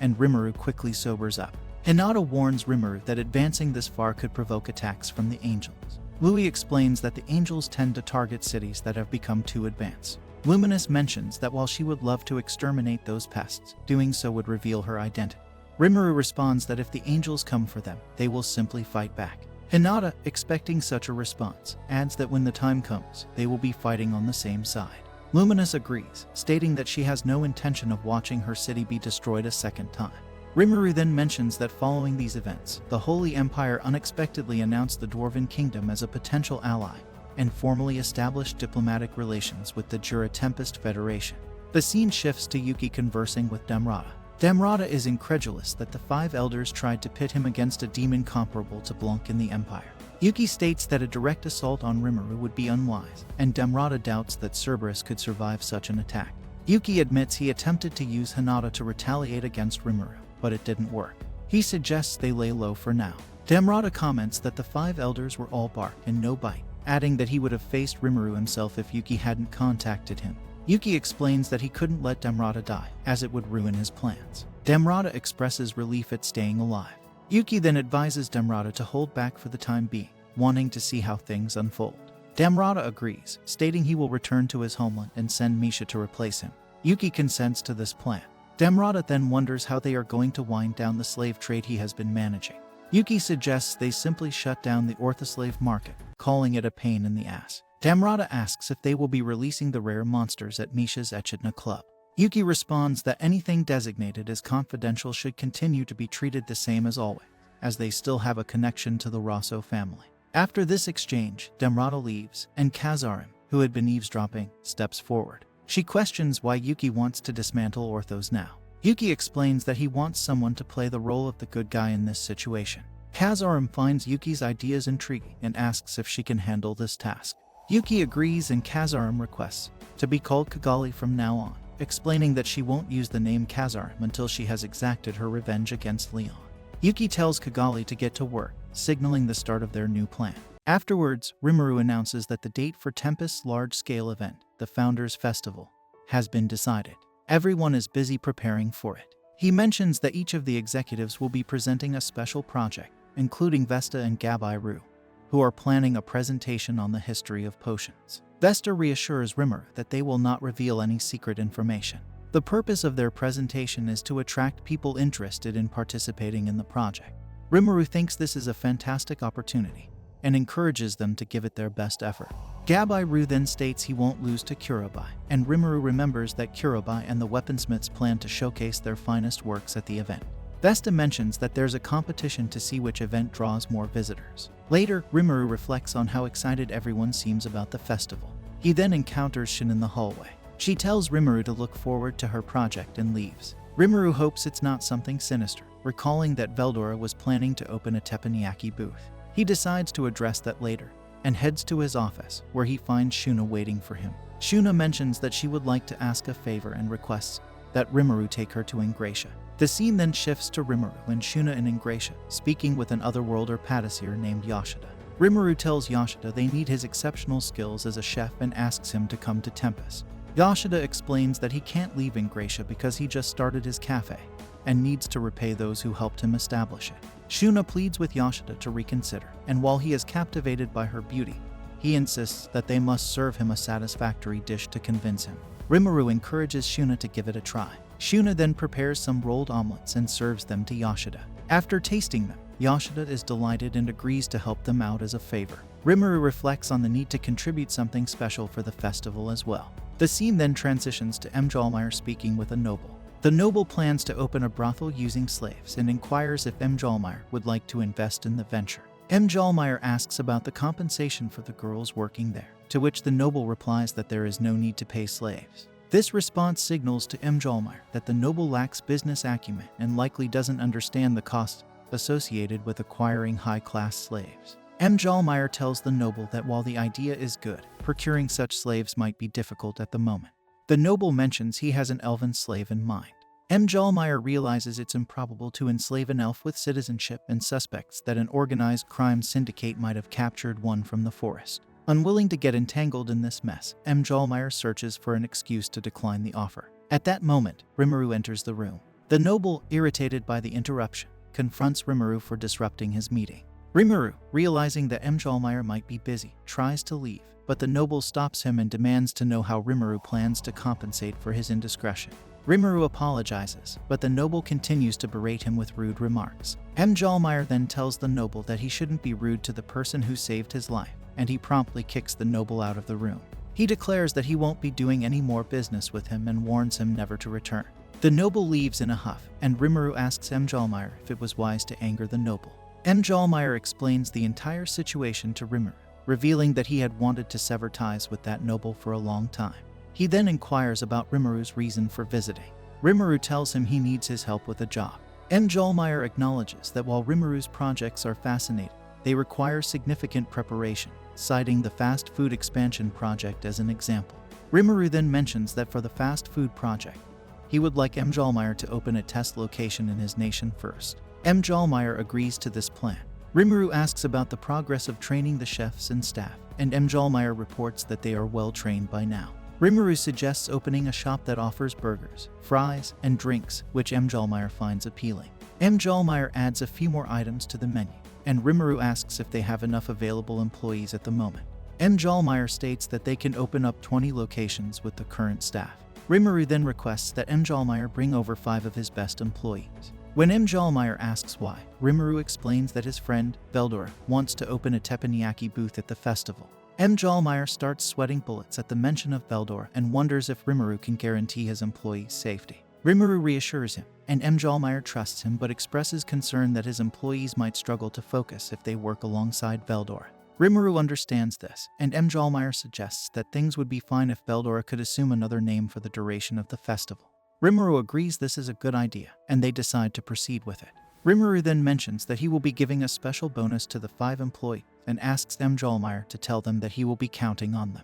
and Rimuru quickly sobers up. Hinata warns Rimuru that advancing this far could provoke attacks from the angels. Louis explains that the angels tend to target cities that have become too advanced. Luminous mentions that while she would love to exterminate those pests, doing so would reveal her identity. Rimuru responds that if the angels come for them, they will simply fight back. Hinata, expecting such a response, adds that when the time comes, they will be fighting on the same side. Luminous agrees, stating that she has no intention of watching her city be destroyed a second time. Rimuru then mentions that following these events, the Holy Empire unexpectedly announced the Dwarven Kingdom as a potential ally, and formally established diplomatic relations with the Jura Tempest Federation. The scene shifts to Yuki conversing with Damrata. Damrata is incredulous that the five elders tried to pit him against a demon comparable to Blanc in the Empire. Yuki states that a direct assault on Rimuru would be unwise, and Damrata doubts that Cerberus could survive such an attack. Yuki admits he attempted to use Hinata to retaliate against Rimuru, but it didn't work. He suggests they lay low for now. Damrata comments that the five elders were all bark and no bite, adding that he would have faced Rimuru himself if Yuki hadn't contacted him. Yuki explains that he couldn't let Damrata die, as it would ruin his plans. Damrata expresses relief at staying alive. Yuki then advises Damrata to hold back for the time being, wanting to see how things unfold. Damrata agrees, stating he will return to his homeland and send Misha to replace him. Yuki consents to this plan. Damrata then wonders how they are going to wind down the slave trade he has been managing. Yuki suggests they simply shut down the orthoslave market, calling it a pain in the ass. Damrata asks if they will be releasing the rare monsters at Misha's Echidna Club. Yuki responds that anything designated as confidential should continue to be treated the same as always, as they still have a connection to the Rosso family. After this exchange, Damrata leaves, and Kazarim, who had been eavesdropping, steps forward. She questions why Yuki wants to dismantle Orthos now. Yuki explains that he wants someone to play the role of the good guy in this situation. Kazarim finds Yuki's ideas intriguing and asks if she can handle this task. Yuki agrees, and Kazarim requests to be called Kigali from now on, explaining that she won't use the name Kazarim until she has exacted her revenge against Leon. Yuki tells Kigali to get to work, signaling the start of their new plan. Afterwards, Rimuru announces that the date for Tempest's large-scale event, the Founders' Festival, has been decided. Everyone is busy preparing for it. He mentions that each of the executives will be presenting a special project, including Vesta and Gabai Ru, who are planning a presentation on the history of potions. Vesta reassures Rimuru that they will not reveal any secret information. The purpose of their presentation is to attract people interested in participating in the project. Rimuru thinks this is a fantastic opportunity and encourages them to give it their best effort. Gabai Ru then states he won't lose to Kurobai, and Rimuru remembers that Kurobai and the weaponsmiths plan to showcase their finest works at the event. Vesta mentions that there's a competition to see which event draws more visitors. Later, Rimuru reflects on how excited everyone seems about the festival. He then encounters Shin in the hallway. She tells Rimuru to look forward to her project and leaves. Rimuru hopes it's not something sinister, recalling that Veldora was planning to open a teppanyaki booth. He decides to address that later, and heads to his office, where he finds Shuna waiting for him. Shuna mentions that she would like to ask a favor and requests that Rimuru take her to Ingratia. The scene then shifts to Rimuru and Shuna in Ingratia, speaking with an otherworlder patissier named Yashida. Rimuru tells Yashida they need his exceptional skills as a chef and asks him to come to Tempest. Yashida explains that he can't leave Ingratia because he just started his cafe and needs to repay those who helped him establish it. Shuna pleads with Yashida to reconsider, and while he is captivated by her beauty, he insists that they must serve him a satisfactory dish to convince him. Rimuru encourages Shuna to give it a try. Shuna then prepares some rolled omelets and serves them to Yashida. After tasting them, Yashida is delighted and agrees to help them out as a favor. Rimuru reflects on the need to contribute something special for the festival as well. The scene then transitions to Mjolnir speaking with a noble. The noble plans to open a brothel using slaves and inquires if Mjolnir would like to invest in the venture. Mjolnir asks about the compensation for the girls working there. to which the noble replies that there is no need to pay slaves. This response signals to Jalmire that the noble lacks business acumen and likely doesn't understand the costs associated with acquiring high-class slaves. Jalmire tells the noble that while the idea is good, procuring such slaves might be difficult at the moment. The noble mentions he has an elven slave in mind. Jalmire realizes it's improbable to enslave an elf with citizenship and suspects that an organized crime syndicate might have captured one from the forest. Unwilling to get entangled in this mess, Jalmire searches for an excuse to decline the offer. At that moment, Rimuru enters the room. The noble, irritated by the interruption, confronts Rimuru for disrupting his meeting. Rimuru, realizing that Jalmire might be busy, tries to leave, but the noble stops him and demands to know how Rimuru plans to compensate for his indiscretion. Rimuru apologizes, but the noble continues to berate him with rude remarks. Jalmire then tells the noble that he shouldn't be rude to the person who saved his life, and he promptly kicks the noble out of the room. He declares that he won't be doing any more business with him and warns him never to return. The noble leaves in a huff, and Rimuru asks Jalmire if it was wise to anger the noble. Jalmire explains the entire situation to Rimuru, revealing that he had wanted to sever ties with that noble for a long time. He then inquires about Rimuru's reason for visiting. Rimuru tells him he needs his help with a job. Jalmire acknowledges that while Rimuru's projects are fascinating, they require significant preparation, citing the fast food expansion project as an example. Rimuru then mentions that for the fast food project, he would like Jalmire to open a test location in his nation first. Jalmire agrees to this plan. Rimuru asks about the progress of training the chefs and staff, and Jalmire reports that they are well trained by now. Rimuru suggests opening a shop that offers burgers, fries, and drinks, which Jalmire finds appealing. Jalmire adds a few more items to the menu, and Rimuru asks if they have enough available employees at the moment. Jalmire states that they can open up 20 locations with the current staff. Rimuru then requests that Jalmire bring over 5 of his best employees. When Jalmire asks why, Rimuru explains that his friend, Veldora, wants to open a teppanyaki booth at the festival. Jalmire starts sweating bullets at the mention of Veldora and wonders if Rimuru can guarantee his employees' safety. Rimuru reassures him, and Jalmire trusts him but expresses concern that his employees might struggle to focus if they work alongside Veldora. Rimuru understands this, and Jalmire suggests that things would be fine if Veldora could assume another name for the duration of the festival. Rimuru agrees this is a good idea, and they decide to proceed with it. Rimuru then mentions that he will be giving a special bonus to the 5 employees and asks Jalmire to tell them that he will be counting on them.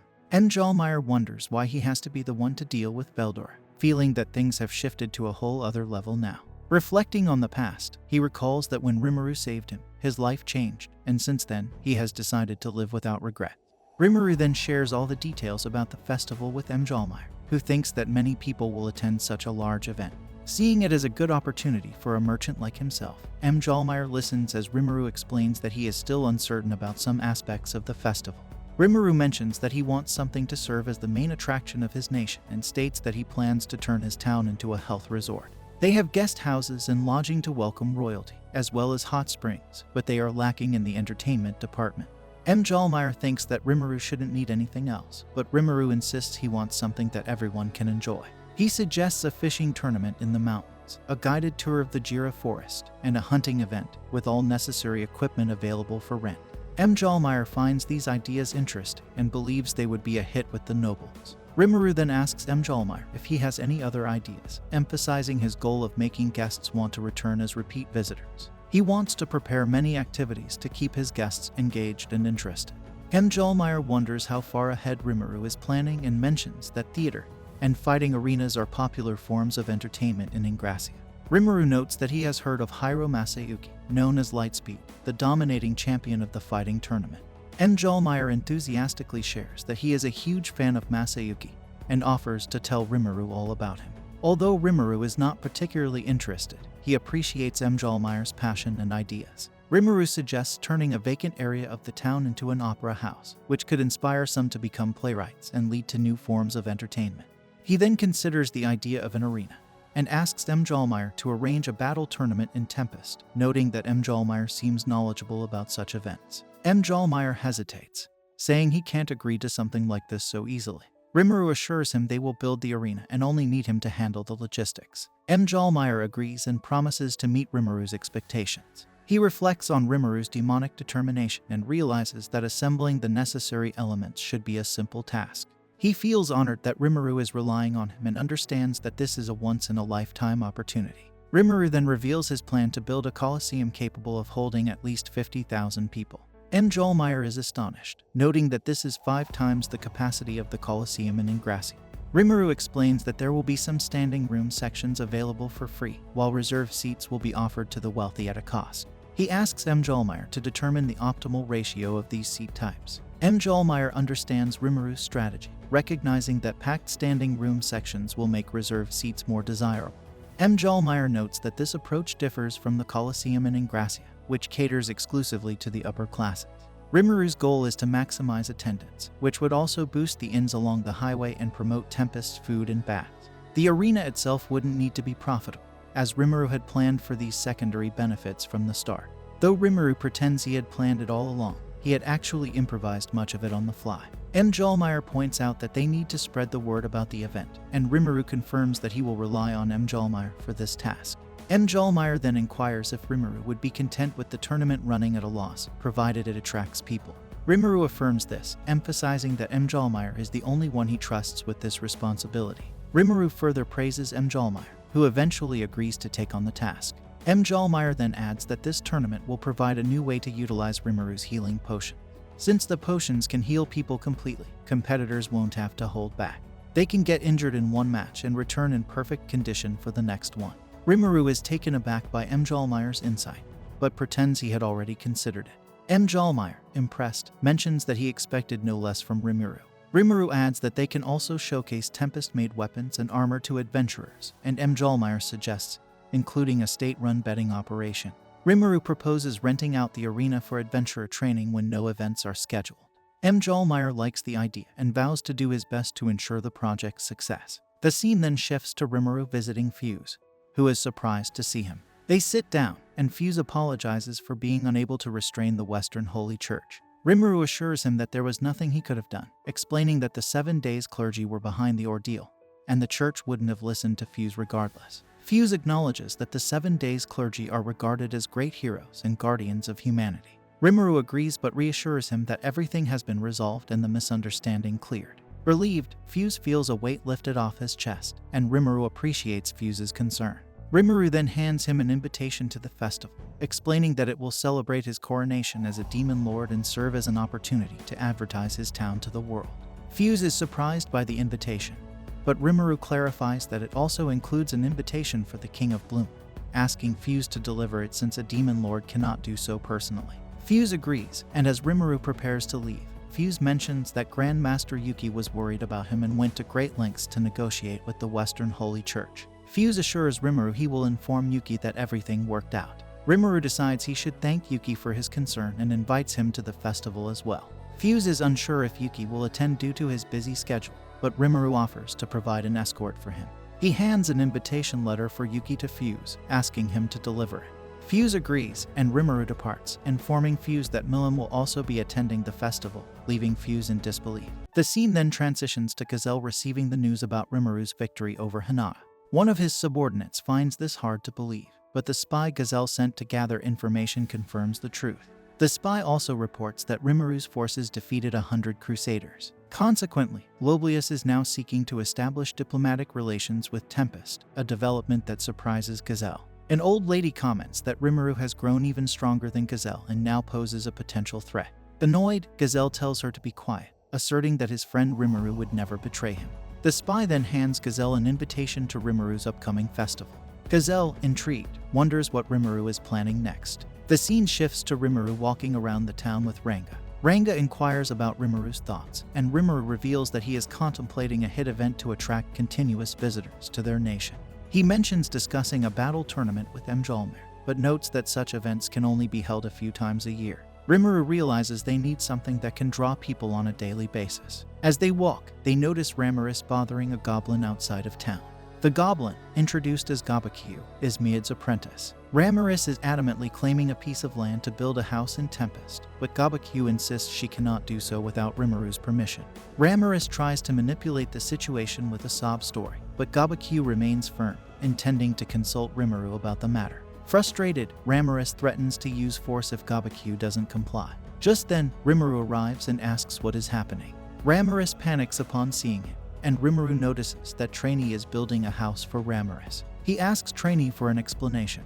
Jalmire wonders why he has to be the one to deal with Veldora, feeling that things have shifted to a whole other level now. Reflecting on the past, he recalls that when Rimuru saved him, his life changed, and since then, he has decided to live without regret. Rimuru then shares all the details about the festival with Jalmire, who thinks that many people will attend such a large event. Seeing it as a good opportunity for a merchant like himself, Jalmire listens as Rimuru explains that he is still uncertain about some aspects of the festival. Rimuru mentions that he wants something to serve as the main attraction of his nation and states that he plans to turn his town into a health resort. They have guest houses and lodging to welcome royalty, as well as hot springs, but they are lacking in the entertainment department. Jalmire thinks that Rimuru shouldn't need anything else, but Rimuru insists he wants something that everyone can enjoy. He suggests a fishing tournament in the mountains, a guided tour of the Jira forest, and a hunting event, with all necessary equipment available for rent. Jalmire finds these ideas interesting and believes they would be a hit with the nobles. Rimuru then asks Jalmire if he has any other ideas, emphasizing his goal of making guests want to return as repeat visitors. He wants to prepare many activities to keep his guests engaged and interested. Jalmire wonders how far ahead Rimuru is planning and mentions that theater and fighting arenas are popular forms of entertainment in Ingracia. Rimuru notes that he has heard of Hiro Masayuki, known as Lightspeed, the dominating champion of the fighting tournament. Jalmire enthusiastically shares that he is a huge fan of Masayuki and offers to tell Rimuru all about him. Although Rimuru is not particularly interested, he appreciates Jalmire's passion and ideas. Rimuru suggests turning a vacant area of the town into an opera house, which could inspire some to become playwrights and lead to new forms of entertainment. He then considers the idea of an arena and asks Jalmire to arrange a battle tournament in Tempest, noting that Jalmire seems knowledgeable about such events. Jalmire hesitates, saying he can't agree to something like this so easily. Rimuru assures him they will build the arena and only need him to handle the logistics. Jalmire agrees and promises to meet Rimuru's expectations. He reflects on Rimuru's demonic determination and realizes that assembling the necessary elements should be a simple task. He feels honored that Rimuru is relying on him and understands that this is a once-in-a-lifetime opportunity. Rimuru then reveals his plan to build a coliseum capable of holding at least 50,000 people. Mjolnir is astonished, noting that this is 5 times the capacity of the coliseum in Ingrassia. Rimuru explains that there will be some standing room sections available for free, while reserved seats will be offered to the wealthy at a cost. He asks Mjolnir to determine the optimal ratio of these seat types. Mjolnir understands Rimuru's strategy, recognizing that packed standing room sections will make reserved seats more desirable. Mjolnir notes that this approach differs from the Colosseum in Ingrassia, which caters exclusively to the upper classes. Rimuru's goal is to maximize attendance, which would also boost the inns along the highway and promote Tempest's food and baths. The arena itself wouldn't need to be profitable, as Rimuru had planned for these secondary benefits from the start. Though Rimuru pretends he had planned it all along, he had actually improvised much of it on the fly. Mjolnir points out that they need to spread the word about the event, and Rimuru confirms that he will rely on Mjolnir for this task. Mjolnir then inquires if Rimuru would be content with the tournament running at a loss, provided it attracts people. Rimuru affirms this, emphasizing that Mjolnir is the only one he trusts with this responsibility. Rimuru further praises Mjolnir, who eventually agrees to take on the task. Mjolnir then adds that this tournament will provide a new way to utilize Rimuru's healing potion. Since the potions can heal people completely, competitors won't have to hold back. They can get injured in one match and return in perfect condition for the next one. Rimuru is taken aback by Mjolnir's insight, but pretends he had already considered it. Mjolnir, impressed, mentions that he expected no less from Rimuru. Rimuru adds that they can also showcase Tempest-made weapons and armor to adventurers, and Mjolnir suggests including a state-run betting operation. Rimuru proposes renting out the arena for adventurer training when no events are scheduled. Mjolnir likes the idea and vows to do his best to ensure the project's success. The scene then shifts to Rimuru visiting Fuse, who is surprised to see him. They sit down, and Fuse apologizes for being unable to restrain the Western Holy Church. Rimuru assures him that there was nothing he could have done, explaining that the 7 days clergy were behind the ordeal, and the church wouldn't have listened to Fuse regardless. Fuse acknowledges that the 7 days clergy are regarded as great heroes and guardians of humanity. Rimuru agrees but reassures him that everything has been resolved and the misunderstanding cleared. Relieved, Fuse feels a weight lifted off his chest, and Rimuru appreciates Fuse's concern. Rimuru then hands him an invitation to the festival, explaining that it will celebrate his coronation as a demon lord and serve as an opportunity to advertise his town to the world. Fuse is surprised by the invitation, but Rimuru clarifies that it also includes an invitation for the King of Bloom, asking Fuse to deliver it since a demon lord cannot do so personally. Fuse agrees, and as Rimuru prepares to leave, Fuse mentions that Grandmaster Yuki was worried about him and went to great lengths to negotiate with the Western Holy Church. Fuse assures Rimuru he will inform Yuki that everything worked out. Rimuru decides he should thank Yuki for his concern and invites him to the festival as well. Fuse is unsure if Yuki will attend due to his busy schedule, but Rimuru offers to provide an escort for him. He hands an invitation letter for Yuki to Fuse, asking him to deliver it. Fuse agrees, and Rimuru departs, informing Fuse that Milim will also be attending the festival, leaving Fuse in disbelief. The scene then transitions to Gazelle receiving the news about Rimuru's victory over Hinata. One of his subordinates finds this hard to believe, but the spy Gazelle sent to gather information confirms the truth. The spy also reports that Rimuru's forces defeated 100 crusaders. Consequently, Loblius is now seeking to establish diplomatic relations with Tempest, a development that surprises Gazelle. An old lady comments that Rimuru has grown even stronger than Gazelle and now poses a potential threat. Annoyed, Gazelle tells her to be quiet, asserting that his friend Rimuru would never betray him. The spy then hands Gazelle an invitation to Rimuru's upcoming festival. Gazelle, intrigued, wonders what Rimuru is planning next. The scene shifts to Rimuru walking around the town with Ranga. Ranga inquires about Rimuru's thoughts, and Rimuru reveals that he is contemplating a hit event to attract continuous visitors to their nation. He mentions discussing a battle tournament with Mjolnir, but notes that such events can only be held a few times a year. Rimuru realizes they need something that can draw people on a daily basis. As they walk, they notice Ramiris bothering a goblin outside of town. The goblin, introduced as Gabakyu, is Miad's apprentice. Ramiris is adamantly claiming a piece of land to build a house in Tempest, but Gabakyu insists she cannot do so without Rimuru's permission. Ramiris tries to manipulate the situation with a sob story, but Gabakyu remains firm, intending to consult Rimuru about the matter. Frustrated, Ramirez threatens to use force if Gabakyu doesn't comply. Just then, Rimuru arrives and asks what is happening. Ramirez panics upon seeing him, and Rimuru notices that Trainee is building a house for Ramirez. He asks Trainee for an explanation,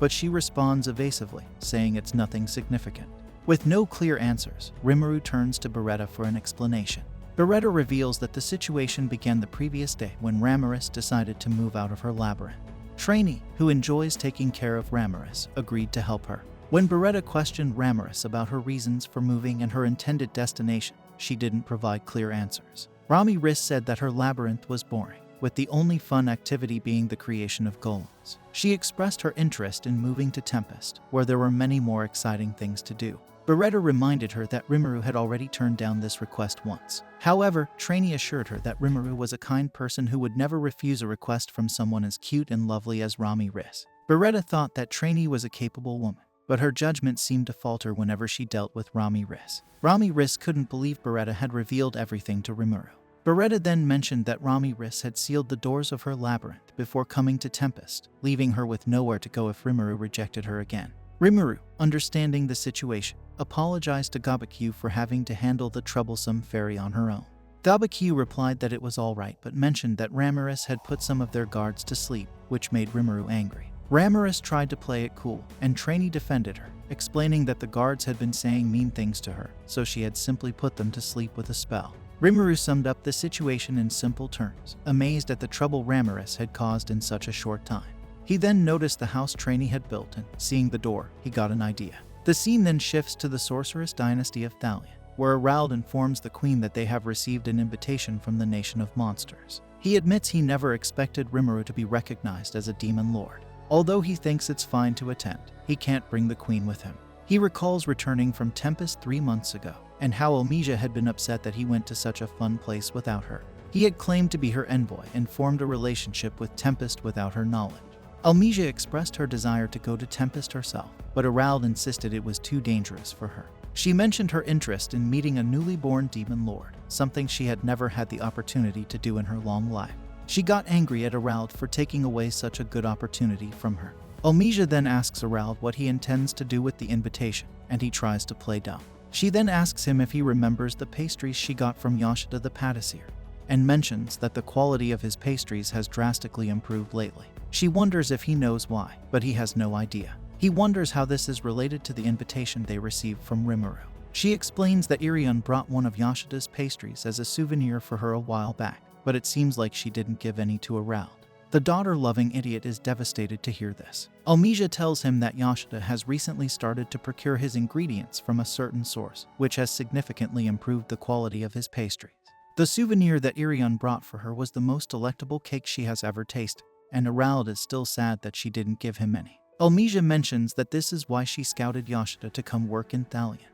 but she responds evasively, saying it's nothing significant. With no clear answers, Rimuru turns to Beretta for an explanation. Beretta reveals that the situation began the previous day when Ramirez decided to move out of her labyrinth. Trainee, who enjoys taking care of Ramirez, agreed to help her. When Beretta questioned Ramirez about her reasons for moving and her intended destination, she didn't provide clear answers. Ramirez said that her labyrinth was boring, with the only fun activity being the creation of golems. She expressed her interest in moving to Tempest, where there were many more exciting things to do. Beretta reminded her that Rimuru had already turned down this request once. However, Trainee assured her that Rimuru was a kind person who would never refuse a request from someone as cute and lovely as Ramirez. Beretta thought that Trainee was a capable woman, but her judgment seemed to falter whenever she dealt with Ramirez. Ramirez couldn't believe Beretta had revealed everything to Rimuru. Beretta then mentioned that Ramirez had sealed the doors of her labyrinth before coming to Tempest, leaving her with nowhere to go if Rimuru rejected her again. Rimuru, understanding the situation, apologized to Gabakyu for having to handle the troublesome fairy on her own. Gabakyu replied that it was alright but mentioned that Ramirez had put some of their guards to sleep, which made Rimuru angry. Ramirez tried to play it cool, and Trainee defended her, explaining that the guards had been saying mean things to her, so she had simply put them to sleep with a spell. Rimuru summed up the situation in simple terms, amazed at the trouble Ramirez had caused in such a short time. He then noticed the house Trainee had built and, seeing the door, he got an idea. The scene then shifts to the sorceress dynasty of Thalion, where Arald informs the queen that they have received an invitation from the nation of monsters. He admits he never expected Rimuru to be recognized as a demon lord. Although he thinks it's fine to attend, he can't bring the queen with him. He recalls returning from Tempest 3 months ago, and how Omija had been upset that he went to such a fun place without her. He had claimed to be her envoy and formed a relationship with Tempest without her knowledge. Omija expressed her desire to go to Tempest herself, but Arald insisted it was too dangerous for her. She mentioned her interest in meeting a newly born demon lord, something she had never had the opportunity to do in her long life. She got angry at Arald for taking away such a good opportunity from her. Omija then asks Arald what he intends to do with the invitation, and he tries to play dumb. She then asks him if he remembers the pastries she got from Yoshida the patissier, and mentions that the quality of his pastries has drastically improved lately. She wonders if he knows why, but he has no idea. He wonders how this is related to the invitation they received from Rimuru. She explains that Irion brought one of Yoshida's pastries as a souvenir for her a while back, but it seems like she didn't give any to Arald. The daughter-loving idiot is devastated to hear this. Omija tells him that Yoshida has recently started to procure his ingredients from a certain source, which has significantly improved the quality of his pastries. The souvenir that Irion brought for her was the most delectable cake she has ever tasted, and Arald is still sad that she didn't give him any. Omija mentions that this is why she scouted Yoshida to come work in Thalion,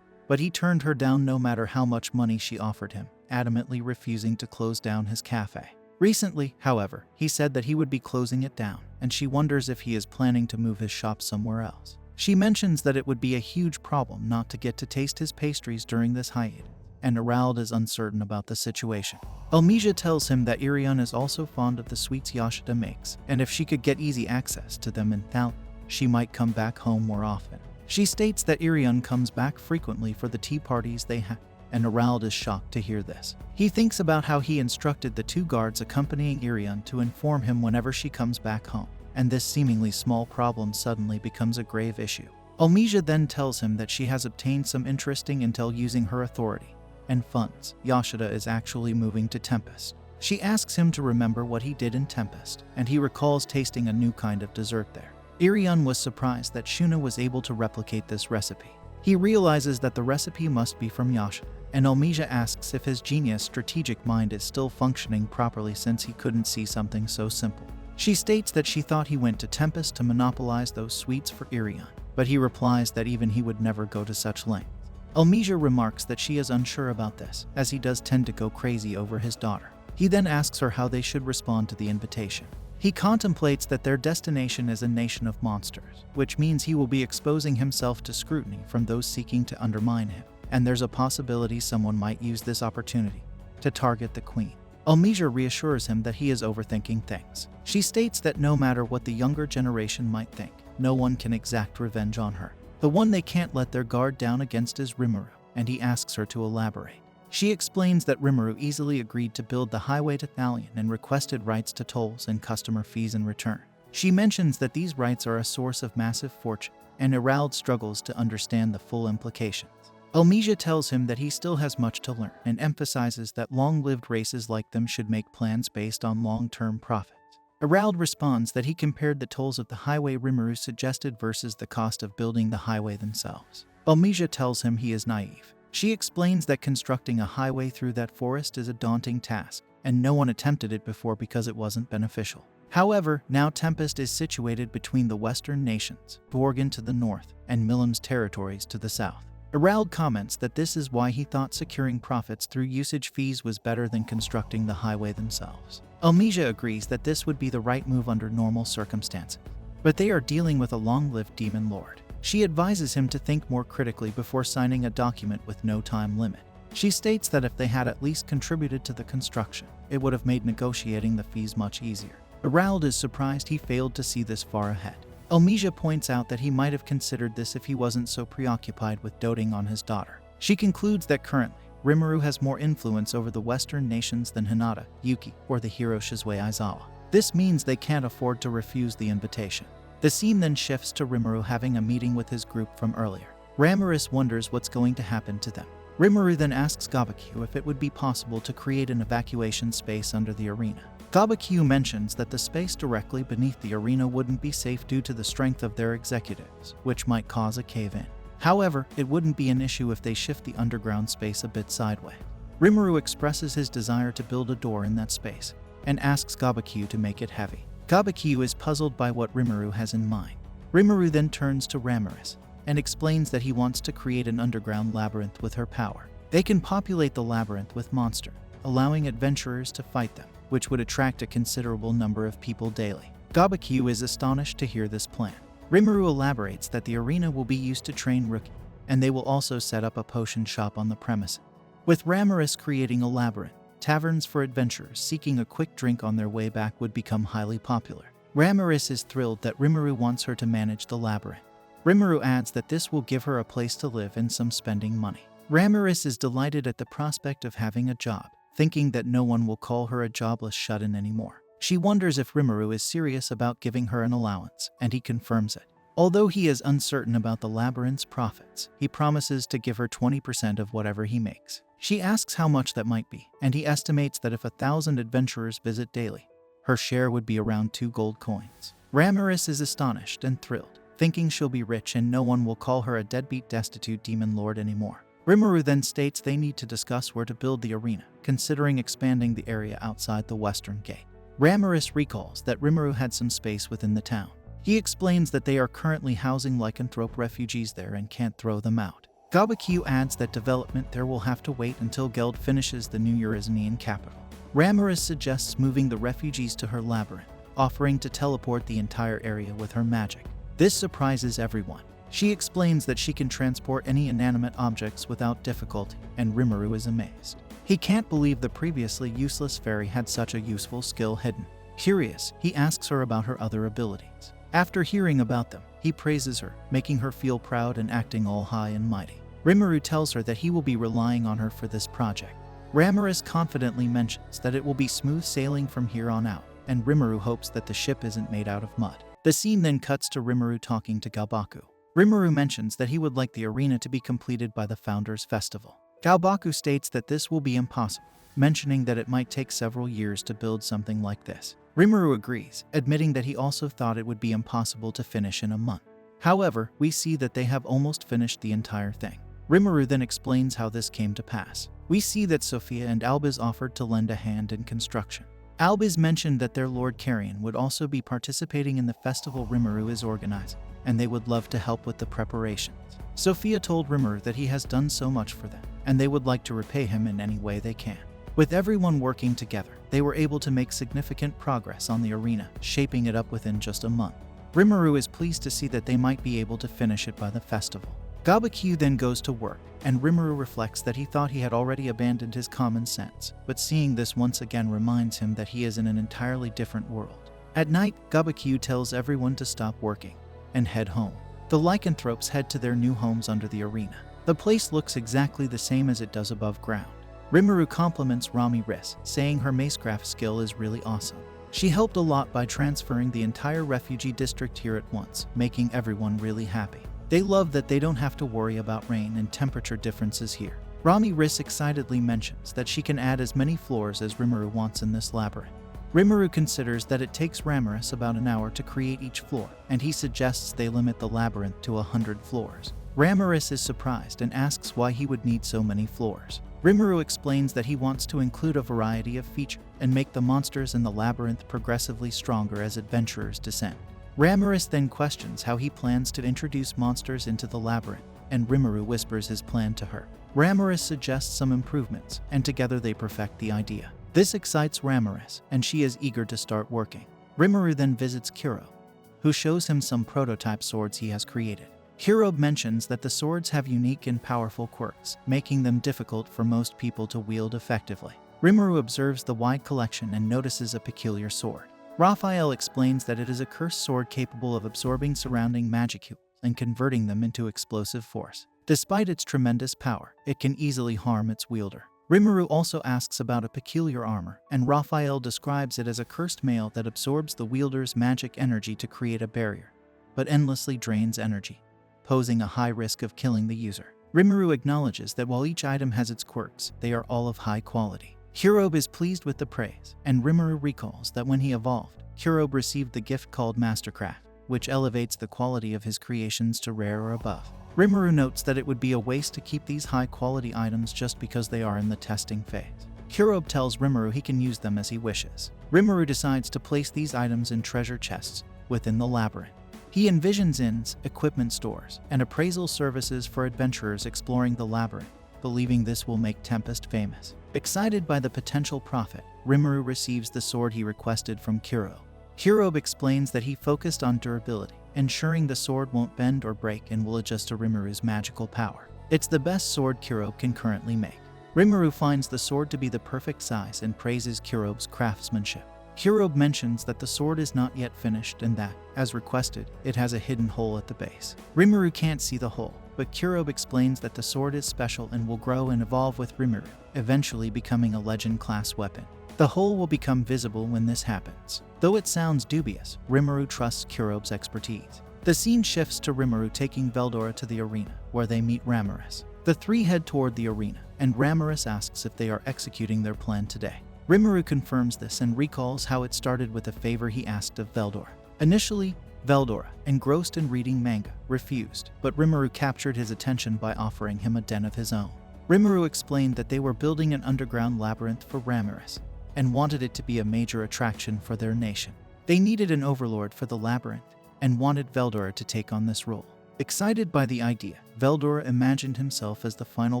but he turned her down no matter how much money she offered him, adamantly refusing to close down his cafe. Recently, however, he said that he would be closing it down, and she wonders if he is planning to move his shop somewhere else. She mentions that it would be a huge problem not to get to taste his pastries during this hiatus, and Arald is uncertain about the situation. Omija tells him that Irion is also fond of the sweets Yoshida makes, and if she could get easy access to them in Thalion, she might come back home more often. She states that Irion comes back frequently for the tea parties they have, and Arald is shocked to hear this. He thinks about how he instructed the 2 guards accompanying Irion to inform him whenever she comes back home, and this seemingly small problem suddenly becomes a grave issue. Omija then tells him that she has obtained some interesting intel using her authority and funds. Yoshida is actually moving to Tempest. She asks him to remember what he did in Tempest, and he recalls tasting a new kind of dessert there. Irion was surprised that Shuna was able to replicate this recipe. He realizes that the recipe must be from Yoshida, and Omija asks if his genius strategic mind is still functioning properly since he couldn't see something so simple. She states that she thought he went to Tempest to monopolize those sweets for Irion, but he replies that even he would never go to such lengths. Omija remarks that she is unsure about this, as he does tend to go crazy over his daughter. He then asks her how they should respond to the invitation. He contemplates that their destination is a nation of monsters, which means he will be exposing himself to scrutiny from those seeking to undermine him, and there's a possibility someone might use this opportunity to target the queen. Omija reassures him that he is overthinking things. She states that no matter what the younger generation might think, no one can exact revenge on her. The one they can't let their guard down against is Rimuru, and he asks her to elaborate. She explains that Rimuru easily agreed to build the highway to Thalion and requested rights to tolls and customer fees in return. She mentions that these rights are a source of massive fortune, and Irald struggles to understand the full implications. Elmesia tells him that he still has much to learn and emphasizes that long-lived races like them should make plans based on long-term profits. Irald responds that he compared the tolls of the highway Rimuru suggested versus the cost of building the highway themselves. Elmesia tells him he is naive. She explains that constructing a highway through that forest is a daunting task, and no one attempted it before because it wasn't beneficial. However, now Tempest is situated between the western nations, Borgin to the north, and Milim's territories to the south. Irald comments that this is why he thought securing profits through usage fees was better than constructing the highway themselves. Elmesia agrees that this would be the right move under normal circumstances, but they are dealing with a long-lived demon lord. She advises him to think more critically before signing a document with no time limit. She states that if they had at least contributed to the construction, it would have made negotiating the fees much easier. Irald is surprised he failed to see this far ahead. Elmesia points out that he might have considered this if he wasn't so preoccupied with doting on his daughter. She concludes that currently, Rimuru has more influence over the western nations than Hinata, Yuki, or the hero Shizue Aizawa. This means they can't afford to refuse the invitation. The scene then shifts to Rimuru having a meeting with his group from earlier. Ramiris wonders what's going to happen to them. Rimuru then asks Gabakyu if it would be possible to create an evacuation space under the arena. Gabakyu mentions that the space directly beneath the arena wouldn't be safe due to the strength of their executives, which might cause a cave-in. However, it wouldn't be an issue if they shift the underground space a bit sideways. Rimuru expresses his desire to build a door in that space, and asks Gabakyu to make it heavy. Gabakyu is puzzled by what Rimuru has in mind. Rimuru then turns to Ramiris, and explains that he wants to create an underground labyrinth with her power. They can populate the labyrinth with monsters, allowing adventurers to fight them, which would attract a considerable number of people daily. Gabakyu is astonished to hear this plan. Rimuru elaborates that the arena will be used to train rookies, and they will also set up a potion shop on the premises. With Ramiris creating a labyrinth, taverns for adventurers seeking a quick drink on their way back would become highly popular. Ramiris is thrilled that Rimuru wants her to manage the labyrinth. Rimuru adds that this will give her a place to live and some spending money. Ramiris is delighted at the prospect of having a job, thinking that no one will call her a jobless shut-in anymore. She wonders if Rimuru is serious about giving her an allowance, and he confirms it. Although he is uncertain about the labyrinth's profits, he promises to give her 20% of whatever he makes. She asks how much that might be, and he estimates that if 1,000 adventurers visit daily, her share would be around 2 gold coins. Ramiris is astonished and thrilled, thinking she'll be rich and no one will call her a deadbeat destitute demon lord anymore. Rimuru then states they need to discuss where to build the arena, considering expanding the area outside the western gate. Ramiris recalls that Rimuru had some space within the town. He explains that they are currently housing lycanthrope refugees there and can't throw them out. Gabakyu adds that development there will have to wait until Geld finishes the new Eurizinian capital. Ramiris suggests moving the refugees to her labyrinth, offering to teleport the entire area with her magic. This surprises everyone. She explains that she can transport any inanimate objects without difficulty, and Rimuru is amazed. He can't believe the previously useless fairy had such a useful skill hidden. Curious, he asks her about her other abilities. After hearing about them, he praises her, making her feel proud and acting all high and mighty. Rimuru tells her that he will be relying on her for this project. Ramiris confidently mentions that it will be smooth sailing from here on out, and Rimuru hopes that the ship isn't made out of mud. The scene then cuts to Rimuru talking to Galbaku. Rimuru mentions that he would like the arena to be completed by the Founders' Festival. Galbaku states that this will be impossible, mentioning that it might take several years to build something like this. Rimuru agrees, admitting that he also thought it would be impossible to finish in a month. However, we see that they have almost finished the entire thing. Rimuru then explains how this came to pass. We see that Sophia and Albiz offered to lend a hand in construction. Albiz mentioned that their Lord Carrion would also be participating in the festival Rimuru is organizing, and they would love to help with the preparations. Sophia told Rimuru that he has done so much for them, and they would like to repay him in any way they can. With everyone working together, they were able to make significant progress on the arena, shaping it up within just a month. Rimuru is pleased to see that they might be able to finish it by the festival. Gabakyu then goes to work, and Rimuru reflects that he thought he had already abandoned his common sense, but seeing this once again reminds him that he is in an entirely different world. At night, Gabakyu tells everyone to stop working, and head home. The lycanthropes head to their new homes under the arena. The place looks exactly the same as it does above ground. Rimuru compliments Ramiris, saying her macecraft skill is really awesome. She helped a lot by transferring the entire refugee district here at once, making everyone really happy. They love that they don't have to worry about rain and temperature differences here. Ramiris excitedly mentions that she can add as many floors as Rimuru wants in this labyrinth. Rimuru considers that it takes Ramiris about an hour to create each floor, and he suggests they limit the labyrinth to 100 floors. Ramiris is surprised and asks why he would need so many floors. Rimuru explains that he wants to include a variety of features and make the monsters in the labyrinth progressively stronger as adventurers descend. Ramiris then questions how he plans to introduce monsters into the labyrinth, and Rimuru whispers his plan to her. Ramiris suggests some improvements, and together they perfect the idea. This excites Ramiris, and she is eager to start working. Rimuru then visits Kurobe, who shows him some prototype swords he has created. Kurobe mentions that the swords have unique and powerful quirks, making them difficult for most people to wield effectively. Rimuru observes the wide collection and notices a peculiar sword. Raphael explains that it is a cursed sword capable of absorbing surrounding magicules and converting them into explosive force. Despite its tremendous power, it can easily harm its wielder. Rimuru also asks about a peculiar armor, and Raphael describes it as a cursed mail that absorbs the wielder's magic energy to create a barrier, but endlessly drains energy, posing a high risk of killing the user. Rimuru acknowledges that while each item has its quirks, they are all of high quality. Kurobe is pleased with the praise, and Rimuru recalls that when he evolved, Kurobe received the gift called Mastercraft, which elevates the quality of his creations to rare or above. Rimuru notes that it would be a waste to keep these high-quality items just because they are in the testing phase. Kurobe tells Rimuru he can use them as he wishes. Rimuru decides to place these items in treasure chests within the labyrinth. He envisions inns, equipment stores, and appraisal services for adventurers exploring the labyrinth, believing this will make Tempest famous. Excited by the potential profit, Rimuru receives the sword he requested from Kurobe. Kurobe explains that he focused on durability, ensuring the sword won't bend or break and will adjust to Rimuru's magical power. It's the best sword Kurobe can currently make. Rimuru finds the sword to be the perfect size and praises Kurobe's craftsmanship. Kurobe mentions that the sword is not yet finished and that, as requested, it has a hidden hole at the base. Rimuru can't see the hole, but Kurobe explains that the sword is special and will grow and evolve with Rimuru, eventually becoming a legend-class weapon. The hole will become visible when this happens. Though it sounds dubious, Rimuru trusts Kurobe's expertise. The scene shifts to Rimuru taking Veldora to the arena, where they meet Ramiris. The three head toward the arena, and Ramiris asks if they are executing their plan today. Rimuru confirms this and recalls how it started with a favor he asked of Veldora. Initially, Veldora, engrossed in reading manga, refused, but Rimuru captured his attention by offering him a den of his own. Rimuru explained that they were building an underground labyrinth for Ramiris, and wanted it to be a major attraction for their nation. They needed an overlord for the labyrinth, and wanted Veldora to take on this role. Excited by the idea, Veldora imagined himself as the final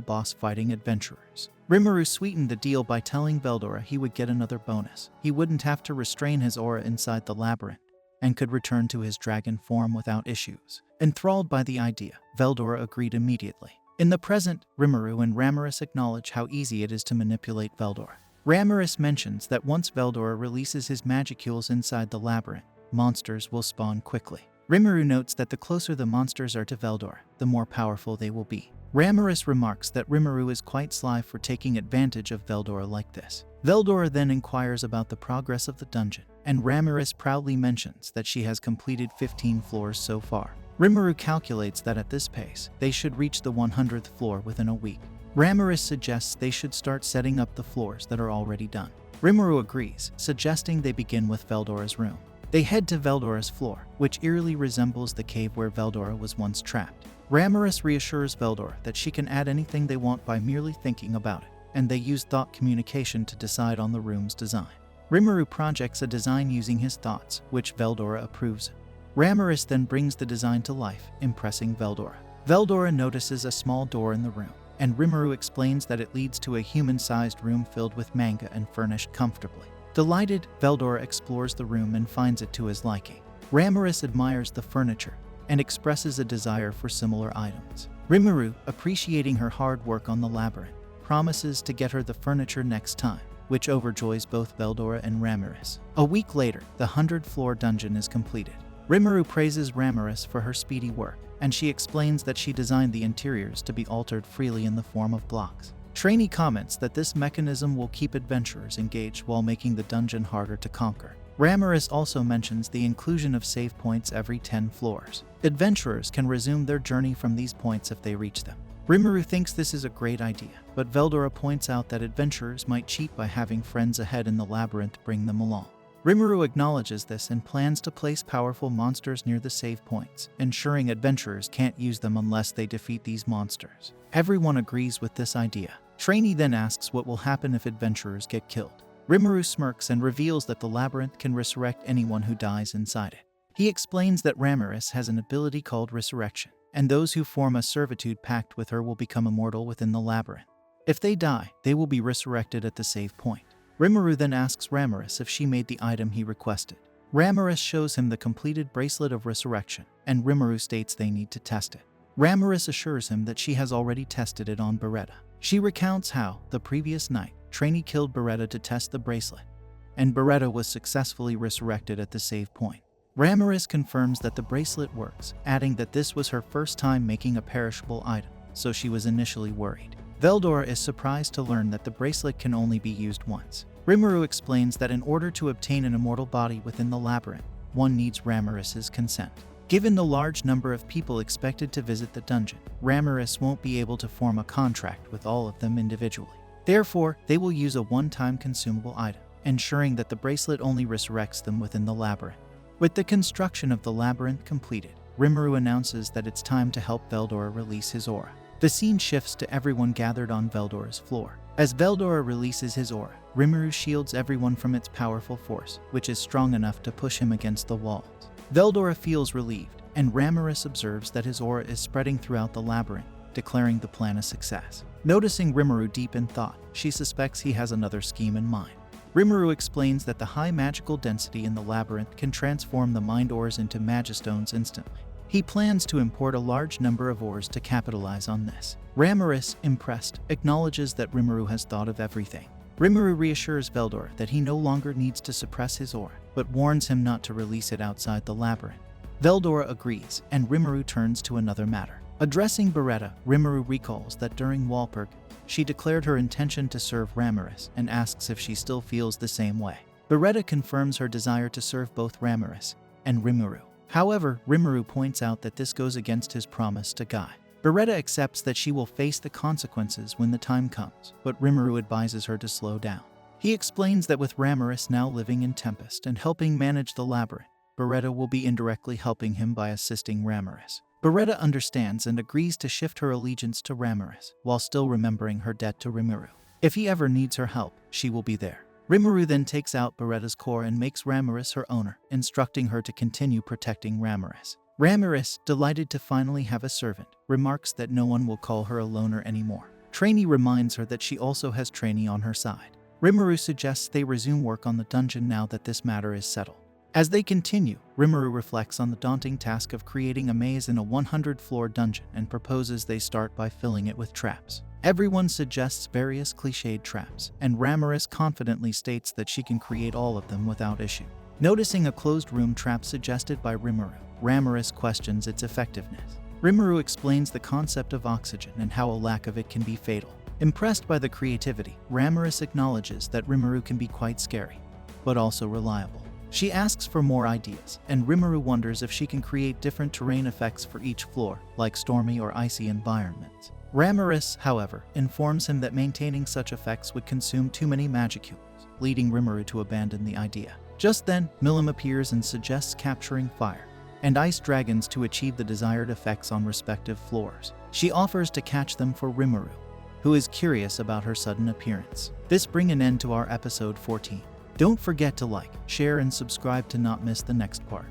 boss fighting adventurers. Rimuru sweetened the deal by telling Veldora he would get another bonus. He wouldn't have to restrain his aura inside the labyrinth, and could return to his dragon form without issues. Enthralled by the idea, Veldora agreed immediately. In the present, Rimuru and Ramiris acknowledge how easy it is to manipulate Veldora. Ramiris mentions that once Veldora releases his magicules inside the labyrinth, monsters will spawn quickly. Rimuru notes that the closer the monsters are to Veldora, the more powerful they will be. Ramiris remarks that Rimuru is quite sly for taking advantage of Veldora like this. Veldora then inquires about the progress of the dungeon, and Ramiris proudly mentions that she has completed 15 floors so far. Rimuru calculates that at this pace, they should reach the 100th floor within a week. Ramiris suggests they should start setting up the floors that are already done. Rimuru agrees, suggesting they begin with Veldora's room. They head to Veldora's floor, which eerily resembles the cave where Veldora was once trapped. Ramiris reassures Veldora that she can add anything they want by merely thinking about it, and they use thought communication to decide on the room's design. Rimuru projects a design using his thoughts, which Veldora approves of. Ramiris then brings the design to life, impressing Veldora. Veldora notices a small door in the room, and Rimuru explains that it leads to a human-sized room filled with manga and furnished comfortably. Delighted, Veldora explores the room and finds it to his liking. Ramiris admires the furniture and expresses a desire for similar items. Rimuru, appreciating her hard work on the labyrinth, promises to get her the furniture next time, which overjoys both Veldora and Ramiris. A week later, the 100th floor dungeon is completed. Rimuru praises Ramiris for her speedy work, and she explains that she designed the interiors to be altered freely in the form of blocks. Trainee comments that this mechanism will keep adventurers engaged while making the dungeon harder to conquer. Ramiris also mentions the inclusion of save points every 10 floors. Adventurers can resume their journey from these points if they reach them. Rimuru thinks this is a great idea, but Veldora points out that adventurers might cheat by having friends ahead in the labyrinth bring them along. Rimuru acknowledges this and plans to place powerful monsters near the save points, ensuring adventurers can't use them unless they defeat these monsters. Everyone agrees with this idea. Trainee then asks what will happen if adventurers get killed. Rimuru smirks and reveals that the labyrinth can resurrect anyone who dies inside it. He explains that Ramiris has an ability called resurrection, and those who form a servitude pact with her will become immortal within the labyrinth. If they die, they will be resurrected at the save point. Rimuru then asks Ramiris if she made the item he requested. Ramiris shows him the completed bracelet of resurrection, and Rimuru states they need to test it. Ramiris assures him that she has already tested it on Beretta. She recounts how, the previous night, Trainee killed Beretta to test the bracelet, and Beretta was successfully resurrected at the save point. Ramiris confirms that the bracelet works, adding that this was her first time making a perishable item, so she was initially worried. Veldora is surprised to learn that the bracelet can only be used once. Rimuru explains that in order to obtain an immortal body within the labyrinth, one needs Ramiris's consent. Given the large number of people expected to visit the dungeon, Ramiris won't be able to form a contract with all of them individually. Therefore, they will use a one-time consumable item, ensuring that the bracelet only resurrects them within the labyrinth. With the construction of the labyrinth completed, Rimuru announces that it's time to help Veldora release his aura. The scene shifts to everyone gathered on Veldora's floor. As Veldora releases his aura, Rimuru shields everyone from its powerful force, which is strong enough to push him against the walls. Veldora feels relieved, and Ramiris observes that his aura is spreading throughout the labyrinth, declaring the plan a success. Noticing Rimuru deep in thought, she suspects he has another scheme in mind. Rimuru explains that the high magical density in the labyrinth can transform the mind ores into magistones instantly. He plans to import a large number of ores to capitalize on this. Ramiris, impressed, acknowledges that Rimuru has thought of everything. Rimuru reassures Veldora that he no longer needs to suppress his aura, but warns him not to release it outside the labyrinth. Veldora agrees, and Rimuru turns to another matter. Addressing Beretta, Rimuru recalls that during Walpurg, she declared her intention to serve Ramiris and asks if she still feels the same way. Beretta confirms her desire to serve both Ramiris and Rimuru. However, Rimuru points out that this goes against his promise to Guy. Beretta accepts that she will face the consequences when the time comes, but Rimuru advises her to slow down. He explains that with Ramiris now living in Tempest and helping manage the labyrinth, Beretta will be indirectly helping him by assisting Ramiris. Beretta understands and agrees to shift her allegiance to Ramiris, while still remembering her debt to Rimuru. If he ever needs her help, she will be there. Rimuru then takes out Beretta's core and makes Ramiris her owner, instructing her to continue protecting Ramiris. Ramiris, delighted to finally have a servant, remarks that no one will call her a loner anymore. Trainee reminds her that she also has Trainee on her side. Rimuru suggests they resume work on the dungeon now that this matter is settled. As they continue, Rimuru reflects on the daunting task of creating a maze in a 100-floor dungeon and proposes they start by filling it with traps. Everyone suggests various cliched traps, and Ramiris confidently states that she can create all of them without issue. Noticing a closed room trap suggested by Rimuru, Ramiris questions its effectiveness. Rimuru explains the concept of oxygen and how a lack of it can be fatal. Impressed by the creativity, Ramiris acknowledges that Rimuru can be quite scary, but also reliable. She asks for more ideas, and Rimuru wonders if she can create different terrain effects for each floor, like stormy or icy environments. Ramiris, however, informs him that maintaining such effects would consume too many magicules, leading Rimuru to abandon the idea. Just then, Milim appears and suggests capturing fire and ice dragons to achieve the desired effects on respective floors. She offers to catch them for Rimuru, who is curious about her sudden appearance. This brings an end to our episode 14. Don't forget to like, share, and subscribe to not miss the next part.